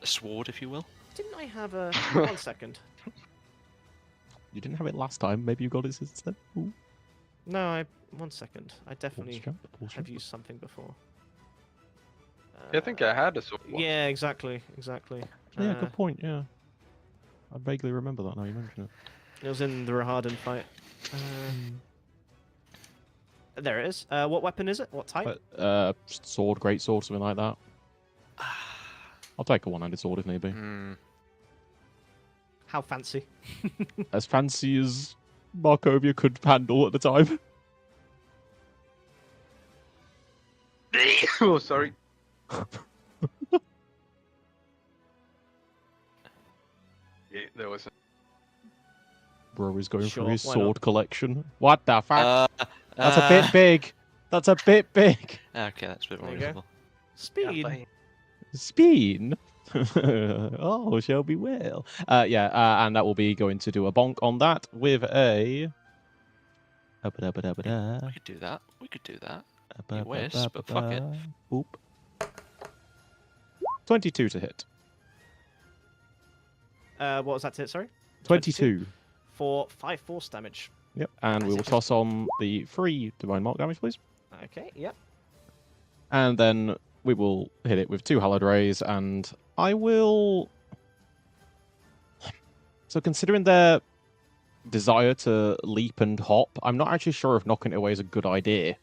A sword, if you will. Didn't I have a... 1 second. You didn't have it last time. Maybe you got it instead. Ooh. No, 1 second. I definitely Pause have jump. used something before. I think I had a sword. Yeah, exactly. Yeah, good point. Yeah, I vaguely remember that now you mention it. It was in the Rahadan fight. There it is. What weapon is it? What type? Sword, great sword, something like that. I'll take a one-handed sword if need be. How fancy. As fancy as Markovia could handle at the time. Oh, sorry. Yeah, there was. Bro is going Sure, through his why sword not? collection. What the fuck? That's a bit big. That's a bit big. Okay, that's a bit more There you go. reasonable. Speed. Spin. Oh, shall be well. And that will be going to do a bonk on that with a. We could do that. We could do that. You wish, but fuck it. Boop. 22 to hit. What was that to hit, sorry? 22. For 5 force damage. Yep. And we will That's toss on the 3 divine mark damage, please. Okay, yep. And then we will hit it with 2 hallowed rays, and I will. So, considering their desire to leap and hop, I'm not actually sure if knocking it away is a good idea.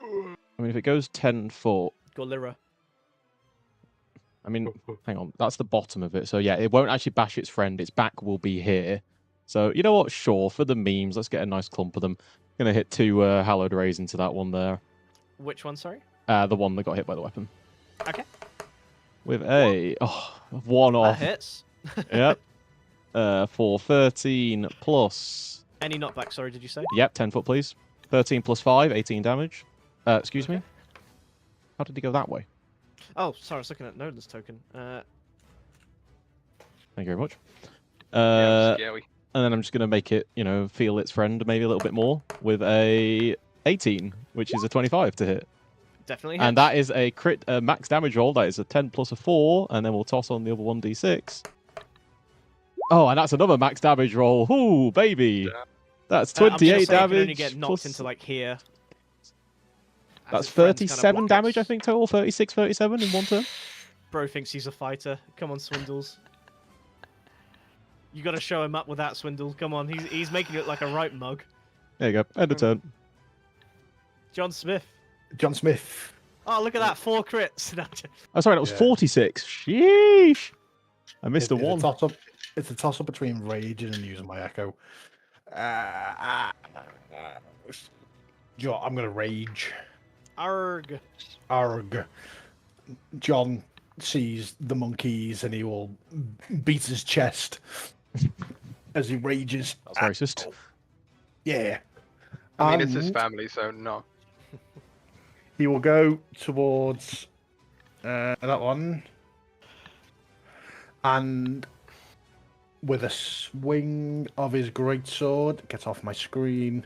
I mean, if it goes 10 foot, Golira. I mean, hang on, that's the bottom of it. So, yeah, it won't actually bash its friend. Its back will be here. So, you know what? Sure, for the memes, let's get a nice clump of them. Gonna hit 2 hallowed rays into that one there. Which one, sorry? The one that got hit by the weapon. Okay. With a 1 That off. hits. Yep. For 13 plus. Any knockback, sorry, did you say? Yep, 10 foot, please. 13 plus 5, 18 damage. Excuse me? How did he go that way? Oh, sorry, I was looking at Nolan's token. Thank you very much. Yeah, scary. And then I'm just going to make it, feel its friend maybe a little bit more with a 18, which is a 25 to hit. Definitely hits. And that is a crit max damage roll. That is a 10 plus a 4, and then we'll toss on the other 1d6. Oh, and that's another max damage roll. Ooh, baby. That's I'm gonna 28 say I can only damage. get knocked plus... into like here. As That's his friends kinda 37 block damage, it. I think, total. 36, 37 in one turn. Bro thinks he's a fighter. Come on, Swindles. You gotta show him up with that, Swindle. Come on, he's making it like a right mug. There you go. End of turn. John Smith. John Smith. Oh, look at that, 4 crits. Oh, sorry, that was Yeah. 46. Sheesh. I missed a It's one. It's a toss up between raging and using my echo. I'm gonna rage. Arg. Arg. John sees the monkeys and he will beat his chest as he rages. That's racist. Yeah. I mean, it's his And family, so no. he will go towards that one. And with a swing of his greatsword, get off my screen.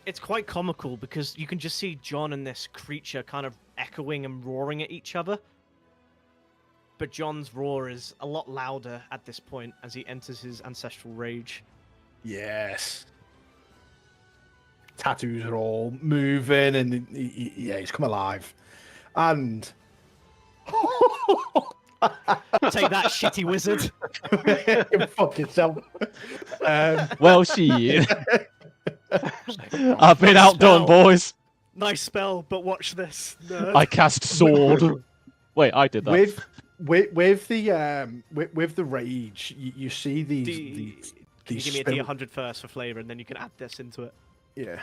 It's quite comical because you can just see John and this creature kind of echoing and roaring at each other. But John's roar is a lot louder at this point as he enters his ancestral rage. Yes. Tattoos are all moving, and he's come alive. And Take that, shitty wizard. fuck yourself. Well, shit. I've been outdone, Spell. boys. Nice spell, but watch this. Nerd. I cast sword. Wait, I did that. With the rage, you see these Can you these give me a spirit- D100 first for flavor, and then you can add this into it. Yeah.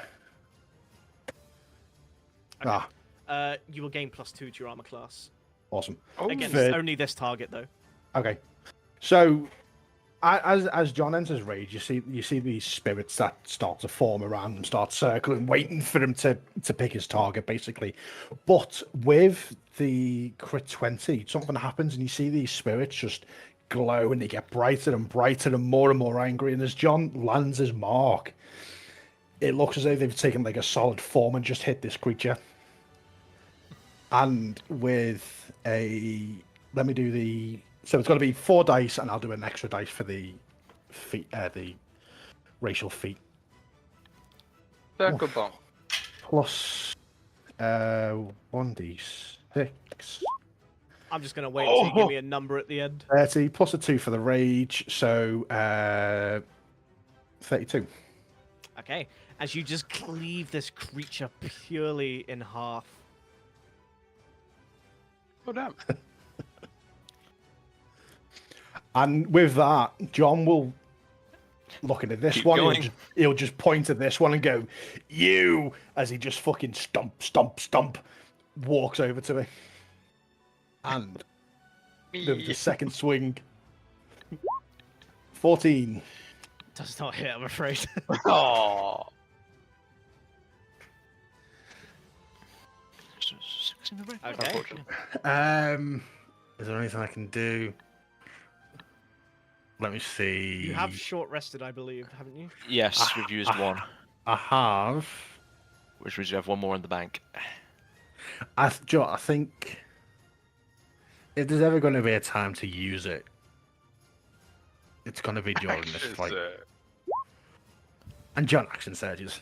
Okay. Ah, You will gain +2 to your armor class. awesome. Against Third- only this target, though. Okay. So, as John enters rage, you see these spirits that start to form around him, start circling, waiting for him to pick his target, basically. But with the crit 20, something happens, and you see these spirits just glow, and they get brighter and brighter and more angry. And as John lands his mark, it looks as though they've taken like a solid form and just hit this creature. And with let me do the. So it's got to be 4 dice, and I'll do an extra dice for the feat, the racial feat. Circle bomb. Plus 1d6. I'm just gonna wait until you give me a number at the end. 30 plus a 2 for the rage, so 32. Okay, as you just cleave this creature purely in half. Oh damn. And with that, John will look at this Keep one. going. He'll just point at this one and go, "You!" as he just fucking stomp, walks over to me. And the second swing, 14. Does not hit, I'm afraid. Oh. Okay. Is there anything I can do? Let me see. You have short rested, I believe, haven't you? Yes, we've used one, I have. which means you have one more in the bank. Joe, I think if there's ever going to be a time to use it, it's going to be during this Action fight. surge. And John action surges.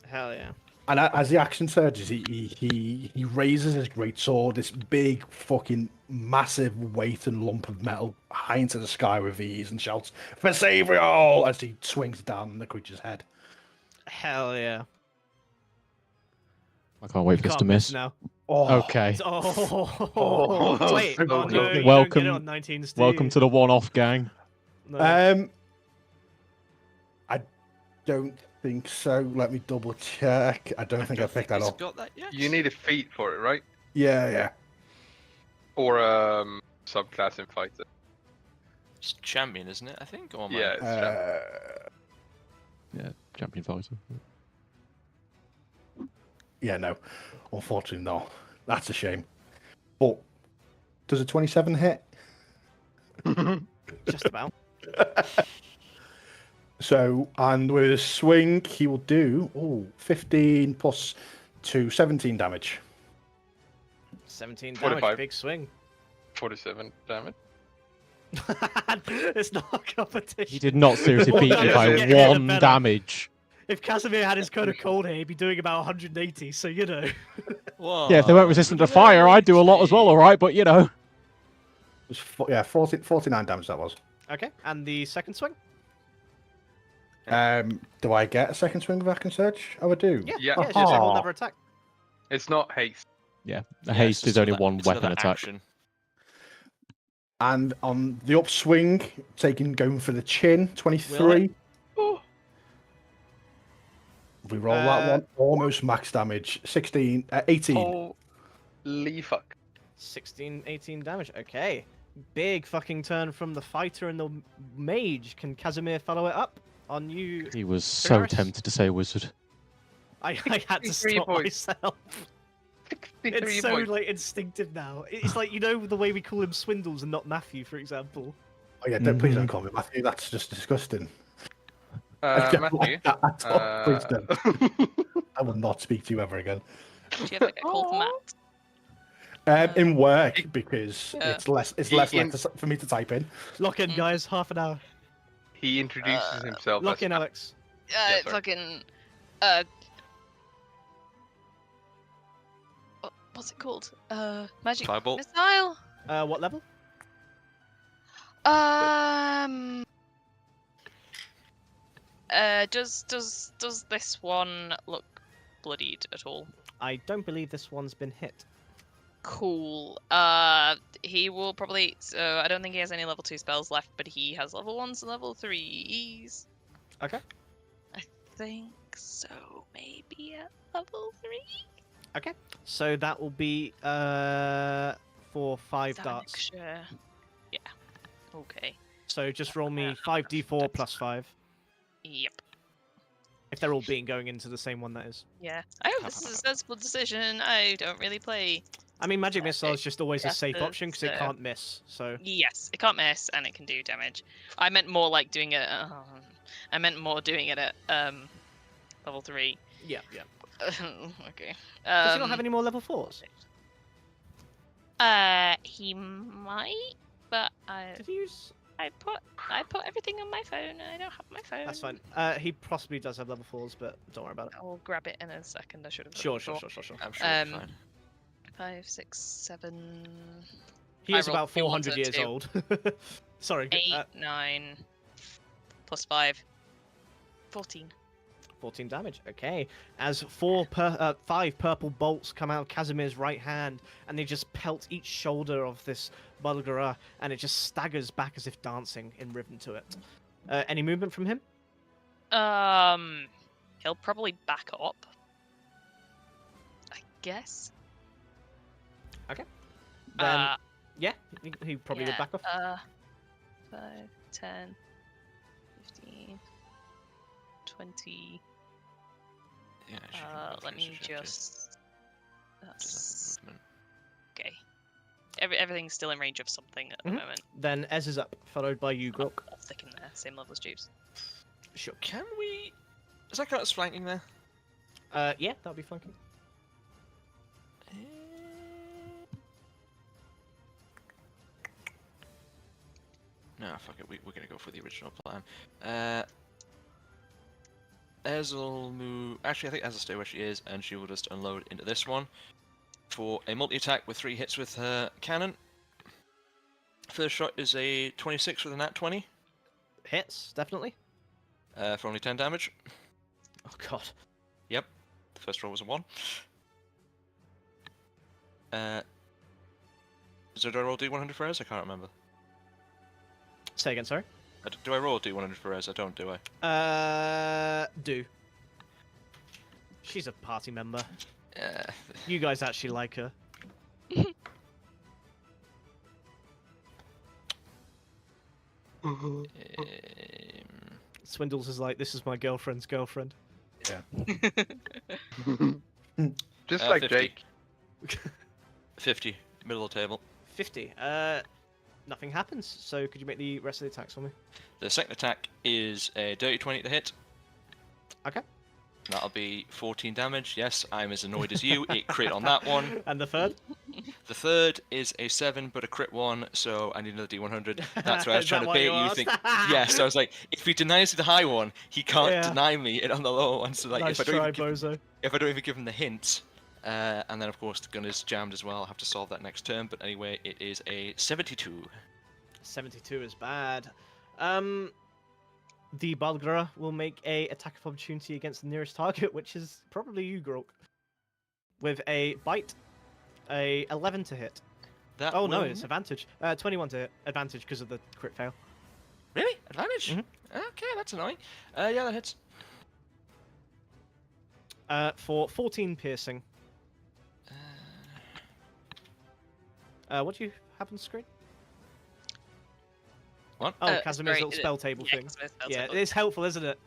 Hell yeah. And as the action surges, he raises his great sword, this big fucking massive weight and lump of metal, high into the sky with ease, and shouts, "For Savriel!" as he swings down on the creature's head. Hell yeah. I can't wait for this to Can't miss. now. Oh, Okay. Oh, wait. so Oh, no, good. you Welcome- don't get it on 19, Steve. Welcome to the one-off gang. No. I don't think so. Let me double check. I don't think I picked that He's up. got that yet? You need a feat for it, right? Yeah. Or subclass in fighter. It's champion, isn't it? I think. Or am I- Yeah. It's champ. Yeah, champion fighter. Yeah, no. Unfortunately, no. That's a shame. But does a 27 hit? Just about. So, and with a swing, he will do 15 plus 2, 17 damage. 17 damage, 45. big swing. 47 damage. It's not a competition. He did not seriously More beat me damage by you get, the 1 better. damage. If Casimir had his code of cold here, he'd be doing about 180, so you know. Yeah, if they weren't resistant to fire, I'd do a lot as well, alright, but you know. It was 49 damage that was. Okay, and the second swing? Do I get a second swing if I can search? Oh, I do. Yeah, Yeah. it's just a whole Aha. other attack. It's not haste. Yeah, the Yeah, it's haste just is only another- one it's weapon another attack. action. And on the upswing, going for the chin, 23. Will Oh. We roll that one. Almost max damage. 18. Holy fuck. 16, 18 damage. Okay. Big fucking turn from the fighter and the mage. Can Casimir follow it up on you? He was so Ferris? tempted to say wizard. I had to 63 stop points. myself. 63 It's so points. like instinctive now. It's like, you know, the way we call him Swindles and not Matthew, for example. Oh, yeah, please don't call me Matthew. That's just disgusting. I don't Matthew. like that at all. Please don't. I will not speak to you ever again. Do you ever get called Matt? In work, because Yeah. it's less In- for me to type in. Lock in, guys. Half an hour. He introduces himself Lock as in, Alex. Yeah, sorry. Fucking. What's it called? Magic Firebolt? missile. What level? Does this one look bloodied at all? I don't believe this one's been hit. Cool. He will probably. So I don't think he has any level 2 spells left, but he has level 1s and level 3s. Okay. I think so. Maybe at level 3. Okay. So that will be for 5 darts. Sure. Yeah. Okay. So just roll me 5d4 plus 5. Yep. If they're all being going into the same one, that is. Yeah. I hope this is a sensible decision. I don't really play. I mean, magic missile is just always a Yeah, safe it's, option because it can't miss. So Yes, it can't miss and it can do damage. I meant more like doing it. I meant more doing it at level 3. yeah. Okay. Does he not have any more level 4s? He might, but Did he use? I put everything on my phone and I don't have my phone. That's fine. He possibly does have level 4s, but don't worry about it. I'll grab it in a second. I should have. Sure. I'm sure I'm sure it'll be Um, fine. 5, 6, 7, He I is rolled about 2 ones 400 and years 2. old. Sorry. 8, 9, plus 5, 14. 14 damage. Okay. As 5 purple bolts come out of Casimir's right hand, and they just pelt each shoulder of this Bulgara, and it just staggers back as if dancing in rhythm to it. Any movement from him? He'll probably back up. I guess. Then, yeah, he probably would back off. 5, 10, 15, 20. Yeah, she can go Let through, me so she have to- just. That's Just have movement. okay. Everything's still in range of something at the Mhm. moment. Then Ez is up, followed by you, Grok. I'll stick in there, same level as Jeeves. Sure. Can we? Is that kind of flanking there? Yeah, that'll be flanking. No, fuck it. We're gonna go for the original plan. Ez will move. Actually, I think Ez will stay where she is, and she will just unload into this one for a multi-attack with 3 hits with her cannon. First shot is a 26 with a nat 20 Hits, definitely. for only 10 damage. Oh god. Yep, the first roll was a 1. So do I roll D100 for Ez? I can't remember. Say again, sorry. Do I roll D100 for Ez? I don't, do I? Do. She's a party member. Yeah. You guys actually like her. Swindles is like, this is my girlfriend's girlfriend. Just like 50. Jake. 50, middle of the table. 50. Nothing happens, so could you make the rest of the attacks for me? The second attack is a dirty 20 to hit. Okay. That'll be 14 damage. Yes, I'm as annoyed as you. It crit on that one. And the third? The third is a 7, but a crit one, so I need another D100. That's why I was Is trying that to what bait you you. asked? Think, yes, I was like, if he denies the high one, he can't Yeah. deny me it on the low one. So like, Nice if I don't try, even give, bozo. if I don't even give him the hint, and then of course the gun is jammed as well, I'll have to solve that next turn. But anyway, it is a 72. 72 is bad. The Balgra will make a attack of opportunity against the nearest target, which is probably you, Grok. With a bite, a 11 to hit. That Oh no, will- it's advantage. 21 to hit. Advantage because of the crit fail. Really? Advantage? Mhm. Okay, that's annoying. Yeah, that hits. For 14 piercing. What do you have on the screen? What? Oh, Casimir's sorry, little spell table yeah, thing. Casimir's spell Yeah, table. it's helpful, isn't it?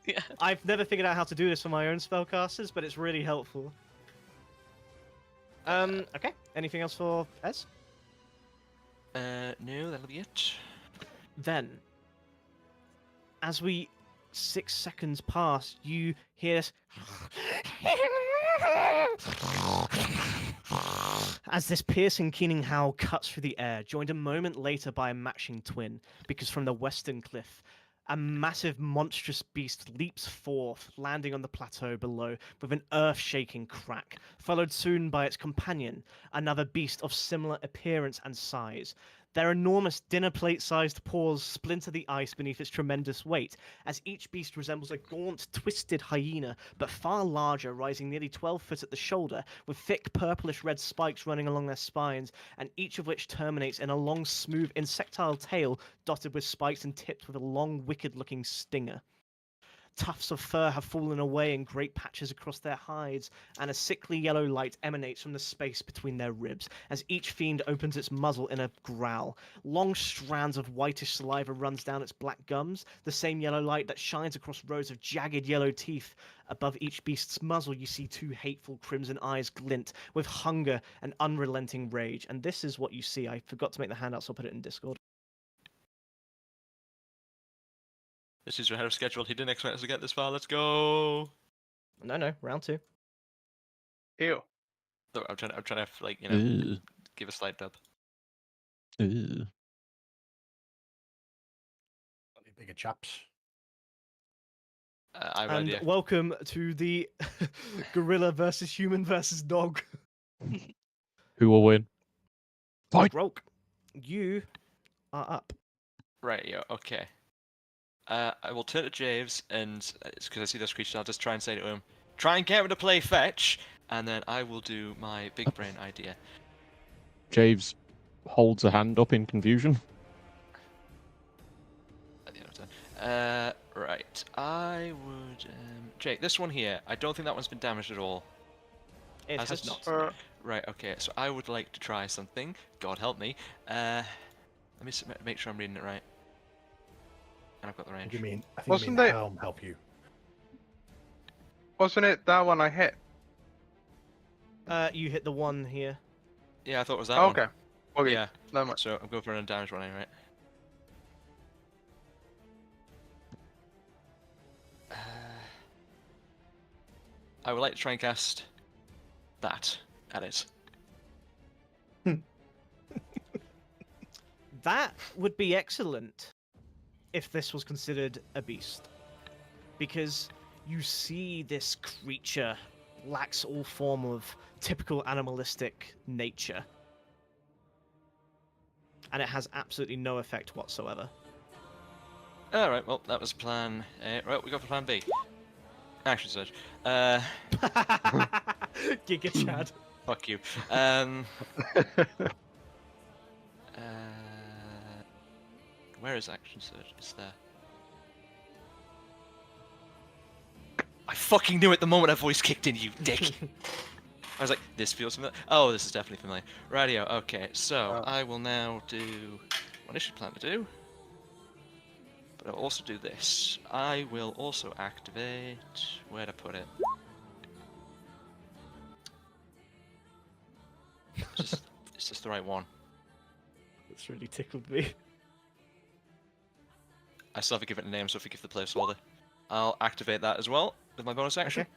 Yeah. I've never figured out how to do this for my own spellcasters, but it's really helpful. Okay. Anything else for Ez? No, that'll be it. Then, as 6 seconds pass, you hear this as this piercing keening howl cuts through the air, joined a moment later by a matching twin, because from the western cliff, a massive monstrous beast leaps forth, landing on the plateau below with an earth-shaking crack, followed soon by its companion, another beast of similar appearance and size. Their enormous dinner plate-sized paws splinter the ice beneath its tremendous weight, as each beast resembles a gaunt, twisted hyena, but far larger, rising nearly 12 foot at the shoulder, with thick purplish-red spikes running along their spines, and each of which terminates in a long, smooth, insectile tail dotted with spikes and tipped with a long, wicked-looking stinger. Tufts of fur have fallen away in great patches across their hides, and a sickly yellow light emanates from the space between their ribs, as each fiend opens its muzzle in a growl. Long strands of whitish saliva runs down its black gums, the same yellow light that shines across rows of jagged yellow teeth. Above each beast's muzzle you see two hateful crimson eyes glint, with hunger and unrelenting rage. And this is what you see. I forgot to make the handout, so I'll put it in Discord. This is ahead of schedule. He didn't expect us to get this far. Let's go. No, round 2. Ew. Look, I'm trying to like Ew. give a slight dub. Ew. Any bigger chaps. I have And an idea. welcome to the gorilla versus human versus dog. Who will win? Fight! Grok, you are up. Right, yeah, okay. I will turn to Javes, and it's because I see this creature, I'll just try and say to him, try and get him to play fetch, and then I will do my big brain idea. Javes holds a hand up in confusion. At the end of the turn. Right, I would... Jake, this one here, I don't think that one's been damaged at all. It Has has it? not. Right, okay, so I would like to try something. God help me. Let me make sure I'm reading it right. And I've got the I range. think you mean, I think Wasn't you mean it- helm help you. Wasn't it that one I hit? You hit the one here. Yeah, I thought it was that Okay. one. Okay. Yeah, Never mind. so I'm going for an undamaged one anyway. I would like to try and cast that at it. That would be excellent if this was considered a beast. Because you see this creature lacks all form of typical animalistic nature. And it has absolutely no effect whatsoever. Alright, well, that was plan A. Right, we go for plan B. Action surge. Giga Chad. Fuck you. Where is action surge? It's there. I fucking knew it the moment that voice kicked in, you dick! I was like, this feels familiar. Oh, this is definitely familiar. Radio, okay, so I will now do what I should plan to do. But I'll also do this. I will also activate... Where'd I put it? It's just the right one. That's really tickled me. I still have to give it a name, so forgive the placeholder. I'll activate that as well. with my bonus action. Okay.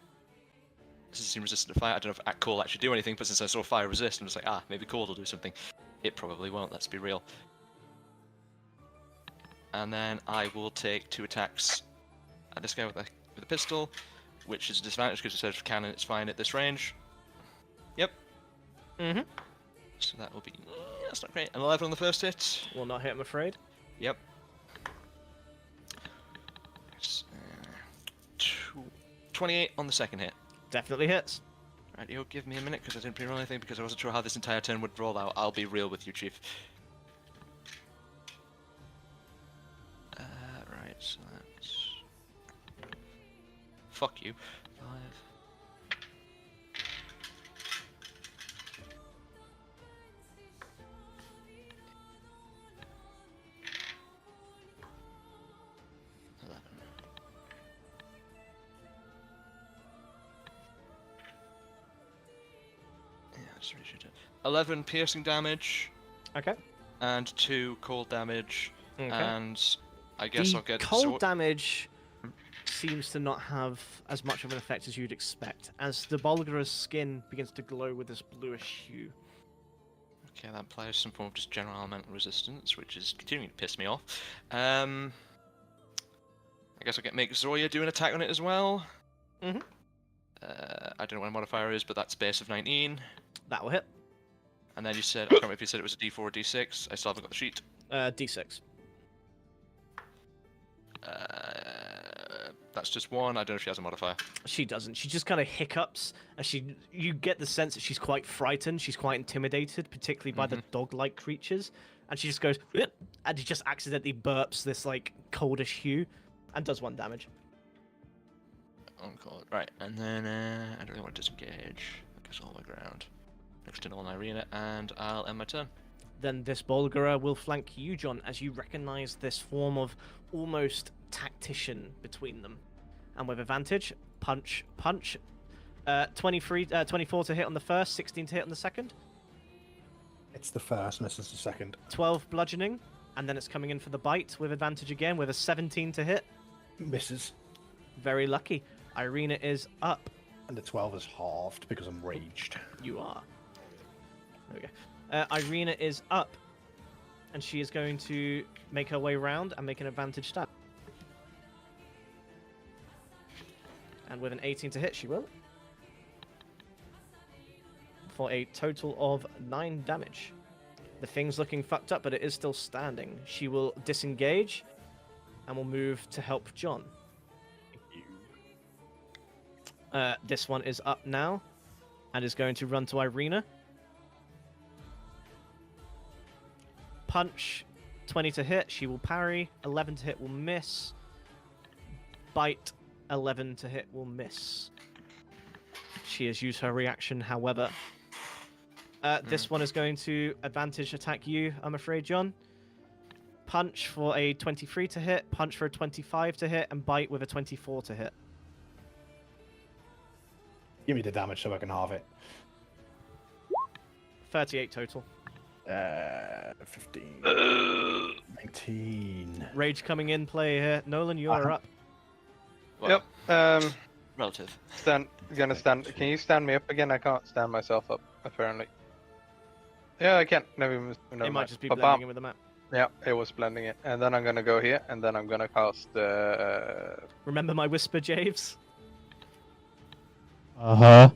This is resistant to fire. I don't know if at call actually do anything, but since I saw fire resist, I'm just like, maybe cold will do something. It probably won't, let's be real. And then I will take 2 attacks at this guy with a pistol, which is a disadvantage because instead of cannon, it's fine at this range. Yep. Mm-hmm. So that will be... that's not great. An 11 on the first hit. Will not hit, I'm afraid. Yep. 28 on the second hit. Definitely hits. Right, you'll give me a minute because I didn't pre-roll anything because I wasn't sure how this entire turn would roll out. I'll be real with you, Chief. Right, so that's... fuck you. 5... Yeah, that's really shit. 11 piercing damage Okay. and 2 cold damage, Okay. and I guess The I'll get cold damage seems to not have as much of an effect as you'd expect, as the Bulgara's skin begins to glow with this bluish hue. Okay, that implies some form of just general elemental resistance, which is continuing to piss me off. I guess I'll make Zoya do an attack on it as well. Mhm. I don't know what my modifier is, but that's base of 19. That will hit. And then you said, I can't remember if you said it was a D4 or D6. I still haven't got the sheet. D6. That's just 1. I don't know if she has a modifier. She doesn't. She just kind of hiccups, and you get the sense that she's quite frightened. She's quite intimidated, particularly by the dog-like creatures. And she just goes, "Ugh," and she just accidentally burps this like coldish hue, and does 1 damage. Oh god. Right, and then I don't really want to disengage. I guess all the way around. Next to Nolan Irina, and I'll end my turn. Then this Bulgara will flank you, John, as you recognize this form of almost tactician between them. And with advantage, punch. 24 to hit on the first, 16 to hit on the second. It's the first, misses the second. 12 bludgeoning, and then it's coming in for the bite with advantage again with a 17 to hit. Misses. Very lucky. Irina is up. And the 12 is halved because I'm raged. You are. There we go. Irina is up, and she is going to make her way round and make an advantage stab. And with an 18 to hit, she will. For a total of 9 damage. The thing's looking fucked up, but it is still standing. She will disengage and will move to help John. This one is up now and is going to run to Irina. Punch, 20 to hit, she will parry. 11 to hit will miss. Bite, 11 to hit will miss. She has used her reaction, however. This one is going to advantage attack you, I'm afraid, John. Punch for a 23 to hit, punch for a 25 to hit, and bite with a 24 to hit. Give me the damage so I can halve it. 38 total. 15. 19. Rage coming in play here. Nolan, you are up. Well, Yep. relative. Gonna stand. Can you stand me up again? I can't stand myself up, apparently. Yeah, I can. Never It might mind. just be Ba-bam. blending in with the map. Yeah, it was blending it. And then I'm gonna go here, and then I'm gonna cast. Remember my whisper, Javes? Uh-huh.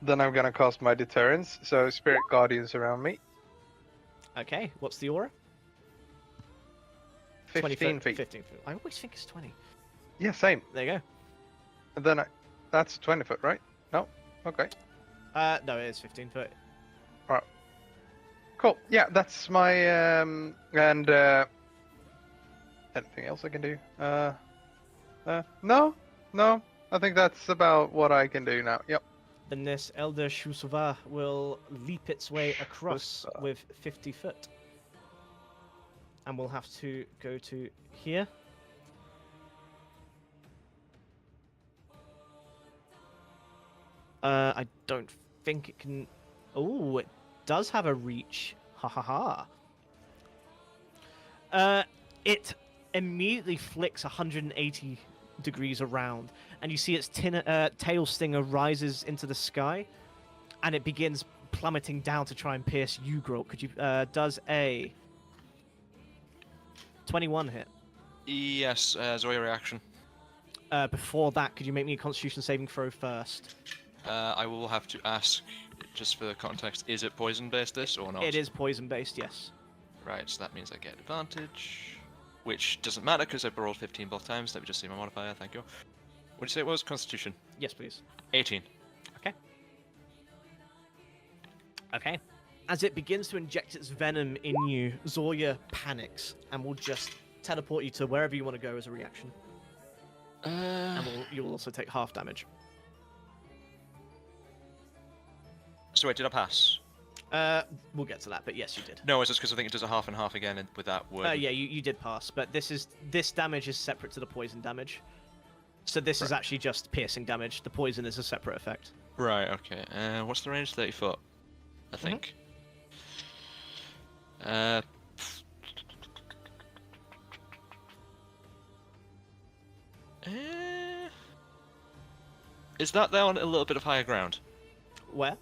Then I'm gonna cast my deterrence. So spirit guardians around me. Okay, what's the aura? 15 feet. 15 feet. I always think it's 20. Yeah, same. There you And then that's 20 foot, right? No. Okay. go. No, it is 15 foot. Cool. Yeah, that's my and anything else I can do? No. I think that's about what I can do now. Yep. Then this Elder Shusova will leap its way across Shusova. with 50 foot. And we'll have to go to here. I don't think it can... Oh, it does have a reach. Ha ha ha. It immediately flicks 180 degrees around, and you see its tail stinger rises into the sky, and it begins plummeting down to try and pierce you, Grok. Could you does a 21 hit? Yes, Zoya reaction. Before that, could you make me a Constitution saving throw first? I will have to ask, just for context, is it poison based this or not? It is poison based, yes. Right, so that means I get advantage, which doesn't matter because I rolled 15 both times. Let me just see my modifier. Thank you. What did you say it was? Constitution. Yes, please. 18. Okay. As it begins to inject its venom in you, Zoya panics and will just teleport you to wherever you want to go as a reaction. And you will also take half damage. So wait, did I pass? We'll get to that, but yes, you did. No, it's just because I think it does a half and half again with that word. Yeah, you did pass, but this damage is separate to the poison damage. So this is actually just piercing damage. The poison is a separate effect. Right, okay. What's the range? 30 foot, I think. Is that there on a little bit of higher ground? Where?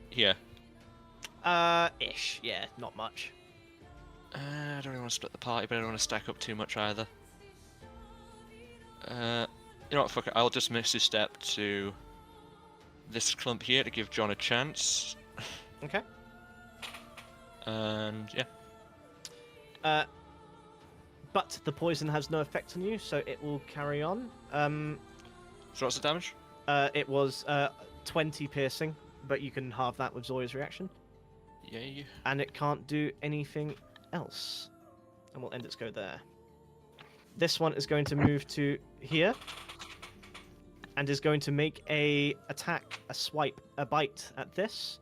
Here. Ish. Yeah, not much. I don't really want to split the party, but I don't want to stack up too much either. You know what, fuck it. I'll just miss his step to this clump here to give John a chance. Okay. And yeah. But the poison has no effect on you, so it will carry on. So what's the damage? It was 20 piercing, but you can halve that with Zoya's reaction. Yay. And it can't do anything else. And we'll end its go there. This one is going to move to here. And is going to make a attack, a swipe, a bite at this.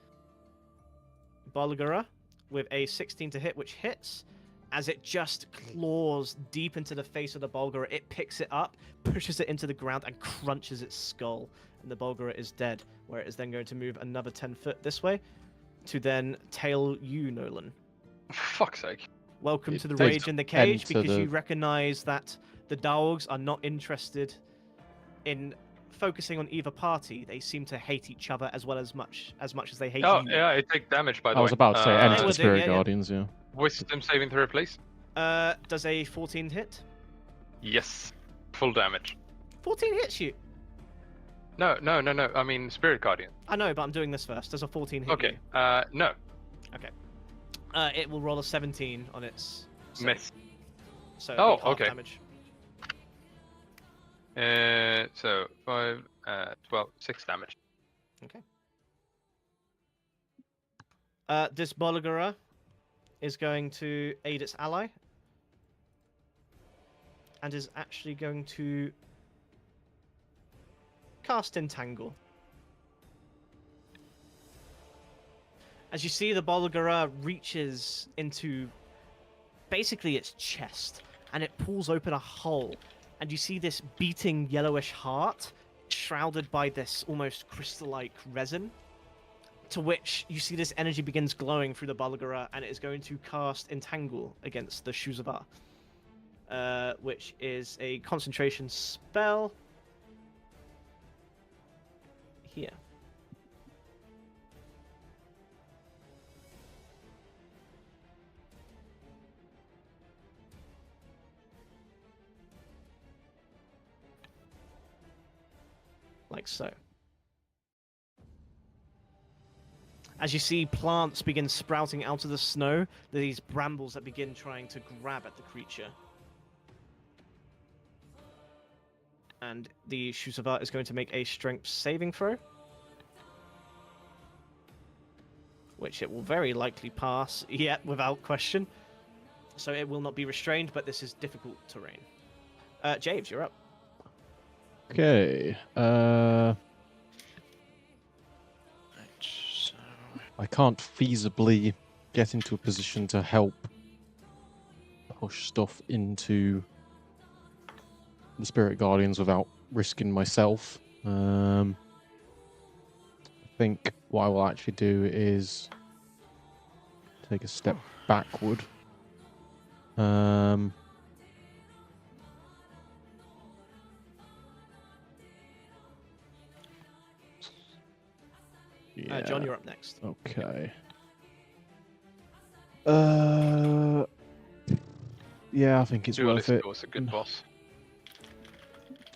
Bolgara with a 16 to hit, which hits. As it just claws deep into the face of the Bulgara, it picks it up, pushes it into the ground, and crunches its skull. And the Bulgara is dead, where it is then going to move another 10 foot this way to then tail you, Nolan. Fuck's sake. Welcome It to the takes Rage in the Cage, enter because the- you recognize that the dogs are not interested in focusing on either party. They seem to hate each other as much as they hate Oh, you. yeah, I take damage, by the way. I was about to say, They enter would the do, Spirit yeah, yeah. Guardians, yeah. Wisdom saving throw, please. Does a 14 hit? Yes. Full damage. 14 hits you. No. I mean, Spirit Guardian. I know, but I'm doing this first. Does a 14 hit Okay. you? No. It will roll a 17 on its save. Miss. So Oh, it'll be half okay. damage. So 5, 12, 6 damage. This Bolgara is going to aid its ally. And is actually going to cast Entangle. As you see, the Bolgara reaches into basically its chest, and it pulls open a hole, and you see this beating yellowish heart shrouded by this almost crystal-like resin, to which you see this energy begins glowing through the Bolgara, and it is going to cast Entangle against the Shuzavar, which is a concentration spell here. Like so. As you see plants begin sprouting out of the snow, these brambles that begin trying to grab at the creature. And the Shuzavar is going to make a strength saving throw, which it will very likely pass, yet without question. So it will not be restrained, but this is difficult terrain. Javes, you're up. Okay. Right, so... I can't feasibly get into a position to help push stuff into the Spirit Guardians without risking myself. I think what I will actually do is take a step backward. Yeah. John, you're up next. Okay. Yeah, I think it's worth it. was a good boss.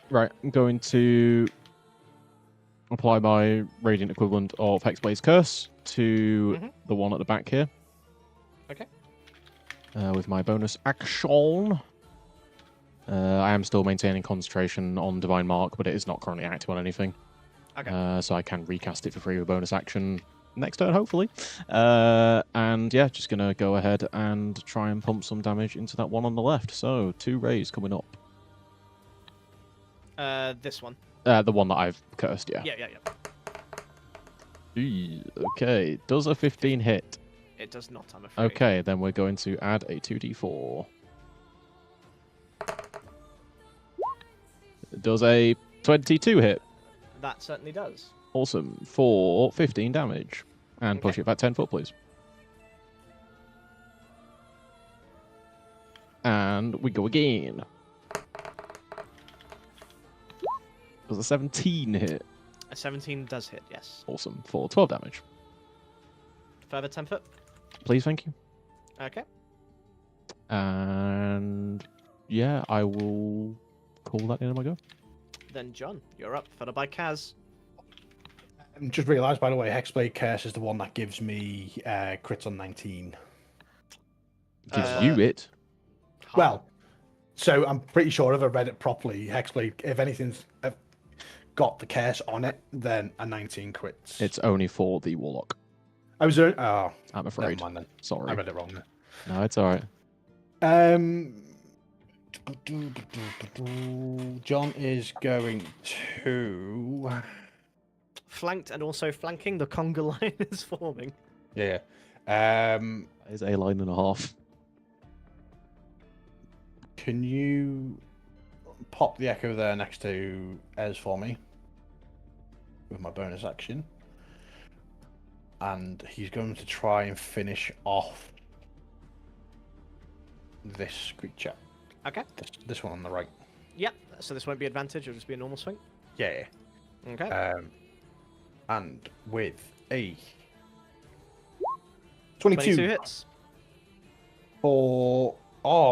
Right, I'm going to apply my radiant equivalent of Hexblade's Curse to Mhm. the one at the back here. Okay. With my bonus action. I am still maintaining concentration on Divine Mark, but it is not currently active on anything. Okay. So I can recast it for free with bonus action next turn, hopefully. And yeah, just going to go ahead and try and pump some damage into that one on the left. So 2 rays coming up. This one. The one that I've cursed, yeah. Yeah. Okay, does a 15 hit? It does not, I'm afraid. Okay, then we're going to add a 2d4. Does a 22 hit? That certainly does. Awesome. For 15 damage. And push Okay. it back 10 foot, please. And we go again. Does a 17 hit? A 17 does hit, yes. Awesome. For 12 damage. Further 10 foot. Please, thank you. Okay. And yeah, I will call that in on my go. Then John, you're up. Followed by Kaz. Just realised, by the way, Hexblade Curse is the one that gives me crits on 19. Gives you it. Well, so I'm pretty sure if I read it properly, Hexblade, if anything's got the curse on it, then a 19 crits. It's only for the Warlock, I was oh, I'm never afraid. mind then. Sorry. I read it wrong. No, it's alright. John is going to. Flanked and also flanking, the conga line is forming. Yeah. That is a line and a half. Can you pop the echo there next to Ez for me with my bonus action? And he's going to try and finish off this creature. Okay. This one on the right. Yep. So this won't be advantage, it'll just be a normal swing. Yeah. Okay. And with a 22 22 hits. for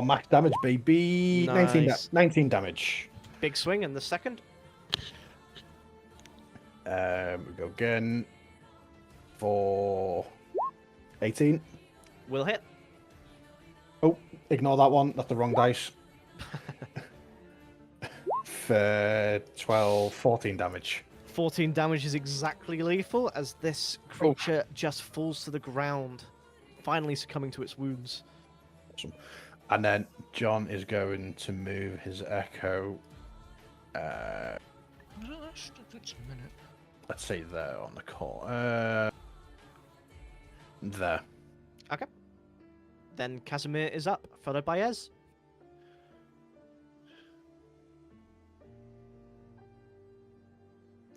max damage, baby. Nice. 19 damage. Big swing in the second. We go again for 18. Will hit. Oh, ignore that one. That's the wrong dice. For 14 damage. 14 damage is exactly lethal as this creature just falls to the ground, finally succumbing to its wounds. Awesome. And then John is going to move his echo. Let's say there on the corner. There. Okay. Then Casimir is up, followed by Ez.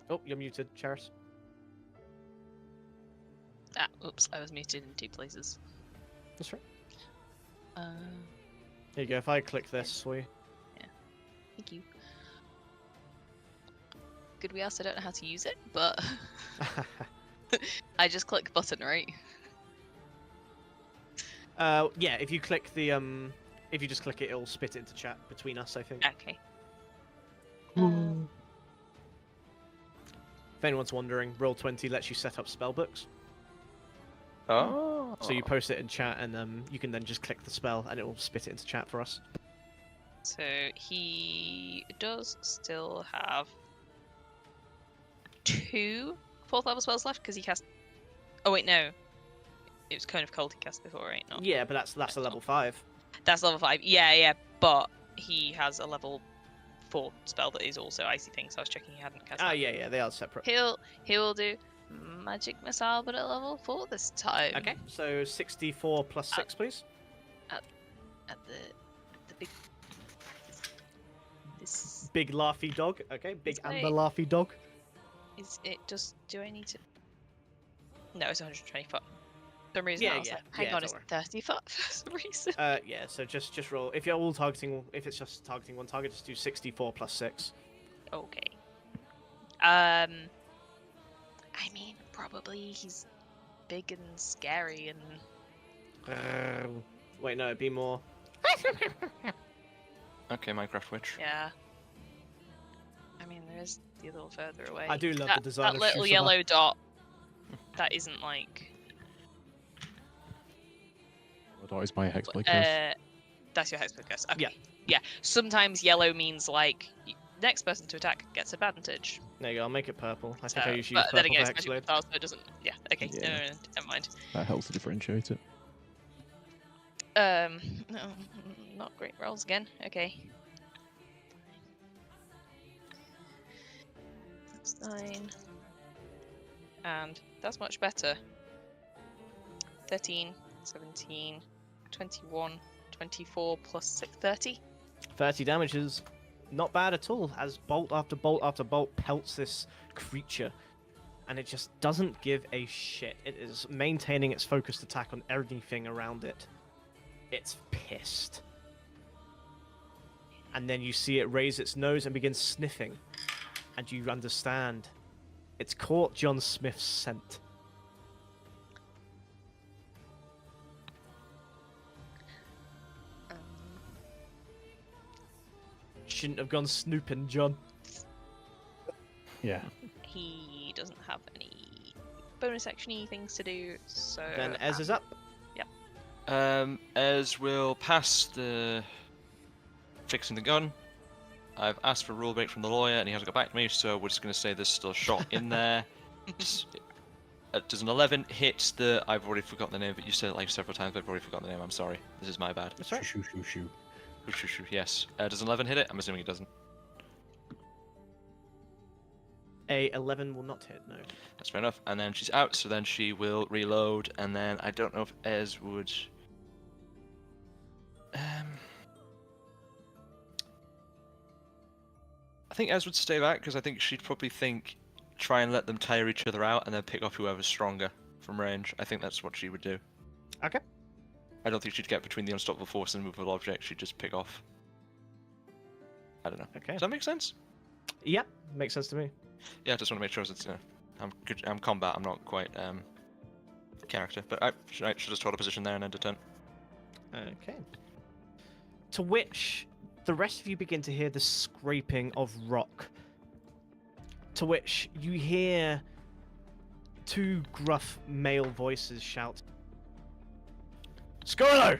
Oh, you're muted, Charis. Ah, oops, I was muted in 2 places. That's right. Uh, Here you go, if I click this for you. thank you. Good we asked, I don't know how to use it, but I just click button, right? Yeah, if you click the if you just click it, it'll spit it into chat between us, I think. Okay. If anyone's wondering, Roll20 lets you set up spellbooks. Oh. So you post it in chat, and you can then just click the spell, and it will spit it into chat for us. So he does still have 2 4th level spells left because he cast. Oh wait, no. It was Cone of Cold he cast before, right? Not... Yeah, but that's a level 5. That's level 5. Yeah, but he has a level 4 spell that is also icy thing. So I was checking he hadn't cast. Ah, that. yeah, they are separate. He will do magic missile, but at level 4 this time. Okay, so 64 plus 6, please. At the big. This Big laughy dog. Okay, big It's amber like- laughy dog. is it. Just do I need to? No, it's 120 foot. For some reason, Yeah, I was yeah, like, hang yeah, on, don't it's worry. 30 foot for some reason. Yeah, so just roll. If you're all targeting, if it's just targeting one target, just do 64 plus 6. Okay. I mean, probably. He's big and scary and... Wait, no, it'd be more. Okay, Minecraft Witch. Yeah. I mean, there is the a little further away. I do love that, the design that of little Shusava. yellow dot. That isn't like... That is my hexblade curse. That's your hexblade curse. Okay. Yeah. Yeah. Sometimes yellow means like next person to attack gets advantage. There you go, I'll make it purple. I think So, I usually but use then purple again, for it's magic Hexblade. style, so it doesn't. Yeah. Okay. Yeah. No, never mind. That helps to differentiate it. No, not great rolls again. Okay. That's 9. And that's much better. 13, 17, 21, 24 plus 6, 30. 30 damage is not bad at all, as bolt after bolt after bolt pelts this creature. And it just doesn't give a shit. It is maintaining its focused attack on everything around it. It's pissed. And then you see it raise its nose and begin sniffing. And you understand. It's caught John Smith's scent. Shouldn't have gone snooping, John. Yeah. He doesn't have any bonus actiony things to do, so... Then Ez is up. Ez will pass the fixing the gun. I've asked for a rule break from the lawyer, and he hasn't got back to me, so we're just going to say there's still a shot in there. Does an 11 hit the... I've already forgotten the name, but you said it like several times, but I've already forgotten the name. I'm sorry. This is my bad. That's right. Shoo, shoo, shoo. Yes. Does an 11 hit it? I'm assuming it doesn't. A 11 will not hit, no. That's fair enough. And then she's out, so then she will reload, and then I don't know if Ez would... I think Ez would stay back, because I think she'd probably try and let them tire each other out, and then pick off whoever's stronger from range. I think that's what she would do. Okay. I don't think she'd get between the unstoppable force and movable object, she'd just pick off. I don't know. Okay. Does that make sense? Yeah, makes sense to me. Yeah, I just want to make sure that I'm good. I'm combat. I'm not quite character, but I should just hold a position there and end a turn. Okay. To which the rest of you begin to hear the scraping of rock. To which you hear two gruff male voices shout, "Scorlo!"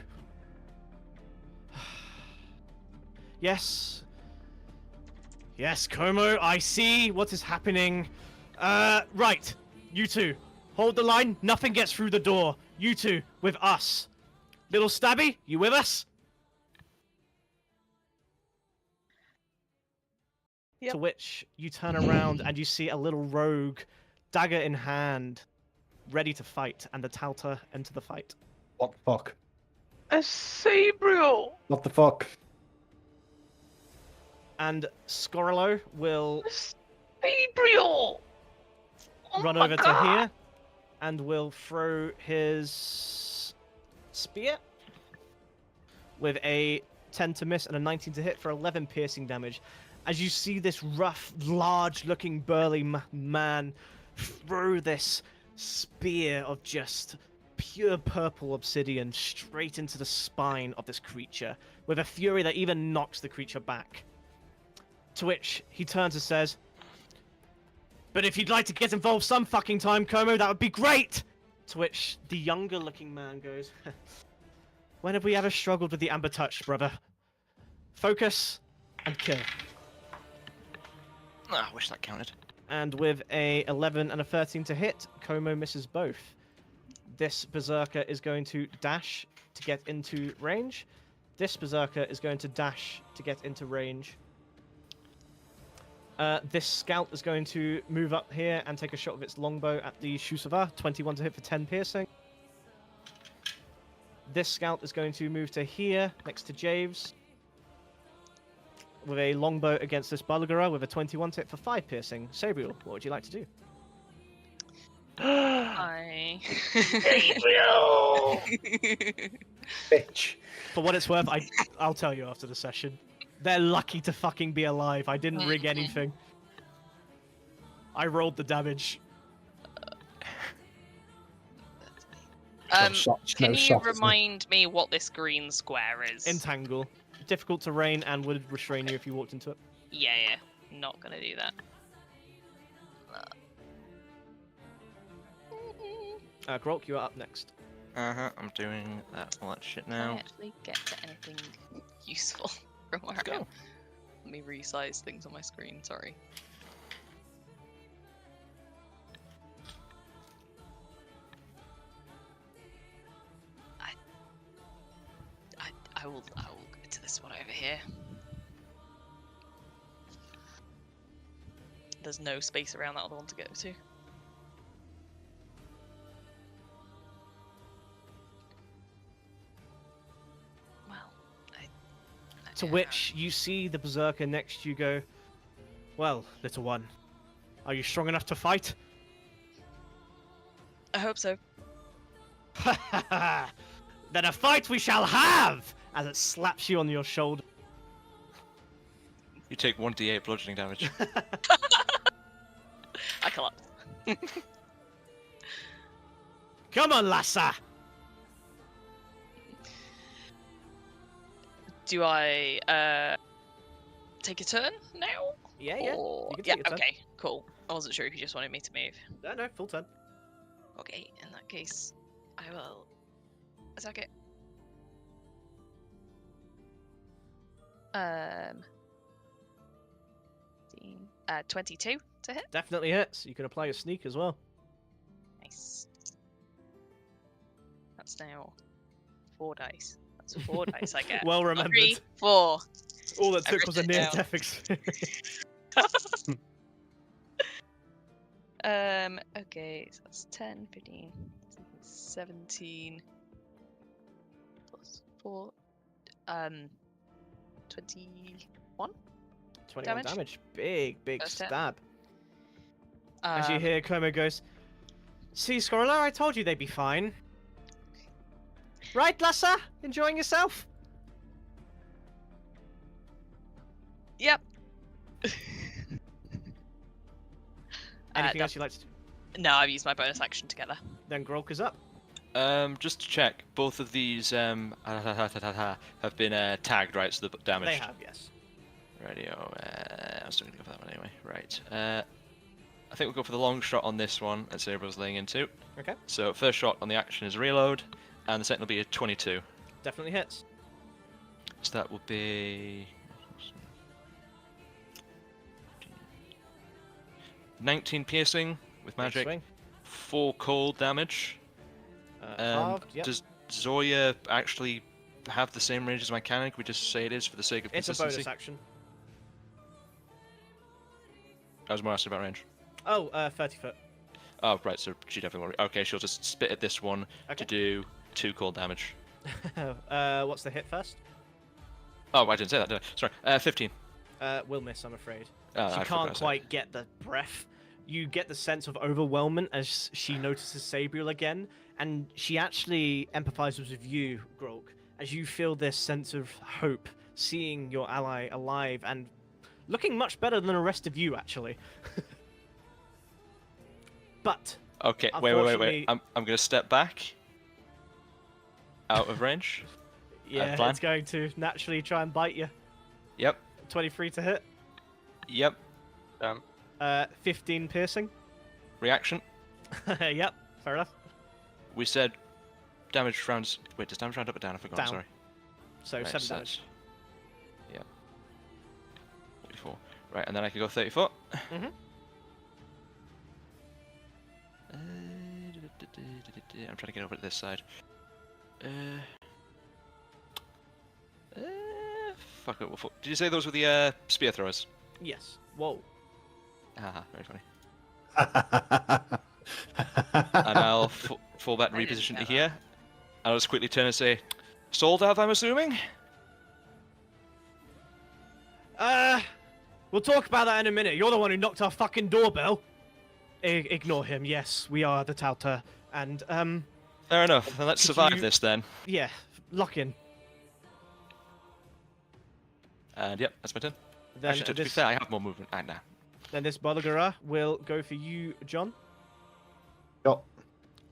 Yes. Yes, Como, I see what is happening. Right. You two. Hold the line. Nothing gets through the door. You two, with us. Little Stabby, you with us? Yep. To which you turn around and you see a little rogue, dagger in hand, ready to fight, and the Touter enter the fight. What the fuck? A Sabriel! What the fuck? And Scorlo will Sabriel! run over to here and will throw his spear with a 10 to miss and a 19 to hit for 11 piercing damage. As you see this rough, large-looking, burly man throw this spear of just pure purple obsidian straight into the spine of this creature with a fury that even knocks the creature back. To which he turns and says, "But if you'd like to get involved some fucking time, Como, that would be great!" To which the younger-looking man goes, "When have we ever struggled with the Amber Touch, brother? Focus and kill." I wish that counted. And with a 11 and a 13 to hit, Como misses both. This Berserker is going to dash to get into range. This Berserker is going to dash to get into range. This Scout is going to move up here and take a shot with its longbow at the Shusava. 21 to hit for 10 piercing. This Scout is going to move to here, next to Javes, with a longbow against this Bulgara with a 21 to hit for 5 piercing. Sabriel, what would you like to do? I... Bitch. For what it's worth, I'll tell you after the session. They're lucky to fucking be alive. I didn't rig anything. I rolled the damage. Can you remind me what this green square is? Entangle. Difficult terrain and would restrain you if you walked into it. Yeah, not gonna do that. Grok, you are up next. I'm doing all that shit Can I now. actually get to anything useful from where Let's I am? go. Let me resize things on my screen. Sorry. I will go to this one over here. There's no space around that other one to go to. Well, To which you see the berserker next to you go, well, little one, are you strong enough to fight? I hope so. Then a fight we shall have! As it slaps you on your shoulder. You take 1d8 bludgeoning damage. I collapse. Come on, Lassa! Do I take a turn now? Yeah. Or... You can yeah, take your turn. okay, cool. I wasn't sure if you just wanted me to move. No, full turn. Okay, in that case, I will attack it. 22 to hit. Definitely hits. You can apply your sneak as well. Nice. That's now 4 dice. That's 4 dice I get. Well remembered. 3, 4. All that I took was a wrote it down. near-death experience. Okay, so that's 10, 15, 17 plus 4. 21? 21 Damage. damage. Big First hit. stab. As you Um, hear Como goes, see, Scorilla, I told you they'd be fine. Right, Lassa? Enjoying yourself? Yep. Anything else you'd like to do? No, I've used my bonus action together. Then Grolk is up. Just to check, both of these have been tagged, right? So the damage. They have, yes. Radio. I was still gonna go for that one anyway. Right. I think we'll go for the long shot on this one, as Cerebro's laying into. Okay. So first shot on the action is reload, and the second will be a 22. Definitely hits. So that will be 19 piercing with Big magic, swing. 4 cold damage. Halved, yep. Does Zoya actually have the same range as my cannon? Can we just say it is for the sake of It's a consistency? bonus action. I was more asking about range. Oh, 30 foot. Oh, right, so she definitely won't. Okay, she'll just spit at this one Okay. to do 2 cold damage. What's the hit first? Oh, I didn't say that, did I? Sorry, 15. Will miss, I'm afraid. Oh, She I can't forgot, sorry. quite get the breath. You get the sense of overwhelmment as she notices Sabriel again, and she actually empathizes with you, Grolk, as you feel this sense of hope, seeing your ally alive and looking much better than the rest of you, actually. But Okay, wait. unfortunately- I'm gonna step back. Out of range. yeah, plan? it's going to naturally try and bite you. Yep, 23 to hit. yep. 15 piercing. Reaction. Yep, fair enough. We said damage rounds. Wait, does damage round up or down? I forgot. Down. Sorry. So Right, 7 so damage. that's- Yeah. 44. Right, and then I can go 30 foot. Mhm. I'm trying to get over to this side. Fuck it. Did you say those were the spear throwers? Yes. Whoa. Haha, very funny. And I'll fall back and I didn't reposition know to that. here. I'll just quickly turn and say, "Sold out, I'm assuming." We'll talk about that in a minute. You're the one who knocked our fucking doorbell. Ignore him. Yes, we are the Tauta, and Fair enough. Then let's Could survive you- this then. yeah, lock in. And yep, that's my turn. Then Actually, to be this, fair, I have more movement. Nah. then this Bolagara will go for you, John. Got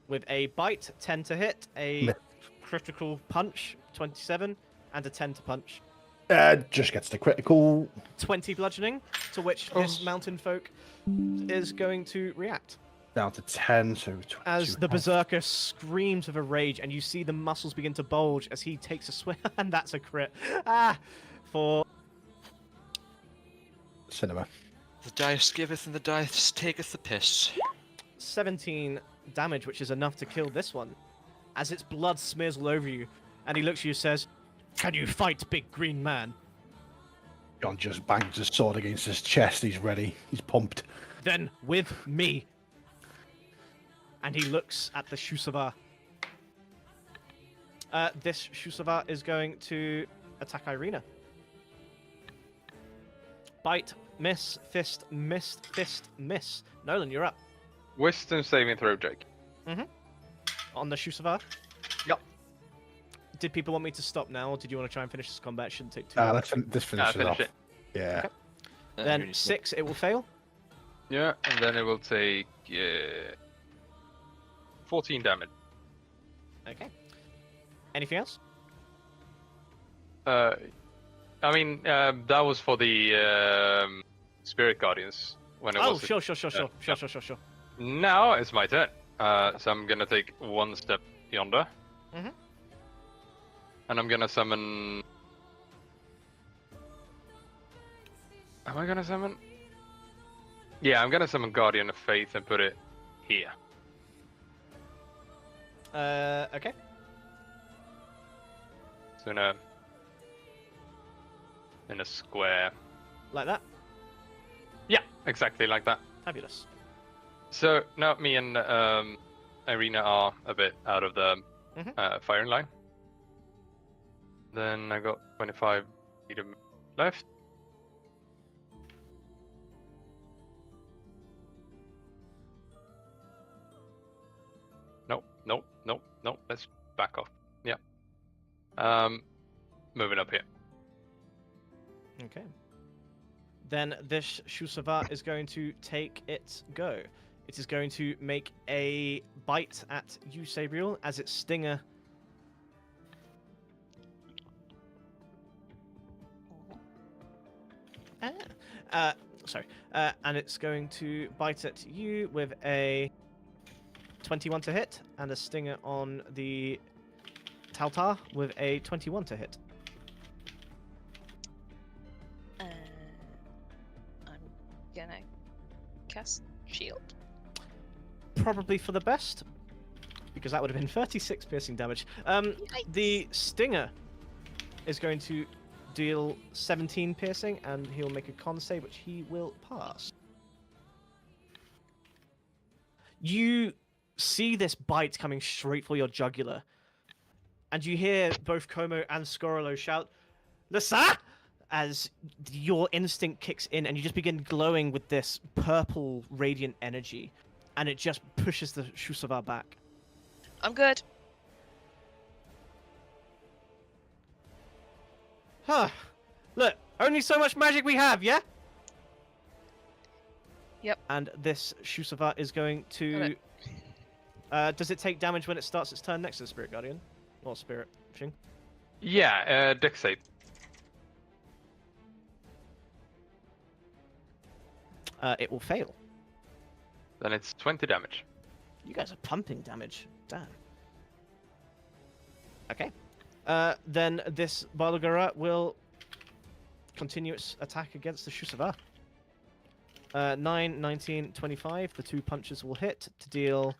with a bite, 10 to hit, a Miss. critical punch, 27, and a 10 to punch. Just gets the critical. 20 bludgeoning, to which this mountain folk is going to react. Down to 10, so 22 As the health. berserker screams with a rage, and you see the muscles begin to bulge as he takes a swing, and that's a crit. For Cinema. The dice giveth and the dice taketh the piss. 17 damage, which is enough to kill this one. As its blood smears all over you, and he looks at you and says, "Can you fight, big green man?" John just bangs his sword against his chest. He's ready. He's pumped. Then with me. And he looks at the Shusava. This Shusava is going to attack Irina. Bite, miss, fist, miss, fist, miss. Nolan, you're up. Wisdom saving throw, Jake. On the Shusava. Yep. Did people want me to stop now, or did you want to try and finish this combat? It shouldn't take too long. Let's this finishes finish off. it. Yeah. Okay. Then 6, it will fail. Yeah, and then it will take 14 damage. Okay. Anything else? I mean, that was for the Spirit Guardians when it Oh, was. sure. Now it's my turn. So I'm gonna take one step yonder. Mhm. And I'm gonna summon. Am I gonna summon? Yeah, I'm gonna summon Guardian of Faith and put it here. Okay. So in a square. Like that. Yeah, exactly like that. Fabulous. So now me and Irina are a bit out of the firing line. Then I got 25 feet left. Nope. Let's back off. Yeah. Moving up here. Okay. Then this Shusava is going to take its go. It is going to make a bite at you, Sabriel, as its stinger. And it's going to bite at you with a 21 to hit, and a stinger on the Taltar with a 21 to hit. I'm gonna cast shield. Probably for the best, because that would have been 36 piercing damage. The stinger is going to deal 17 piercing, and he'll make a con save, which he will pass. You see this bite coming straight for your jugular, and you hear both Como and Scorolo shout, "Lissa!" as your instinct kicks in, and you just begin glowing with this purple radiant energy, and it just pushes the Shusava back. I'm good. Huh. Look, only so much magic we have, yeah? Yep. And this Shusava is going to... does it take damage when it starts its turn next to the Spirit Guardian? Or Spirit Thing? Yeah, Dex save. It will fail. Then it's 20 damage. You guys are pumping damage. Damn. Okay. Then this Balagara will continue its attack against the Shusava. 9, 19, 25. The 2 punches will hit to deal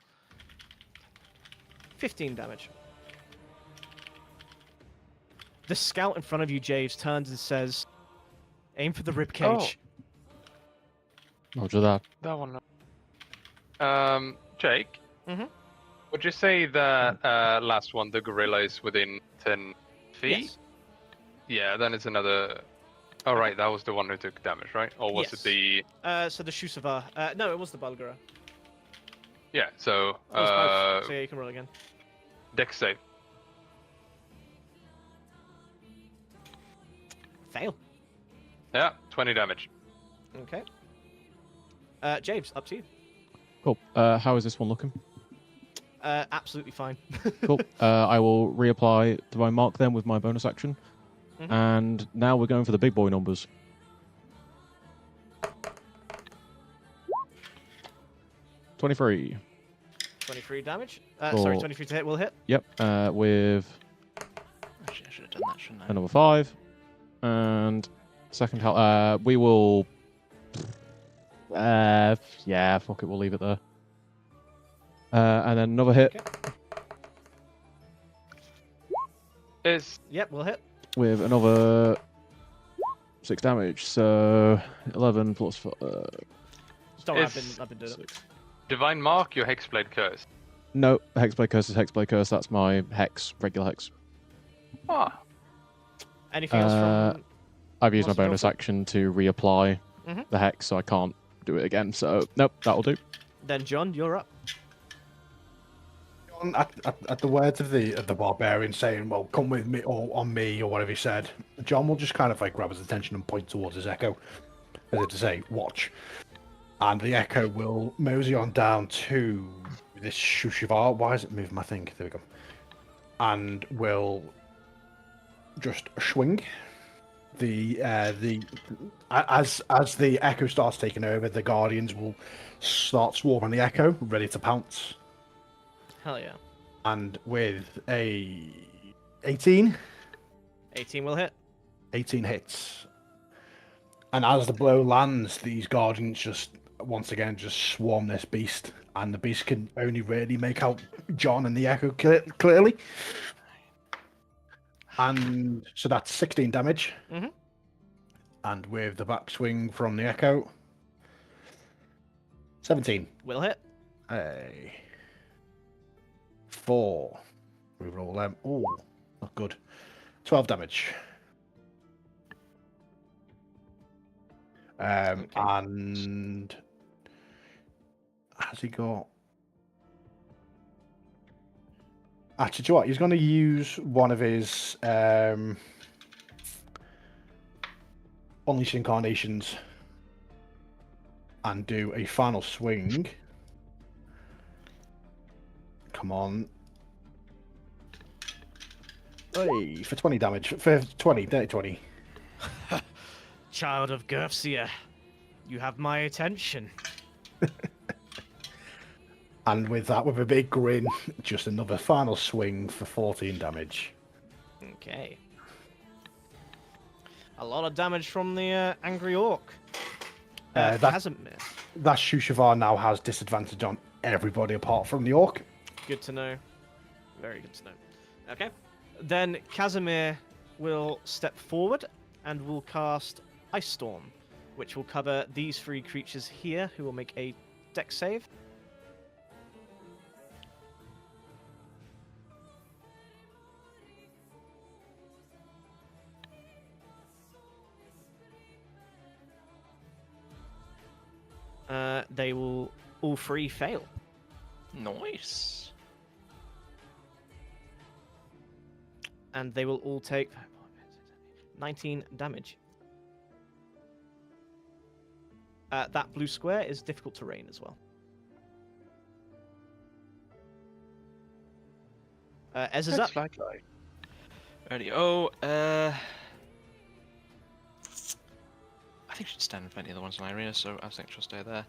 15 damage. The scout in front of you, Javes, turns and says, "Aim for the ribcage." Roger that. That one. Jake. Mhm. Would you say that last one, the gorilla, is within 10 feet? Yes. Yeah, then it's another. Oh, right, that was the one who took damage, right? Or was Yes. it the. So the Shusava. No, it was the Balagara. Yeah, so. It was both. So yeah, you can roll again. Dex save. Fail. Yeah, 20 damage. Okay. James, up to you. Cool. How is this one looking? Absolutely fine. Cool. I will reapply Divine Mark then with my bonus action. Mhm. And now we're going for the big boy numbers. 23. 23 damage. Or- Sorry, 23 to hit will hit. Yep. With Actually, I should have done that, shouldn't I? another 5. And second health. We will. Yeah, fuck it. We'll leave it there. And then another hit Is Yep, will hit. with another 6 damage. So 11 plus 4. Sorry, Is- I've been doing it. Divine Mark your Hexblade Curse? No, Hexblade Curse is Hexblade Curse. That's my Hex, regular Hex. Ah, Anything else from? I've used my What's the bonus total? action to reapply Mhm. the Hex, so I can't do it again. So, nope, that'll do. Then John, you're up. At the words of the barbarian saying, "Well, come with me," or on me, or whatever he said, John will just kind of like grab his attention and point towards his echo, as if to say, "Watch." And the echo will mosey on down to this Shushivar. Why is it moving my thing? There we go. And will just swing. As the echo starts taking over, the guardians will start swarming the echo, ready to pounce. Hell yeah. And with a 18 will hit. 18 hits. And as the blow lands, these guardians just once again just swarm this beast, and the beast can only really make out John and the echo clearly. And so that's 16 damage. Mhm. And with the backswing from the echo, 17. Will hit. Hey. 4. Reroll them. Oh, not good. 12 damage. Okay. And has he got? Actually, do you know what? He's going to use one of his Unleash Incarnations and do a final swing. Come on. Hey, for 20 damage. For 20, dirty 20. Child of Gerfsia, you have my attention. And with that, with a big grin, just another final swing for 14 damage. Okay. A lot of damage from the angry orc. That- Hasn't missed. That Shushivar now has disadvantage on everybody apart from the orc. Good to know. Very good to know. Okay. Then Casimir will step forward and will cast Ice Storm, which will cover these 3 creatures here, who will make a dex save. They will all 3 fail. Nice. And they will all take 19 damage. That blue square is difficult terrain as well. Ez is up. Ready? Oh, I think she'd stand in front of the ones in my area, so I think she'll stay there.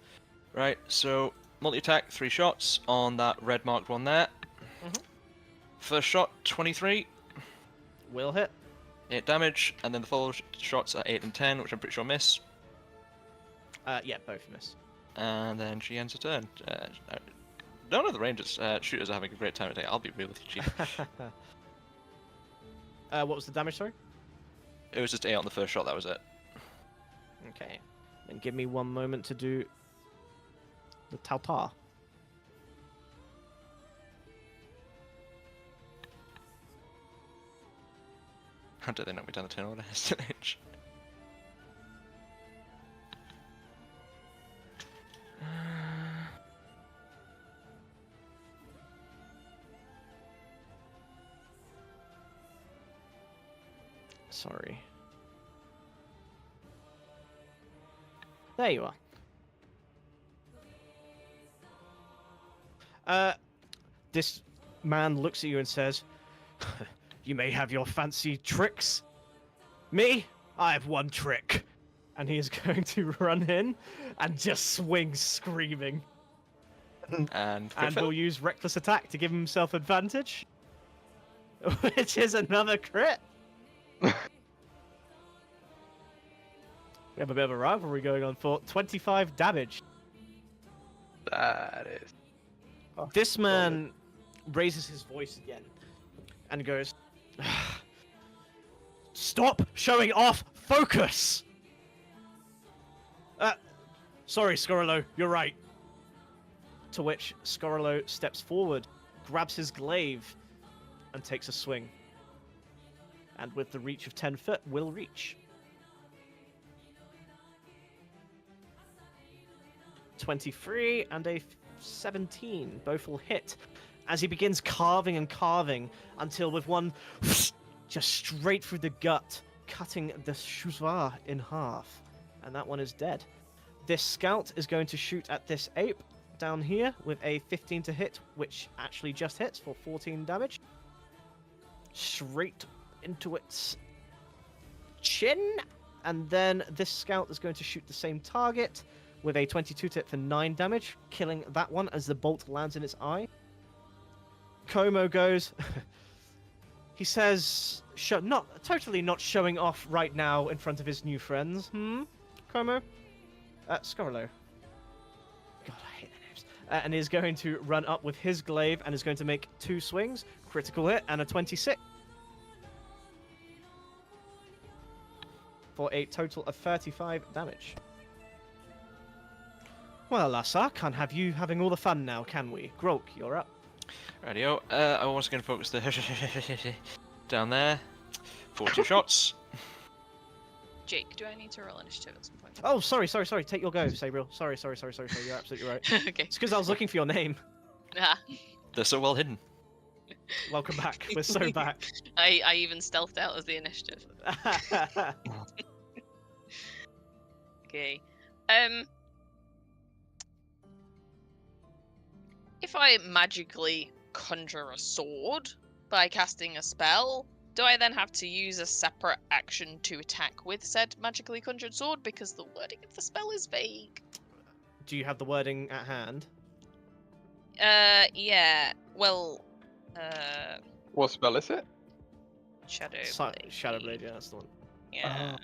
Right, so multi-attack, 3 shots on that red marked one there. Mhm. First shot, 23, Will hit. 8 damage, and then the follow shots are 8 and 10, which I'm pretty sure miss. Yeah, both miss. And then she ends her turn. None of the rangers, shooters are having a great time today. I'll be real with you, Chief. What was the damage, sorry? It was just 8 on the first shot, that was it. Okay. Then give me one moment to do the Tautar. How did they knock me down the turn order? Stage. Sorry. There you are. This man looks at you and says, "You may have your fancy tricks. Me, I have one trick." And he is going to run in and just swing screaming. And And will use reckless attack to give himself advantage. Which is another crit. We have a bit of a rivalry going on for 25 damage. That is. This man raises his voice again and goes, "Stop showing off! Focus!" Sorry, Scorolo, you're right. To which Scorolo steps forward, grabs his glaive, and takes a swing. And with the reach of 10 foot, will reach. 23 and a 17. Both will hit. As he begins carving and carving until with one just straight through the gut, cutting the Shuzwa in half. And that one is dead. This scout is going to shoot at this ape down here with a 15 to hit, which actually just hits for 14 damage. Straight into its chin. And then this scout is going to shoot the same target with a 22 to hit for 9 damage, killing that one as the bolt lands in its eye. Como goes... He says, totally not showing off right now in front of his new friends. Como? Scorolo. God, I hate their names. And is going to run up with his glaive and is going to make 2 swings. Critical hit and a 26. For a total of 35 damage. Well, Asa, can't have you having all the fun now, can we? Grok, you're up. Radio. I was going to focus the down there. 42 shots. Jake, do I need to roll initiative at some point? Oh, sorry. Take your go, Sabriel. Sorry. You're absolutely right. Okay. It's because I was looking for your name. Ah, They're so well hidden. Welcome back. We're so back. I even stealthed out as the initiative. Okay. If I magically conjure a sword by casting a spell, do I then have to use a separate action to attack with said magically conjured sword? Because the wording of the spell is vague. Do you have the wording at hand? Yeah. Well, What spell is it? Shadow Blade. Shadow Blade, yeah, that's the one. Yeah.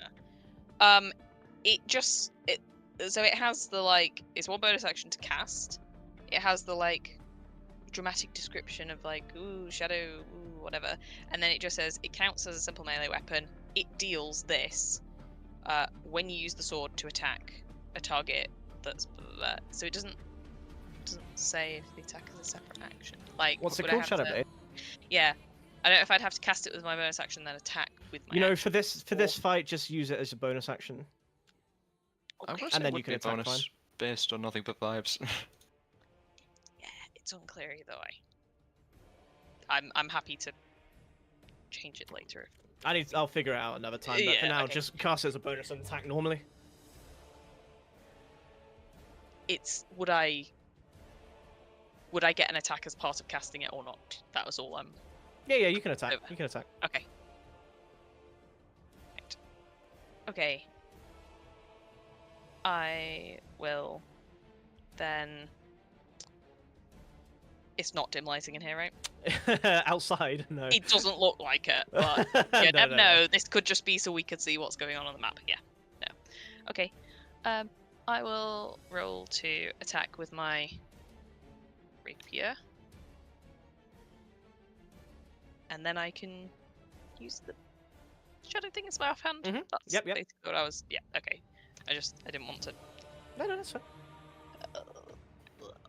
So it has the it's one bonus action to cast. It has the dramatic description of ooh, shadow, ooh, whatever, and then it just says it counts as a simple melee weapon. It deals this when you use the sword to attack a target that's so it doesn't say if the attack is a separate action. What's it would I called? have Shadow to- Blade? Yeah. I don't know if I'd have to cast it with my bonus action, then attack with my. You know, action. for this fight, just use it as a bonus action. I Okay. would And say then it would you can be a attack bonus fine. based on nothing but vibes. Yeah, it's unclear either way. I'm happy to change it later. I'll figure it out another time, but for Yeah, now, okay. just cast it as a bonus and attack normally. It's would I get an attack as part of casting it or not? That was all. Yeah, you can attack. Over. You can attack. Okay. Right. Okay. I will then. It's not dim lighting in here, right? Outside, no. It doesn't look like it, but you never know. This could just be so we could see what's going on the map. Yeah. No. Okay. I will roll to attack with my rapier. And then I can use the shadow thing as my offhand. Mhm. That's Yep. basically what I was. Yeah, okay. I didn't want to. No, that's fine.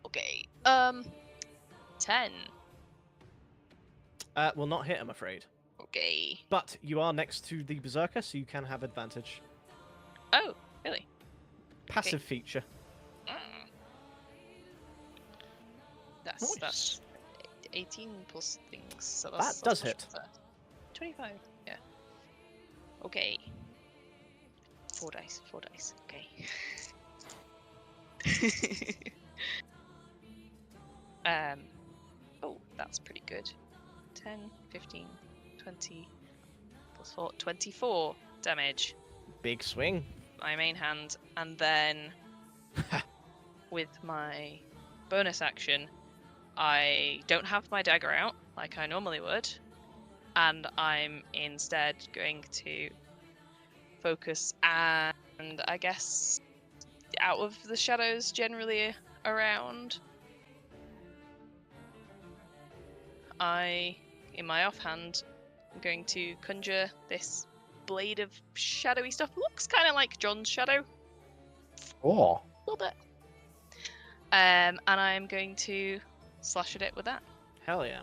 Okay. 10. Will not hit, I'm afraid. Okay. But you are next to the Berserker, so you can have advantage. Oh, really? Passive feature. Mm. That's 18 plus things. So that's That does much hit. better. 25. Yeah. Okay. 4 dice. 4 dice. Okay. Oh, that's pretty good. 10, 15, 20, plus 4, 24 damage. Big swing. My main hand, and then with my bonus action, I don't have my dagger out like I normally would, and I'm instead going to focus and I guess out of the shadows generally around. In my offhand, I'm going to conjure this blade of shadowy stuff. Looks kind of like John's shadow, Oh. a little bit. And I'm going to slash at it with that. Hell yeah.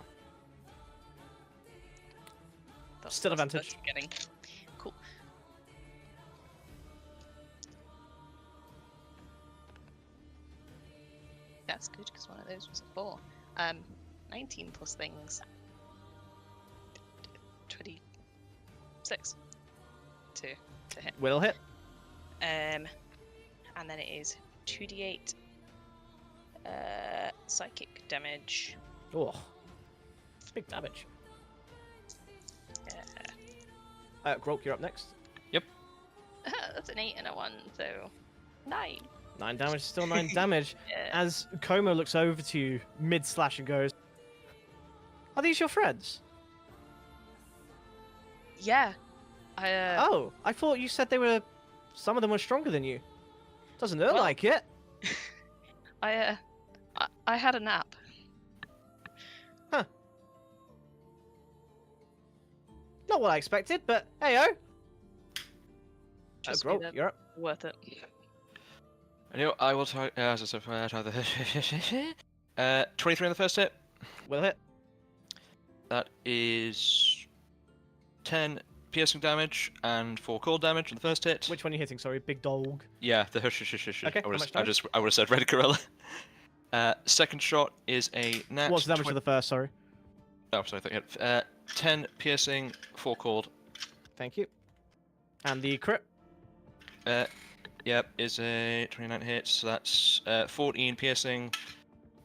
That's Still the advantage. first I'm getting. Cool. That's good because one of those was a 4. 19 plus things. 26 to hit. Will hit. And then it is 2d8 psychic damage. Oh. It's big damage. Grok, you're up next. That's an 8 and a 1, so 9. 9 damage, still 9 damage. Yeah. As Como looks over to you mid-slash and goes, "Are these your friends?" Yeah. Oh, I thought you said some of them were stronger than you. Doesn't look Well- like it. I had a nap. Not what I expected, but hey-oh. Just Grok, you're up. worth it. Anyway, I will try. As I said, try the 23 on the first hit. Will hit. That is 10 piercing damage and 4 cold damage on the first hit. Which one are you hitting? Sorry, big dog. Yeah, the hush. Okay, how much damage? I would have said red gorilla. Second shot is a nat. What's the damage for the first? Sorry. Oh, sorry. 10 piercing, 4 cold. Thank you. And the crit. Yep, is a 29 hits. So that's 14 piercing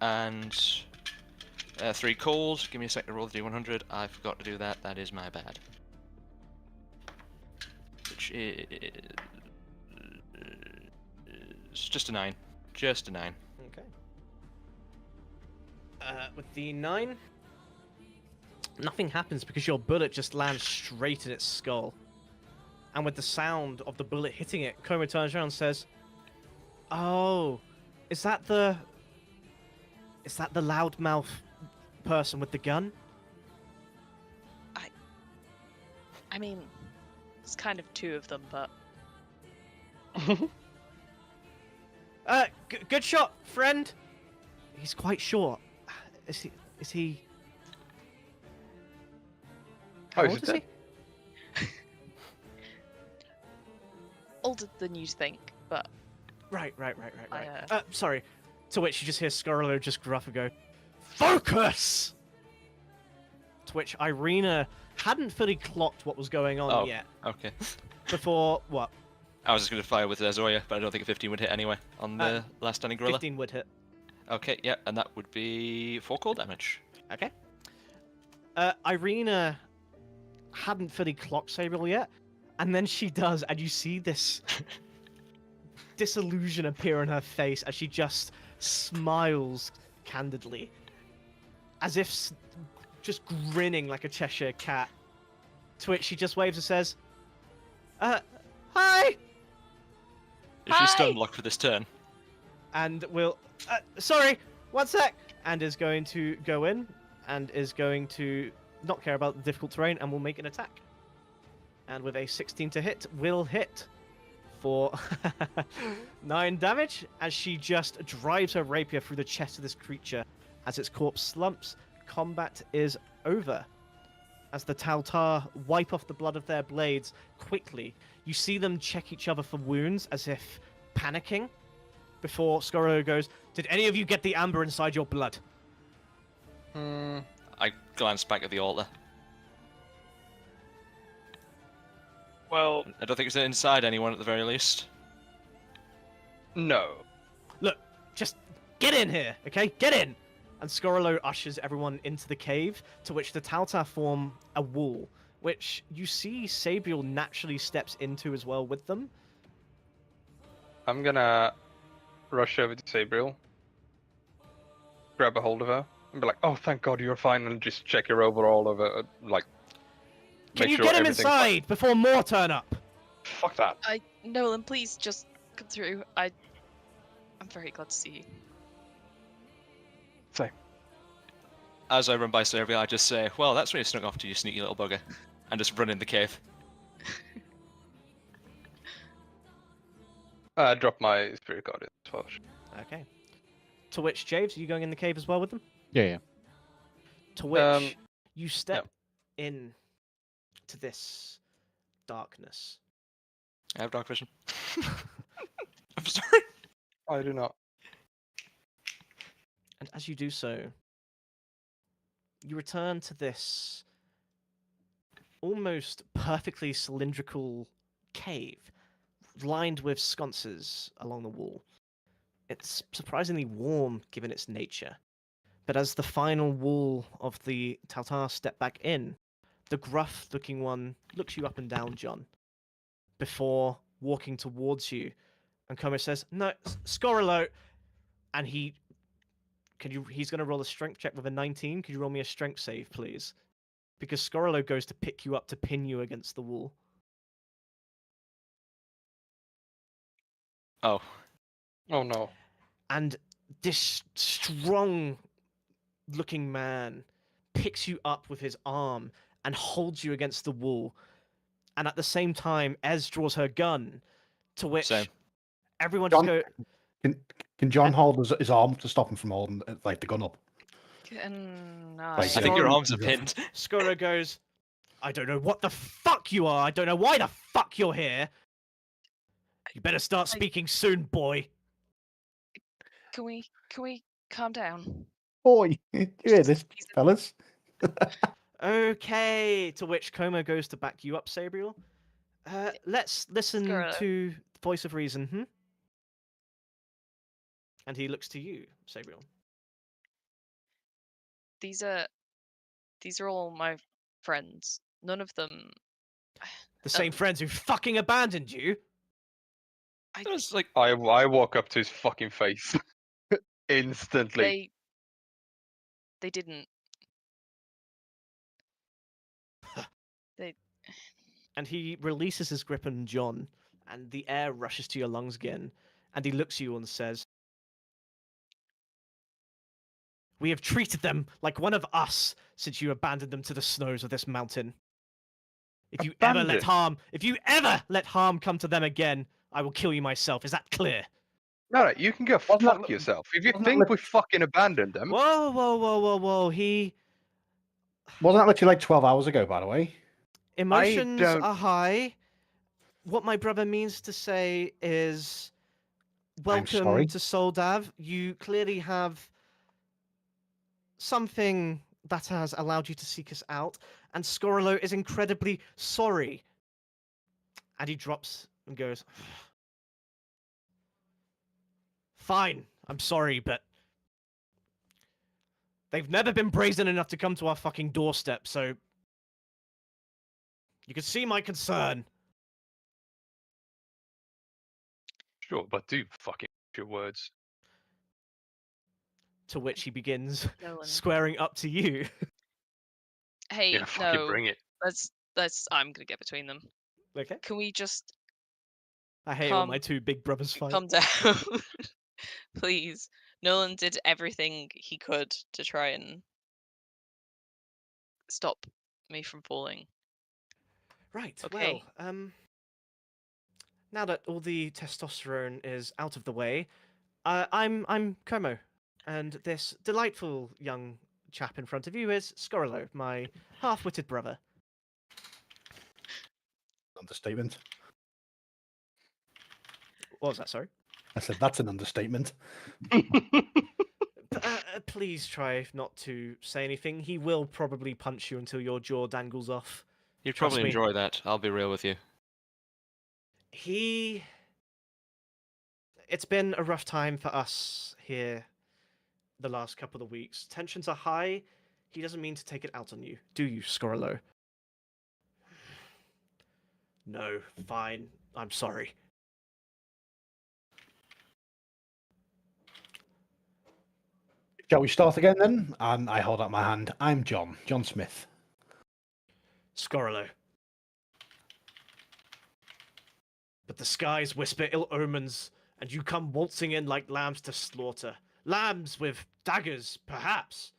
and 3 cold. Give me a sec to roll the D100. I forgot to do that. That is my bad. Which is just a 9. Just a 9. Okay. With the 9, nothing happens because your bullet just lands straight in its skull. And with the sound of the bullet hitting it, Como turns around and says, "Oh, is that the loudmouth person with the gun?" I mean, it's kind of 2 of them, but Good shot, friend. He's quite short. Is he? How Oh, he's old is dead. he? older than you'd think. But Right. I, Sorry. To which you just hear Scarlo just gruff and go, "Focus!" To which Irina hadn't fully clocked what was going on Oh. yet. Okay. Before what? I was just going to fire with Zoya, but I don't think a 15 would hit anyway on the last standing gorilla. 15 would hit. Okay, yeah, and that would be 4 cold damage. Okay. Irina hadn't fully clocked Sabriel yet, and then she does, and you see this disillusion appear on her face as she just smiles candidly, as if just grinning like a Cheshire cat. To which she just waves and says, "Hi!" Is she Hi! stun blocked for this turn? And will sorry, one sec, and is going to go in and is going to not care about the difficult terrain and will make an attack. And with a 16 to hit, will hit for 9 damage as she just drives her rapier through the chest of this creature. As its corpse slumps, combat is over. As the Taltar wipe off the blood of their blades quickly, you see them check each other for wounds as if panicking. Before Scorro goes, "Did any of you get the amber inside your blood?" I glance back at the altar. Well, I don't think it's inside anyone at the very least. no. Look, just get in here, okay? Get in! and Scorolo ushers everyone into the cave, to which the Tauta form a wall, which you see Sabriel naturally steps into as well with them. I'm gonna rush over to Sabriel, grab a hold of her, and be like, "Oh, thank God you're fine," and just check her over all of her, like. Can make you sure get him everything's fine. inside before more turn up? Fuck that. Nolan, please just come through. I'm very glad to see you. Say. As I run by Sylvia, I just say, "Well, that's where you snuck off to, you sneaky little bugger," and just run in the cave. Drop my spirit card in as well. Okay. To which, Javes, are you going in the cave as well with them? Yeah. To which you step in to this darkness. I have dark vision. I'm sorry. I do not. And as you do so, you return to this almost perfectly cylindrical cave, lined with sconces along the wall. It's surprisingly warm given its nature. But as the final wall of the Tautar step back in, the gruff-looking one looks you up and down, John, before walking towards you. And Como says, "No, Scorolo," and he's going to roll a strength check with a 19. Could you roll me a strength save, please? Because Scorolo goes to pick you up to pin you against the wall. Oh. Oh no. And this strong-looking man picks you up with his arm and holds you against the wall. And at the same time, Ez draws her gun, to which Same. everyone just John, go... Can John hold his arm to stop him from holding like the gun up? Can Like, I think your Sorry. arms are pinned. Skoro goes, "I don't know what the fuck you are. I don't know why the fuck you're here. You better start speaking soon, boy." Can we calm down? Boy, you hear this, fellas? Okay. To which Como goes to back you up, Sabriel. Let's listen Scorolo. to Voice of Reason. And he looks to you, Sabriel. These are all my friends. None of them. The same friends who fucking abandoned you. It was like, I walk up to his fucking face instantly. They didn't. And he releases his grip on John, and the air rushes to your lungs again. And he looks at you and says, "We have treated them like one of us since you abandoned them to the snows of this mountain. If you ever let harm come to them again, I will kill you myself. Is that clear?" No, you can go Wasn't fuck that- yourself. If you wasn't that think lit- we fucking abandoned them, Whoa, whoa, whoa, whoa, whoa. Wasn't that literally like 12 hours ago, by the way? Emotions don't- are high. What my brother means to say is, welcome sorry. to Soldav. You clearly have something that has allowed you to seek us out, and Scorolo is incredibly sorry. And he drops and goes, "Fine, I'm sorry, but they've never been brazen enough to come to our fucking doorstep, so you can see my concern." sure, but do fucking your words. To which he begins Nolan. squaring up to you. Hey, Yeah, fucking no. bring it. Let's. I'm gonna get between them. Okay. Can we just I hate when my two big brothers fight. calm down, please? Nolan did everything he could to try and stop me from falling. Right. Okay. Well, now that all the testosterone is out of the way, I'm Como, and this delightful young chap in front of you is Scorolo, my half-witted brother. Understatement. What was that? Sorry. I said that's an understatement. Please try not to say anything. He will probably punch you until your jaw dangles off. you'd Trust probably me. enjoy that. I'll be real with you. It's been a rough time for us here. the last couple of weeks. Tensions are high. He doesn't mean to take it out on you, do you, Scorolo? No, fine. I'm sorry. Shall we start again then? And I hold out my hand. I'm John Smith. Scorolo. But the skies whisper ill omens, and you come waltzing in like lambs to slaughter. Lambs with daggers, perhaps.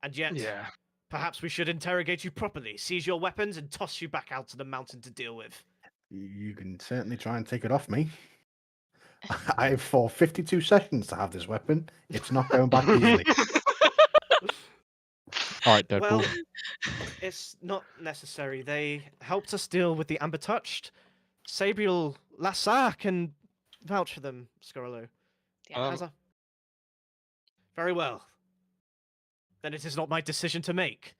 And yet, Yeah. perhaps we should interrogate you properly, seize your weapons, and toss you back out to the mountain to deal with. You can certainly try and take it off me. I have for 52 sessions to have this weapon. It's not going back easily. All right, Deadpool. Well, it's not necessary. They helped us deal with the Amber Touched. Sabriel Lassar can vouch for them, Scorolo. Yeah. Very well. Then it is not my decision to make.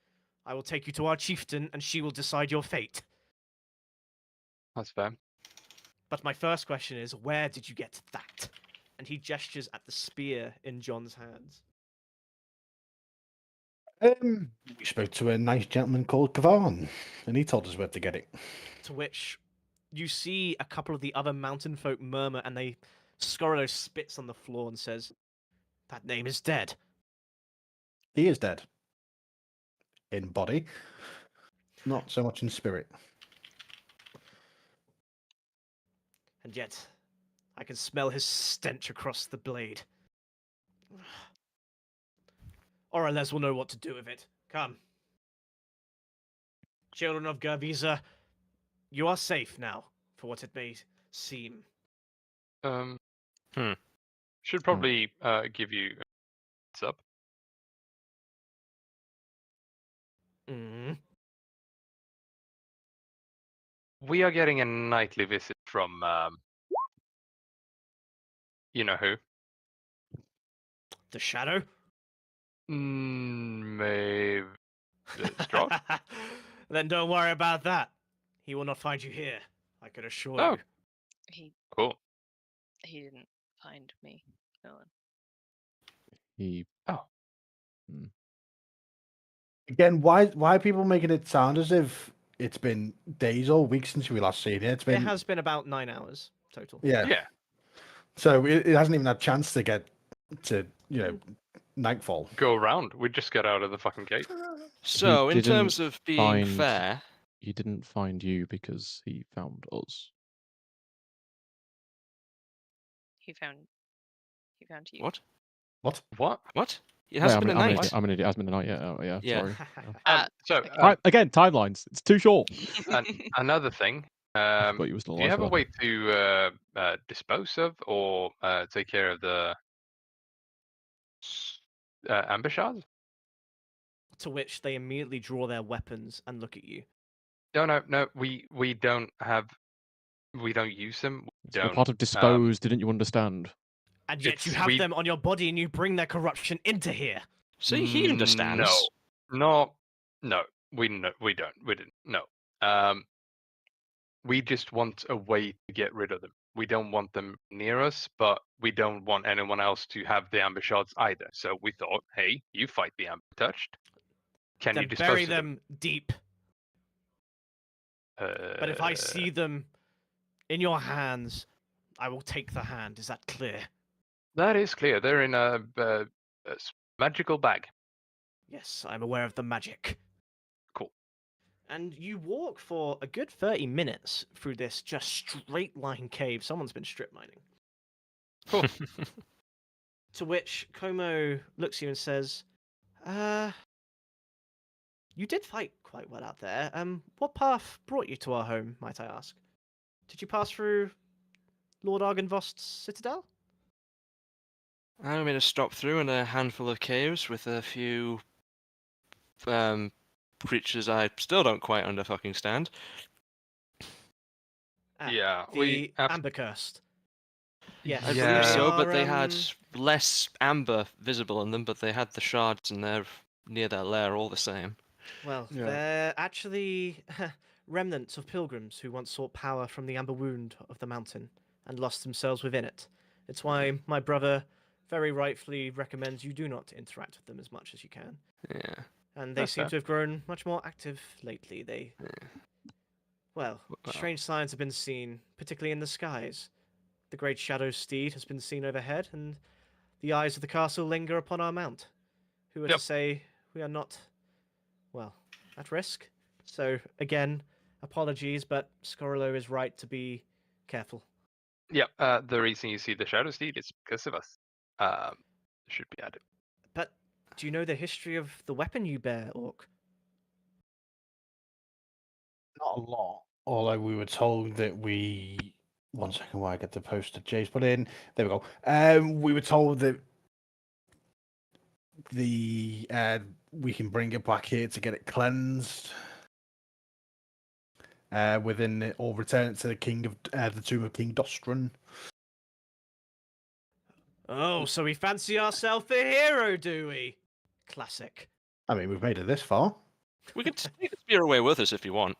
I will take you to our chieftain, and she will decide your fate. That's fair. But my first question is, where did you get that? And he gestures at the spear in John's hands. We spoke to a nice gentleman called Kavan, and he told us where to get it. To which you see a couple of the other mountain folk murmur, and Scorolo spits on the floor and says, "That name is dead." He is dead. In body, not so much in spirit. And yet, I can smell his stench across the blade. Orales will know what to do with it. Come. Children of Gervisa, you are safe now, for what it may seem. Should probably give you a heads up. Mm. We are getting a nightly visit from you know who? The Shadow? Maybe Strahd? Then don't worry about that. He will not find you here, I can assure Oh. you. He Cool. didn't find me. Nolan. He Again, why are people making it sound as if it's been days or weeks since we last seen it? It's been It has been about 9 hours total. yeah. Yeah. So it hasn't even had a chance to get to nightfall. Go around. We just got out of the fucking gate. So, in didn't terms of being find- fair, He didn't find you because he found us. He found you. what? What? What? What? It Wait, hasn't been a I'm an night. idiot. I'm an idiot. It hasn't been a night yet. Oh, yeah. Yeah. Sorry. So okay. Right, again, timelines. It's too short. another thing. I forgot you were still Do you alive have a for way to dispose of or take care of the amber shards? To which they immediately draw their weapons and look at you. No. We don't have. We don't use them. We that. It's all don't. part of dispose, didn't you understand? And yet you It's- have we- them on your body and you bring their corruption into here. See, he understands. No. We don't. We didn't. No. We just want a way to get rid of them. We don't want them near us, but we don't want anyone else to have the amber shards either. So we thought, hey, you fight the amber touched. Can you Then dispose bury of them deep. But if I see them in your hands, I will take the hand. Is that clear? That is clear. They're in a magical bag. Yes, I'm aware of the magic. Cool. And you walk for a good 30 minutes through this just straight line cave. Someone's been strip mining. Cool. To which Como looks at you and says, you did fight quite well out there. What path brought you to our home, might I ask? Did you pass through Lord Argenvost's citadel? I made a stop through in a handful of caves with a few creatures I still don't quite understand. Yeah, The Amber Cursed. Yes. I Yeah. believe so, they but they are, had less amber visible in them, but they had the shards and they're near their lair all the same. Well, Yeah. they're actually remnants of pilgrims who once sought power from the amber wound of the mountain and lost themselves within it. It's why my brother very rightfully recommends you do not interact with them as much as you can. Yeah. And they That's seem fair. to have grown much more active lately. Well, Well. strange signs have been seen, particularly in the skies. The great shadow steed has been seen overhead, and the eyes of the castle linger upon our mount. Who are to Yep. say we are not, well, at risk? So, again, apologies, but Scorilo is right to be careful. Yep. The reason you see the shadow steed is because of us. Should be added. But do you know the history of the weapon you bear, Orc? Not a lot. Although we were told that we. One second, while I get the poster Jay's put in. There we go. We were told that we can bring it back here to get it cleansed. Within it, or return it to the king of the tomb of King Dostran. Oh, so we fancy ourselves a hero, do we? Classic. I mean, we've made it this far. We can take the spear away with us if you want.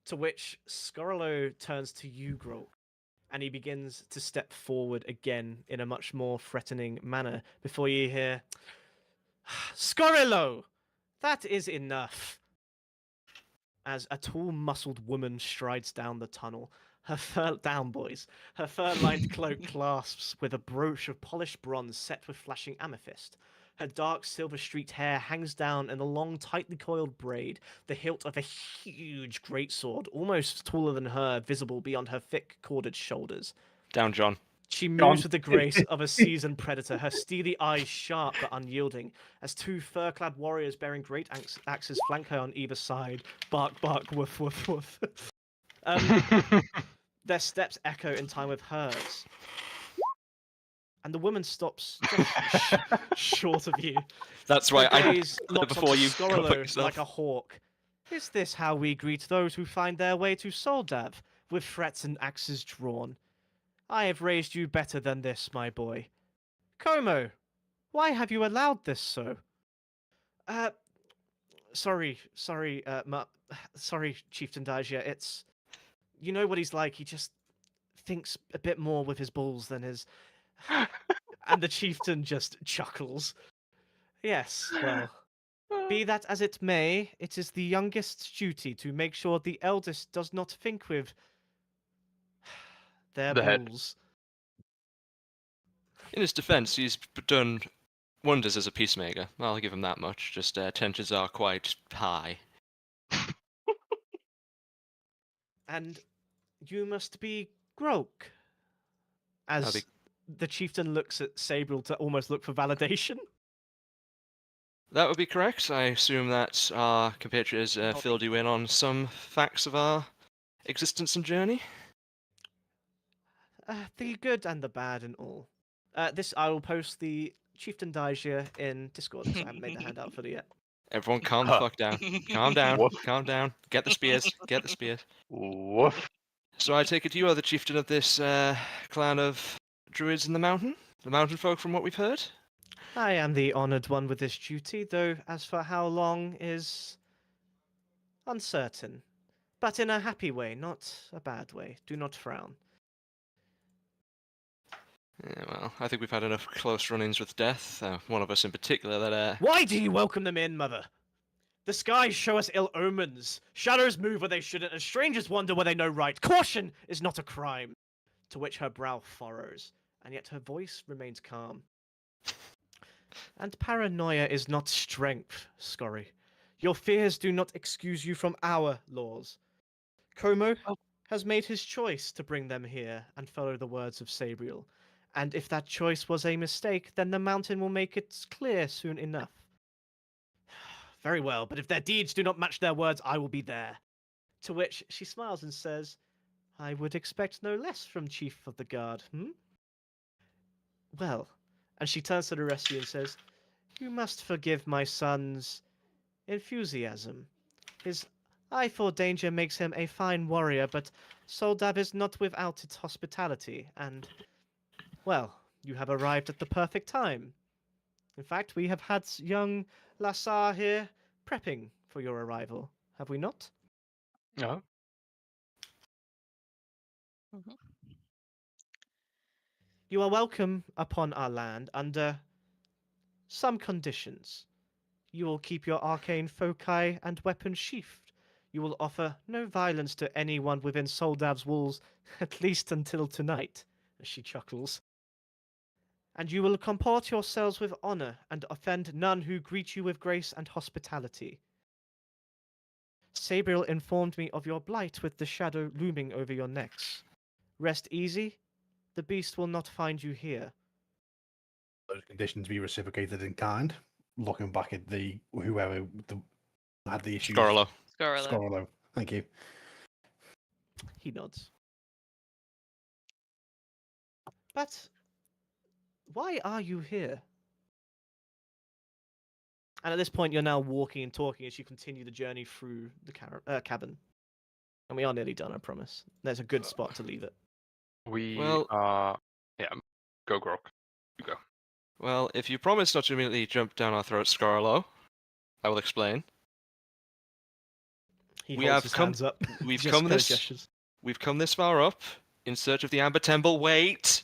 To which Scorilo turns to you, Grok, and he begins to step forward again in a much more threatening manner before you hear, Scorilo! That is enough. As a tall, muscled woman strides down the tunnel, her fur-lined cloak clasps with a brooch of polished bronze set with flashing amethyst. Her dark silver-streaked hair hangs down in a long, tightly coiled braid, the hilt of a huge greatsword, almost taller than her, visible beyond her thick, corded shoulders. Down, John. She moves with the grace of a seasoned predator, her steely eyes sharp but unyielding, as two fur-clad warriors bearing great axes flank her on either side. Bark, bark, woof, woof, woof. Their steps echo in time with hers. And the woman stops just short of you. That's Her why I gaze locks before onto you go fuck Scorilo yourself. like a hawk. Is this how we greet those who find their way to Soldav, with threats and axes drawn? I have raised you better than this, my boy. Como, why have you allowed this so? Sorry, Chieftain Dajia, it's... You know what he's like, he just thinks a bit more with his balls than his... And the chieftain just chuckles. Yes, well, be that as it may, it is the youngest's duty to make sure the eldest does not think with their The head. balls. In his defense, he's done wonders as a peacemaker. I'll give him that much. Just tensions are quite high. And you must be Grok. As the chieftain looks at Sabriel to almost look for validation. That would be correct. I assume that our compatriot has filled you in on some facts of our existence and journey. The good and the bad and all. This I will post the Chieftain Dajia in Discord because I haven't made the handout for it yet. Everyone calm the fuck down. Calm down. Woof. Calm down. Get the spears. Get the spears. Woof. So I take it you are the chieftain of this clan of druids in the mountain? The mountain folk, from what we've heard? I am the honoured one with this duty, though as for how long is uncertain. But in a happy way, not a bad way. Do not frown. Yeah, well, I think we've had enough close run-ins with death. One of us in particular that... Why do you welcome them in, mother? The skies show us ill omens. Shadows move where they shouldn't, and strangers wander where they know right. Caution is not a crime. To which her brow furrows, and yet her voice remains calm. And paranoia is not strength, Scorry. Your fears do not excuse you from our laws. Como has made his choice to bring them here and follow the words of Sabriel. And if that choice was a mistake, then the mountain will make it clear soon enough. Very well, but if their deeds do not match their words, I will be there. To which she smiles and says, I would expect no less from Chief of the Guard, Well, and she turns to the rest of you and says, you must forgive my son's enthusiasm. His eye for danger makes him a fine warrior, but Soldav is not without its hospitality, and, well, you have arrived at the perfect time. In fact, we have had young Lassar here prepping for your arrival, have we not? No. Mhm. You are welcome upon our land under some conditions. You will keep your arcane foci and weapons sheathed. You will offer no violence to anyone within Soldav's walls, at least until tonight, as she chuckles. And you will comport yourselves with honor and offend none who greet you with grace and hospitality. Sabriel informed me of your plight with the shadow looming over your necks. Rest easy, the beast will not find you here. Those conditions be reciprocated in kind. Looking back at whoever had the issues. Scorlo. Scorlo. Scorlo. Thank you. He nods. But why are you here? And at this point, you're now walking and talking as you continue the journey through the cabin. And we are nearly done, I promise. There's a good spot to leave it. We Well- are. Yeah, go Grok. You go. Well, if you promise not to immediately jump down our throats, Scarlo, I will explain. He We holds have his come- hands up. we've Just come kind of this- gestures. We've come this far up in search of the Amber Temple. Wait!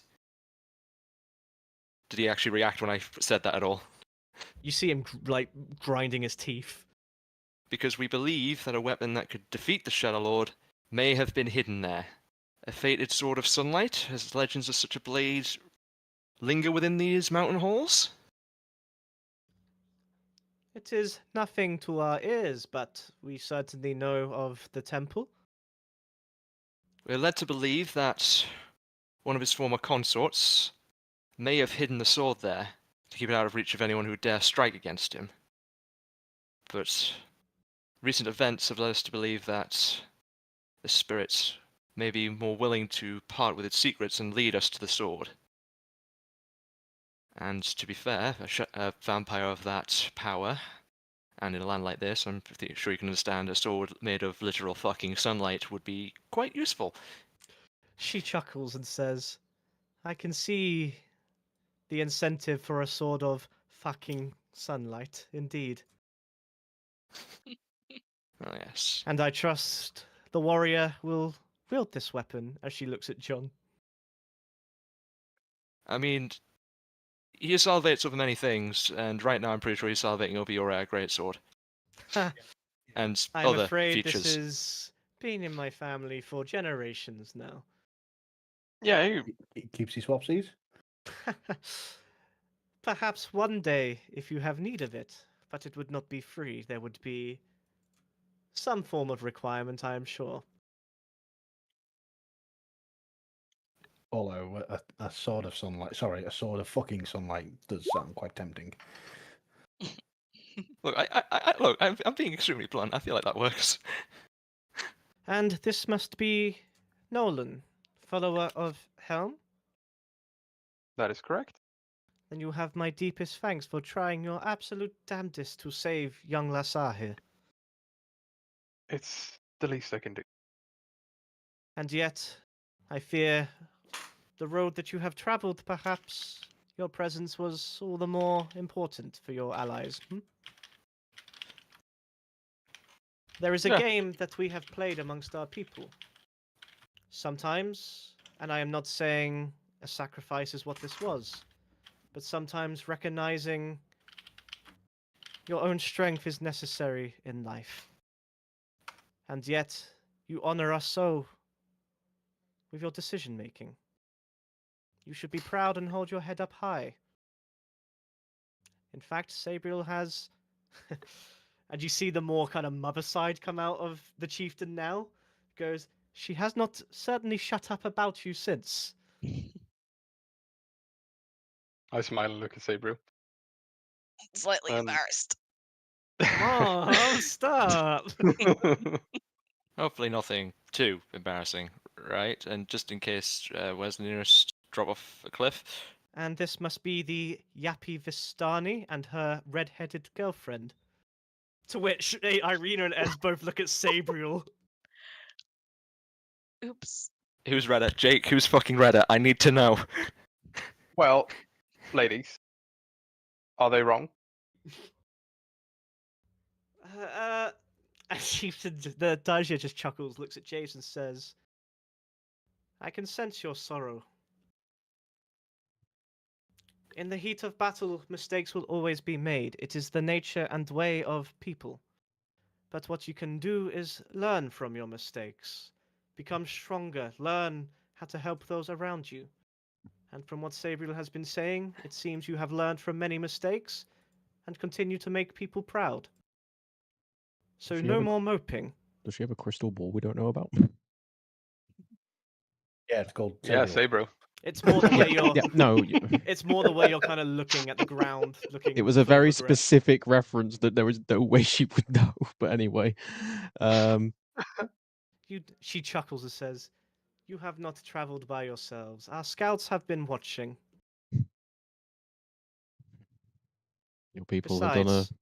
Did he actually react when I said that at all? You see him like grinding his teeth. Because we believe that a weapon that could defeat the Shadow Lord may have been hidden there. A fated sword of sunlight, as legends of such a blade linger within these mountain halls? It is nothing to our ears, but we certainly know of the temple. We're led to believe that one of his former consorts may have hidden the sword there to keep it out of reach of anyone who dare strike against him. But recent events have led us to believe that the spirit may be more willing to part with its secrets and lead us to the sword. And to be fair, a vampire of that power, and in a land like this, I'm sure you can understand a sword made of literal fucking sunlight would be quite useful. She chuckles and says, I can see the incentive for a sword of fucking sunlight, indeed. Oh yes. And I trust the warrior will wield this weapon as she looks at John. I mean, he salvates over many things, and right now I'm pretty sure he's salvating over your greatsword. And I'm other afraid features. this has been in my family for generations now. Yeah, you, He keeps his swapsies. Perhaps one day, if you have need of it, but it would not be free. There would be some form of requirement, I am sure. Although a sword of sunlight, sorry, a sword of fucking sunlight does sound quite tempting. Look, I'm being extremely blunt. I feel like that works. And this must be Nolan, follower of Helm? that is correct. Then you have my deepest thanks for trying your absolute damnedest to save young Lassar here. It's the least I can do. And yet, I fear the road that you have travelled, perhaps your presence was all the more important for your allies. There is a Yeah. game that we have played amongst our people. Sometimes, and I am not saying a sacrifice is what this was, but sometimes recognizing your own strength is necessary in life. And yet, you honor us so with your decision making. You should be proud and hold your head up high. In fact, Sabriel has. And you see the more kind of mother side come out of the chieftain now. Goes, she has not certainly shut up about you since. I smile and look at Sabriel. Slightly Um, embarrassed. Mom, stop! Hopefully nothing too embarrassing, right? And just in case, where's the nearest drop off a cliff? And this must be the Yappy Vistani and her red-headed girlfriend. To which Irina and Ez both look at Sabriel. Oops. Who's Reddit? Jake, who's fucking Reddit? I need to know. well, ladies, are they wrong? And the Dajia just chuckles, looks at James and says, I can sense your sorrow. In the heat of battle, mistakes will always be made. It is the nature and way of people. But what you can do is learn from your mistakes. Become stronger. Learn how to help those around you. And from what Sabriel has been saying, it seems you have learned from many mistakes and continue to make people proud. So Does she no have a- more moping. Does she have a crystal ball we don't know about? Yeah, it's called. Yeah, Sabriel. say, bro. It's more the way you're. Yeah, no. It's more the way you're kind of looking at the ground, looking. It was a for very regret. specific reference that there was no way she would know. But anyway, She chuckles and says, "You have not traveled by yourselves. Our scouts have been watching. your people have done a Besides,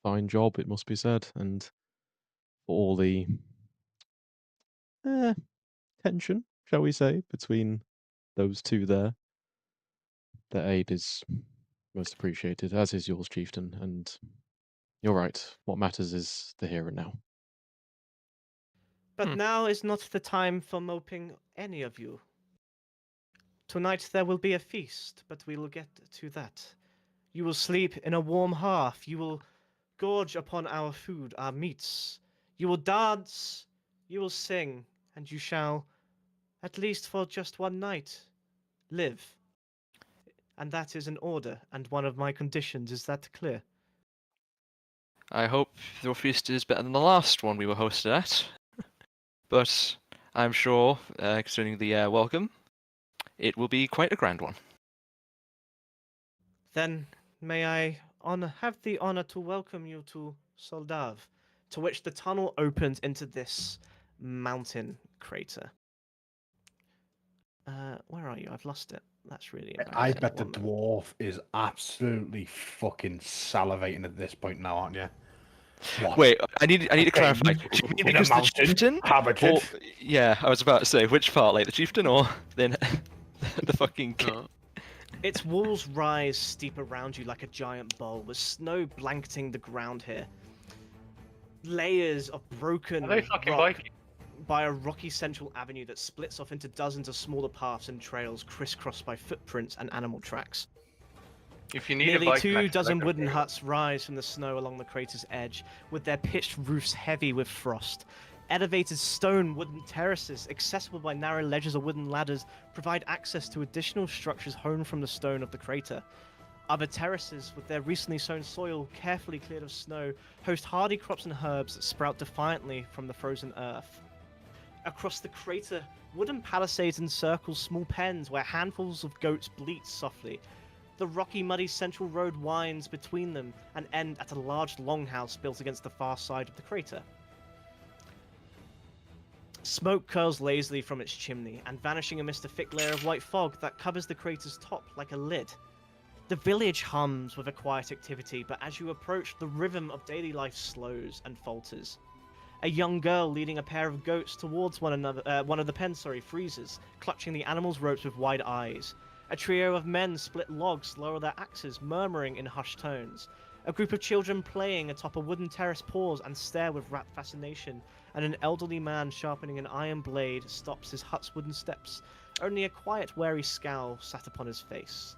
fine job, it must be said, and for all the tension, shall we say, between those two there, their aid is most appreciated, as is yours, chieftain. And you're right. What matters is the here and now. but now is not the time for moping, any of you. Tonight there will be a feast, but we will get to that. You will sleep in a warm hearth. You will gorge upon our food, our meats. You will dance, you will sing, and you shall, at least for just one night, live. And that is an order, and one of my conditions. Is that clear? I hope your feast is better than the last one we were hosted at. But I'm sure, concerning the welcome, it will be quite a grand one. Then may I have the honor to welcome you to Soldav, to which the tunnel opens into this mountain crater. Where are you? I've lost it. That's really embarrassing. I bet the One moment. dwarf is absolutely fucking salivating at this point now, aren't you? What? Wait, I need to clarify. Okay, Do you mean in a because the mountain, chieftain? habited. Or, yeah, I was about to say, which part? Like the chieftain or then the fucking king? Its walls rise steep around you like a giant bowl, with snow blanketing the ground here. Layers of broken Are they fucking rock Vikings? by a rocky central avenue that splits off into dozens of smaller paths and trails crisscrossed by footprints and animal tracks. If you need Nearly a bike 2 connection, dozen I can wooden do it. huts rise from the snow along the crater's edge, with their pitched roofs heavy with frost. Elevated stone wooden terraces, accessible by narrow ledges or wooden ladders, provide access to additional structures hewn from the stone of the crater. Other terraces, with their recently sown soil carefully cleared of snow, host hardy crops and herbs that sprout defiantly from the frozen earth. Across the crater, wooden palisades encircle small pens where handfuls of goats bleat softly. The rocky, muddy central road winds between them and end at a large longhouse built against the far side of the crater. Smoke curls lazily from its chimney and vanishing amidst a thick layer of white fog that covers the crater's top like a lid. The village hums with a quiet activity, but as you approach, the rhythm of daily life slows and falters. A young girl leading a pair of goats towards one of the pens, freezes, clutching the animals' ropes with wide eyes. A trio of men split logs, lower their axes, murmuring in hushed tones. A group of children playing atop a wooden terrace pause and stare with rapt fascination, and an elderly man sharpening an iron blade stops his hut's wooden steps. Only a quiet, wary scowl sat upon his face.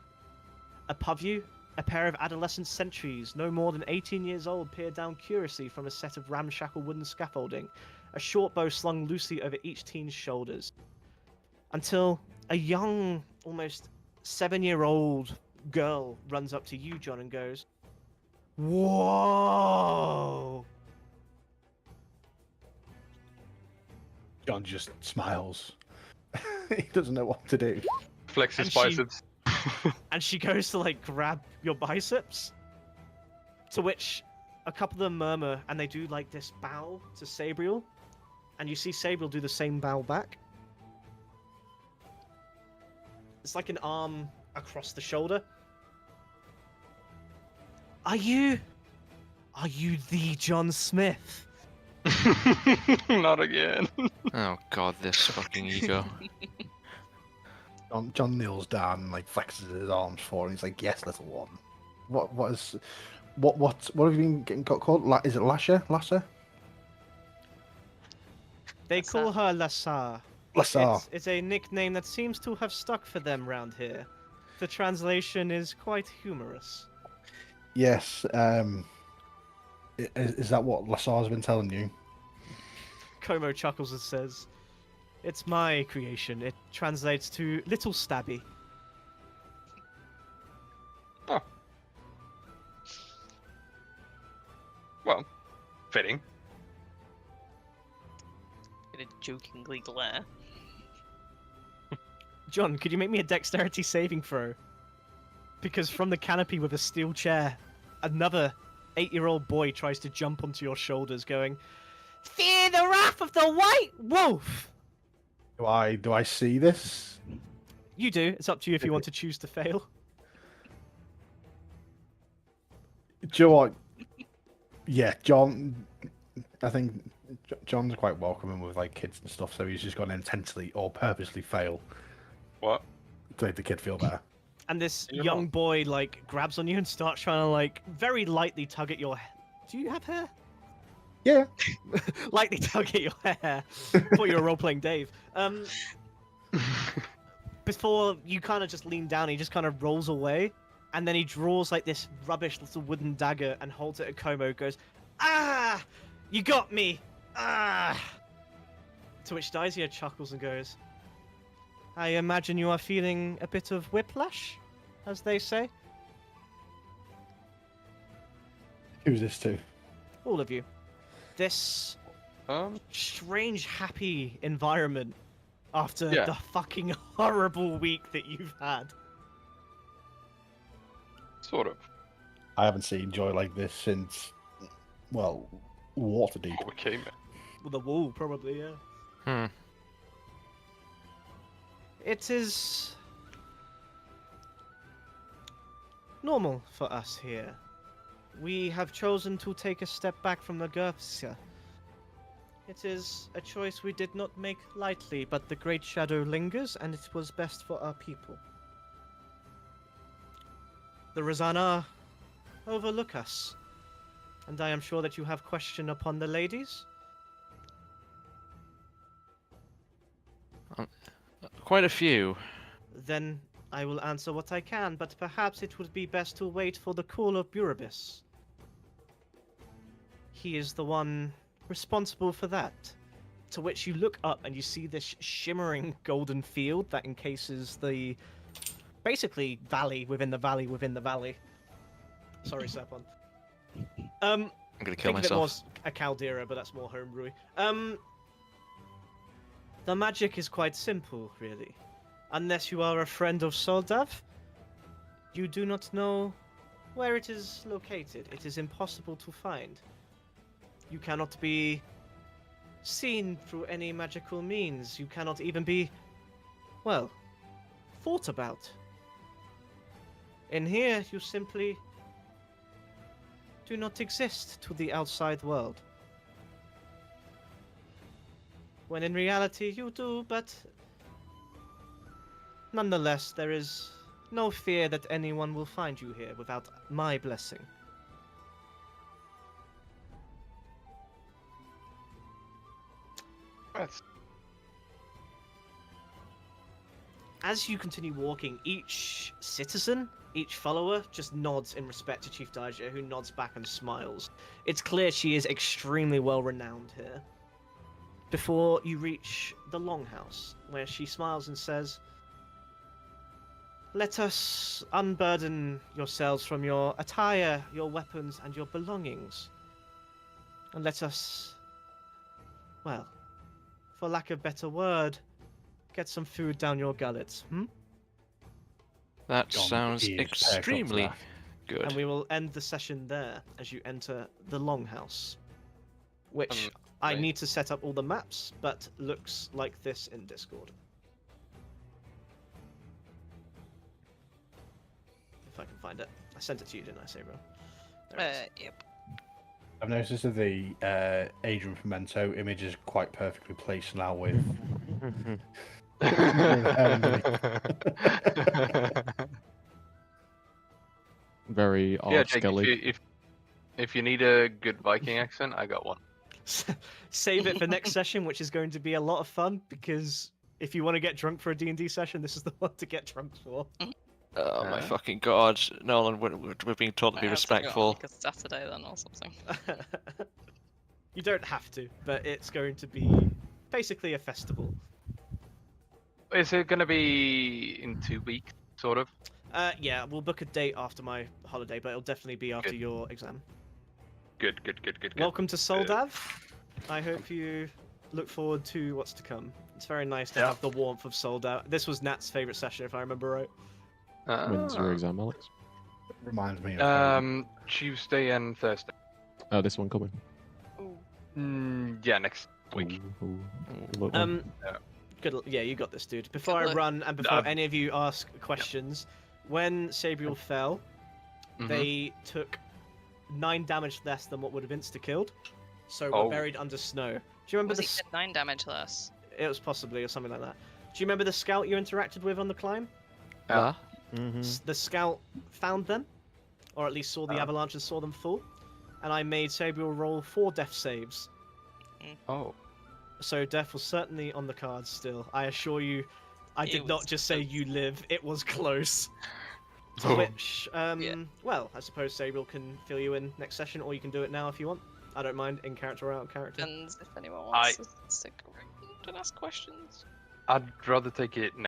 Above you, a pair of adolescent sentries, no more than 18 years old, peer down curiously from a set of ramshackle wooden scaffolding, a short bow slung loosely over each teen's shoulders. Until a young, almost 7-year-old girl runs up to you, John, and goes, "Whoa!" John just smiles. He doesn't know what to do. Flex his And she- biceps. And she goes to grab your biceps, to which a couple of them murmur and they do this bow to Sabriel, and you see Sabriel do the same bow back. It's like an arm across the shoulder. Are you the John Smith? Not again. Oh god, this fucking ego. John kneels down and flexes his arms forward. And he's like, "Yes, little one. What have you been getting called? Is it Lasher? They Lassar. call her Lassar. Lassar. It's a nickname that seems to have stuck for them round here. The translation is quite humorous. Yes. Is that what Lassar's been telling you? Como chuckles and says, "It's my creation. It translates to little stabby." Oh. Well, fitting. Gonna jokingly glare. John, could you make me a dexterity saving throw? Because from the canopy with a steel chair, another 8-year-old boy tries to jump onto your shoulders, going, "Fear the wrath of the White Wolf!" Do I see this? You do. It's up to you if you want to choose to fail. Do you know what? Yeah, John. I think John's quite welcoming with like kids and stuff, so he's just going to intentionally or purposely fail What? to make the kid feel better. And this You're young not. boy like grabs on you and starts trying to like very lightly tug at your. Do you have hair? Yeah. Lightly tug at your hair. Thought you were role playing Dave. Before you kind of just lean down, he just kind of rolls away, and then he draws like this rubbish little wooden dagger and holds it at Como. Goes, "Ah, you got me! Ah!" To which Daisia chuckles and goes, "I imagine you are feeling a bit of whiplash, as they say." Who's this to? All of you. This strange, happy environment after Yeah. the fucking horrible week that you've had. Sort of. I haven't seen joy like this since, well, Waterdeep. What became it? Well, the wall, probably, yeah. Hmm. It is normal for us here. We have chosen to take a step back from the Gerfsia. It is a choice we did not make lightly, but the Great Shadow lingers, and it was best for our people. The Razana overlook us, and I am sure that you have question upon the ladies. Quite a few. Then I will answer what I can, but perhaps it would be best to wait for the call of Buribus. He is the one responsible for that. To which you look up and you see this shimmering golden field that encases the basically valley within the valley within the valley. Sorry, Serpon. I'm gonna kill Think of it more myself. as a Caldera, but that's more homebrewy. The magic is quite simple, really. Unless you are a friend of Soldav, you do not know where it is located. It is impossible to find. You cannot be seen through any magical means. You cannot even be, well, thought about. In here, you simply do not exist to the outside world. When in reality you do, but nonetheless, there is no fear that anyone will find you here without my blessing. That's As you continue walking, each citizen, each follower, just nods in respect to Chief Daija, who nods back and smiles. It's clear she is extremely well renowned here. Before you reach the Longhouse, where she smiles and says, "Let us unburden yourselves from your attire, your weapons, and your belongings. And let us, well, for lack of better word, get some food down your gullets, hmm?" That John sounds is perfect for extremely that. good. And we will end the session there as you enter the Longhouse, which I right. need to set up all the maps, but looks like this in Discord. If I can find it. I sent it to you, didn't I, Sabro? There it is. Yep. I've noticed that the Adrian Pimento image is quite perfectly placed now with. Very yeah, Art Jake, Skelly. if you need a good Viking accent, I got one. Save it for next session, which is going to be a lot of fun, because if you want to get drunk for a D&D session, this is the one to get drunk for. Oh my fucking god, Nolan, we're being told to be Might have to do it on, respectful. like a Saturday then or something. You don't have to, but it's going to be basically a festival. Is it going to be in 2 weeks, sort of? Yeah, we'll book a date after my holiday, but it'll definitely be after Good. your exam. Good. Welcome to Soldav. I hope you look forward to what's to come. It's very nice to have the warmth of Soldav. This was Nat's favorite session, if I remember right. When's your exam, Alex? Reminds me of. Tuesday and Thursday. Oh, this one coming. Yeah, next week. Ooh. Good luck, man. Good. Yeah, you got this, dude. Before Good I luck. run and before any of you ask questions, when Sabriel fell, Mhm. they took 9 damage less than what would have insta-killed, so Oh. were buried under snow. Do you remember Was the? he did 9 damage less? It was possibly or something like that. Do you remember the scout you interacted with on the climb? Yeah. The scout found them, or at least saw the avalanche and saw them fall, and I made Sabriel roll 4 death saves. Oh. So death was certainly on the cards still. I assure you, I It did not was just say close. you live. It was close. Oh. Which, well, I suppose Sabriel can fill you in next session, or you can do it now if you want. I don't mind, in character or out of character. Depends if anyone wants to stick around and ask questions. I'd rather take it